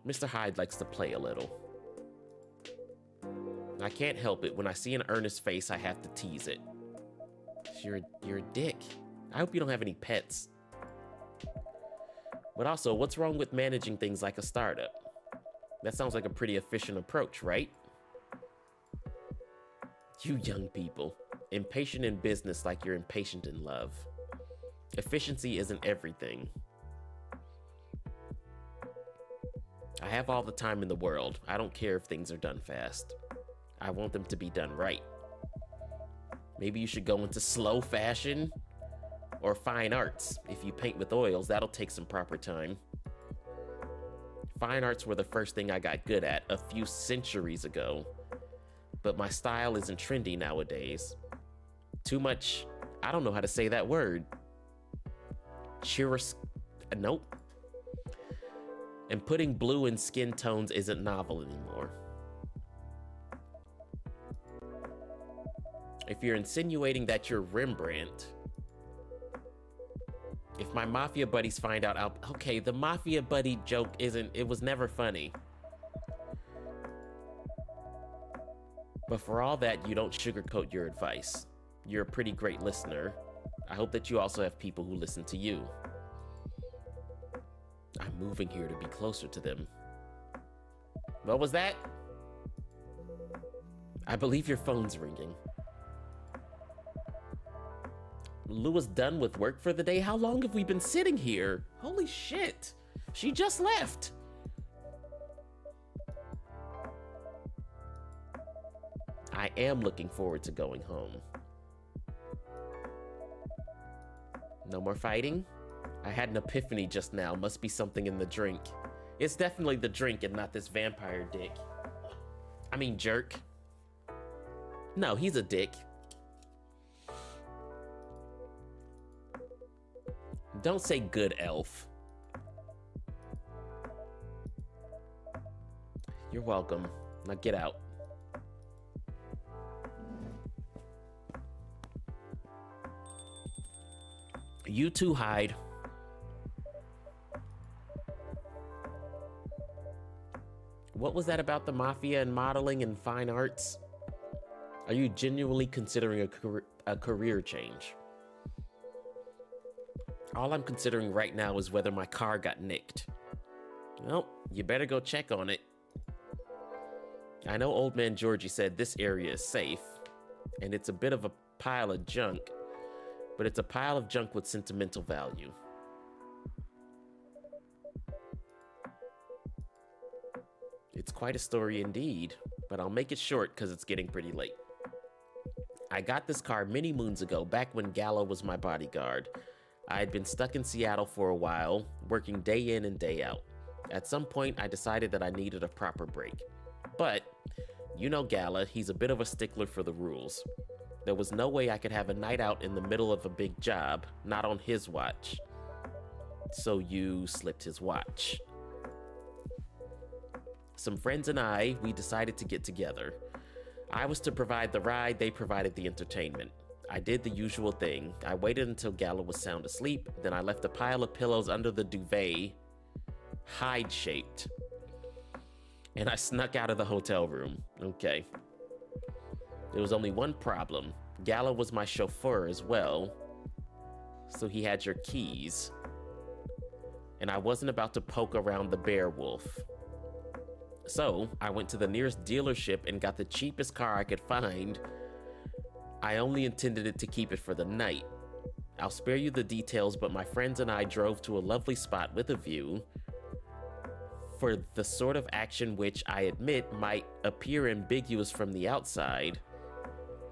Mr. Hyde likes to play a little. I can't help it. When I see an earnest face, I have to tease it. You're a dick. I hope you don't have any pets. But also, what's wrong with managing things like a startup? That sounds like a pretty efficient approach, right? You young people, impatient in business like you're impatient in love. Efficiency isn't everything. I have all the time in the world. I don't care if things are done fast. I want them to be done right. Maybe you should go into slow fashion or fine arts. If you paint with oils, that'll take some proper time. Fine arts were the first thing I got good at a few centuries ago, but my style isn't trendy nowadays. Too much, I don't know how to say that word. Nope. And putting blue in skin tones isn't novel anymore. If you're insinuating that you're Rembrandt, if my mafia buddies find out, okay, the mafia buddy joke it was never funny. But for all that, you don't sugarcoat your advice. You're a pretty great listener. I hope that you also have people who listen to you. I'm moving here to be closer to them. What was that? I believe your phone's ringing. Louis done with work for the day? How long have we been sitting here? Holy shit. She just left. I am looking forward to going home. No more fighting? I had an epiphany just now. Must be something in the drink. It's definitely the drink and not this vampire dick. I mean, jerk. No, he's a dick. Don't say good elf. You're welcome. Now get out. You too, Hyde. What was that about the mafia and modeling and fine arts? Are you genuinely considering a career change? All I'm considering right now is whether my car got nicked. Well, you better go check on it. I know old man Georgie said this area is safe, and it's a bit of a pile of junk, but it's a pile of junk with sentimental value. It's quite a story indeed, but I'll make it short because it's getting pretty late. I got this car many moons ago, back when Gallo was my bodyguard. I had been stuck in Seattle for a while, working day in and day out. At some point, I decided that I needed a proper break. But, you know Gala, he's a bit of a stickler for the rules. There was no way I could have a night out in the middle of a big job, not on his watch. So you slipped his watch. Some friends and we decided to get together. I was to provide the ride, they provided the entertainment. I did the usual thing. I waited until Gala was sound asleep, then I left a pile of pillows under the duvet, hide-shaped. And I snuck out of the hotel room. Okay. There was only one problem. Gala was my chauffeur as well, so he had your keys. And I wasn't about to poke around the bear wolf. So I went to the nearest dealership and got the cheapest car I could find. I only intended it to keep it for the night. I'll spare you the details, but my friends and I drove to a lovely spot with a view for the sort of action which I admit might appear ambiguous from the outside,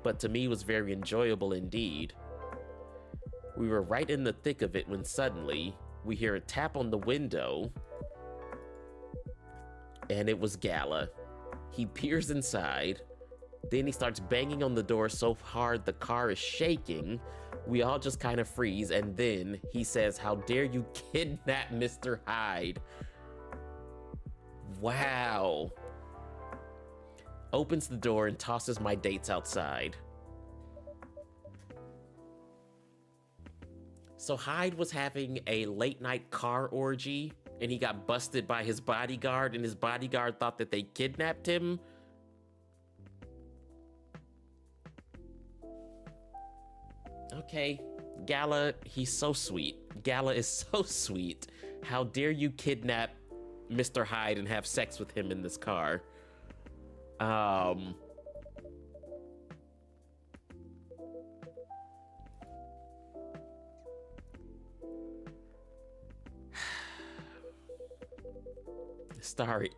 but to me was very enjoyable indeed. We were right in the thick of it when suddenly we hear a tap on the window, and it was Gala. He peers inside, then he starts banging on the door so hard the car is shaking. We all just kind of freeze, and then he says, "How dare you kidnap Mr. Hyde?" Wow. Opens the door and tosses my dates outside. So Hyde was having a late night car orgy and he got busted by his bodyguard, and his bodyguard thought that they kidnapped him. Okay, Gala, he's so sweet. Gala is so sweet. How dare you kidnap Mr. Hyde and have sex with him in this car?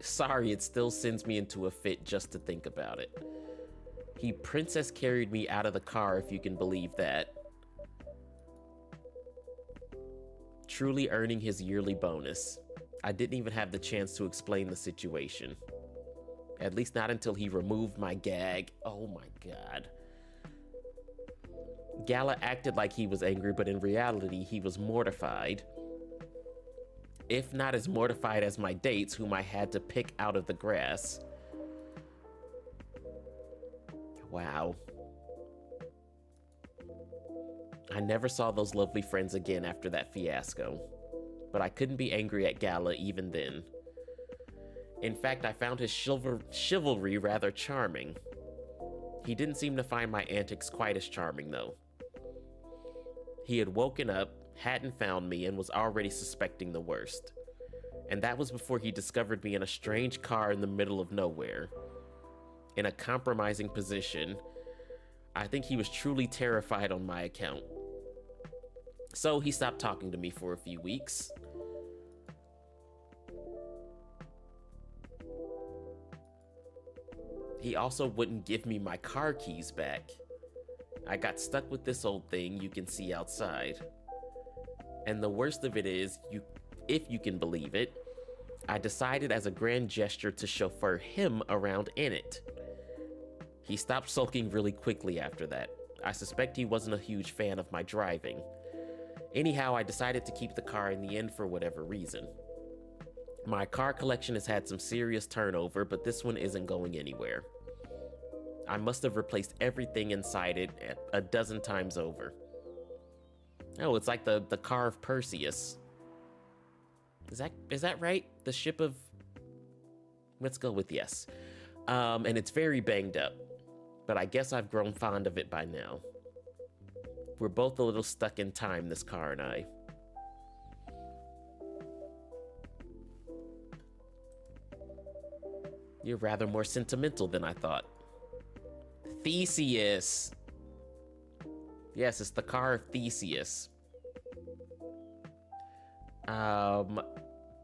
Sorry, it still sends me into a fit just to think about it. He princess carried me out of the car, if you can believe that. Truly earning his yearly bonus. I didn't even have the chance to explain the situation. At least not until he removed my gag. Oh my God. Gala acted like he was angry, but in reality, he was mortified. If not as mortified as my dates, whom I had to pick out of the grass. Wow. I never saw those lovely friends again after that fiasco, but I couldn't be angry at Gala even then. In fact, I found his chivalry rather charming. He didn't seem to find my antics quite as charming, though. He had woken up, hadn't found me, and was already suspecting the worst. And that was before he discovered me in a strange car in the middle of nowhere, in a compromising position. I think he was truly terrified on my account. So he stopped talking to me for a few weeks. He also wouldn't give me my car keys back. I got stuck with this old thing you can see outside. And the worst of it is, if you can believe it, I decided as a grand gesture to chauffeur him around in it. He stopped sulking really quickly after that. I suspect he wasn't a huge fan of my driving. Anyhow, I decided to keep the car in the end for whatever reason. My car collection has had some serious turnover, but this one isn't going anywhere. I must have replaced everything inside it a dozen times over. Oh, it's like the car of Perseus. Is that right? The ship of... Let's go with yes. And it's very banged up, but I guess I've grown fond of it by now. We're both a little stuck in time, this car and I. You're rather more sentimental than I thought. Theseus. Yes, it's the car of Theseus.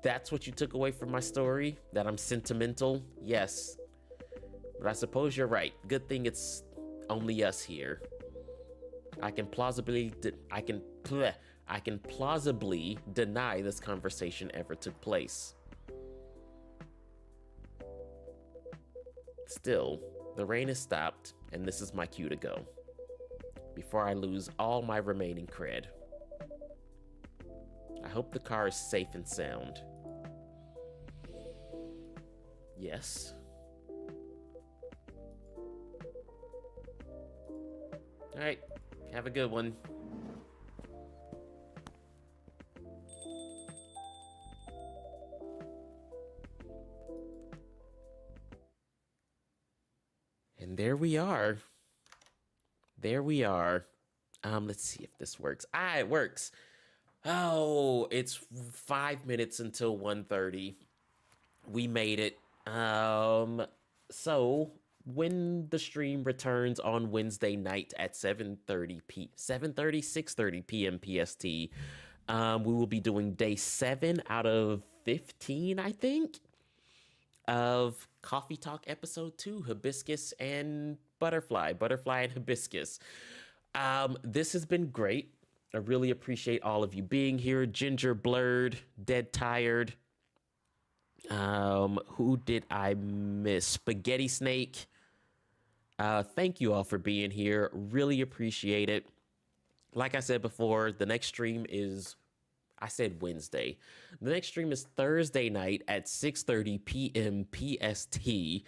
That's what you took away from my story? That I'm sentimental? Yes. But I suppose you're right. Good thing it's only us here. I can plausibly deny this conversation ever took place. Still, the rain has stopped, and this is my cue to go, before I lose all my remaining cred. I hope the car is safe and sound. Yes. All right. Have a good one. And there we are. There we are. Let's see if this works. Ah, it works. Oh, it's 5 minutes until 1:30. We made it. So when the stream returns on Wednesday night at 6:30 p.m. PST, we will be doing day 7 out of 15, I think, of Coffee Talk episode 2, Hibiscus and Butterfly and Hibiscus. This has been great. I really appreciate all of you being here. Ginger, Blurred, Dead Tired. Who did I miss? Spaghetti Snake. Thank you all for being here. Really appreciate it. Like I said before, the next stream is, I said Wednesday. The next stream is Thursday night at 6:30 p.m. PST.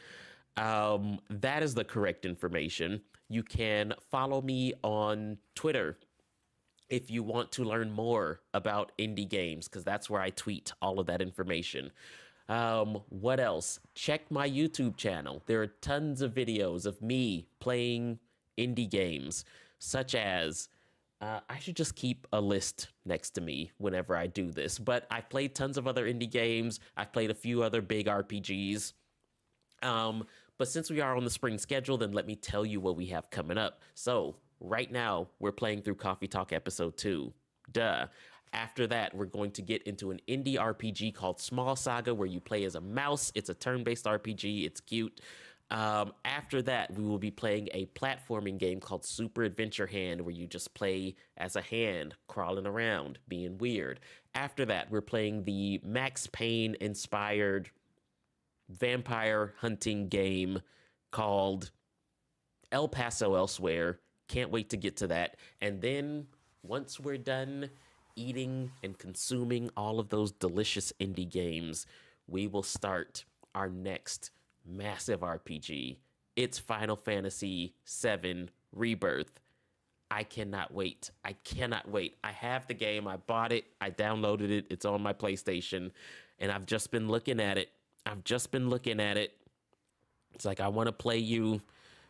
That is the correct information. You can follow me on Twitter if you want to learn more about indie games, because that's where I tweet all of that information. What else? Check my YouTube channel. There are tons of videos of me playing indie games, such as, I should just keep a list next to me whenever I do this, but I've played tons of other indie games. I've played a few other big RPGs. But since we are on the spring schedule, then let me tell you what we have coming up. So right now we're playing through Coffee Talk episode 2. Duh. After that, we're going to get into an indie RPG called Small Saga, where you play as a mouse. It's a turn-based RPG. It's cute. After that, we will be playing a platforming game called Super Adventure Hand, where you just play as a hand, crawling around, being weird. After that, we're playing the Max Payne-inspired vampire hunting game called El Paso Elsewhere. Can't wait to get to that. And then, once we're done eating and consuming all of those delicious indie games, we will start our next massive RPG. It's Final Fantasy VII Rebirth. I cannot wait. I cannot wait. I have the game. I bought it. I downloaded it. It's on my PlayStation. And I've just been looking at it. It's like, I want to play you,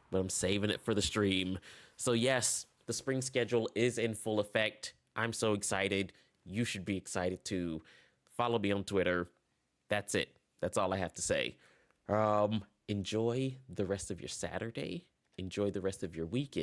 but I'm saving it for the stream. So yes, the spring schedule is in full effect. I'm so excited. You should be excited too. Follow me on Twitter. That's it. That's all I have to say. Enjoy the rest of your Saturday. Enjoy the rest of your weekend.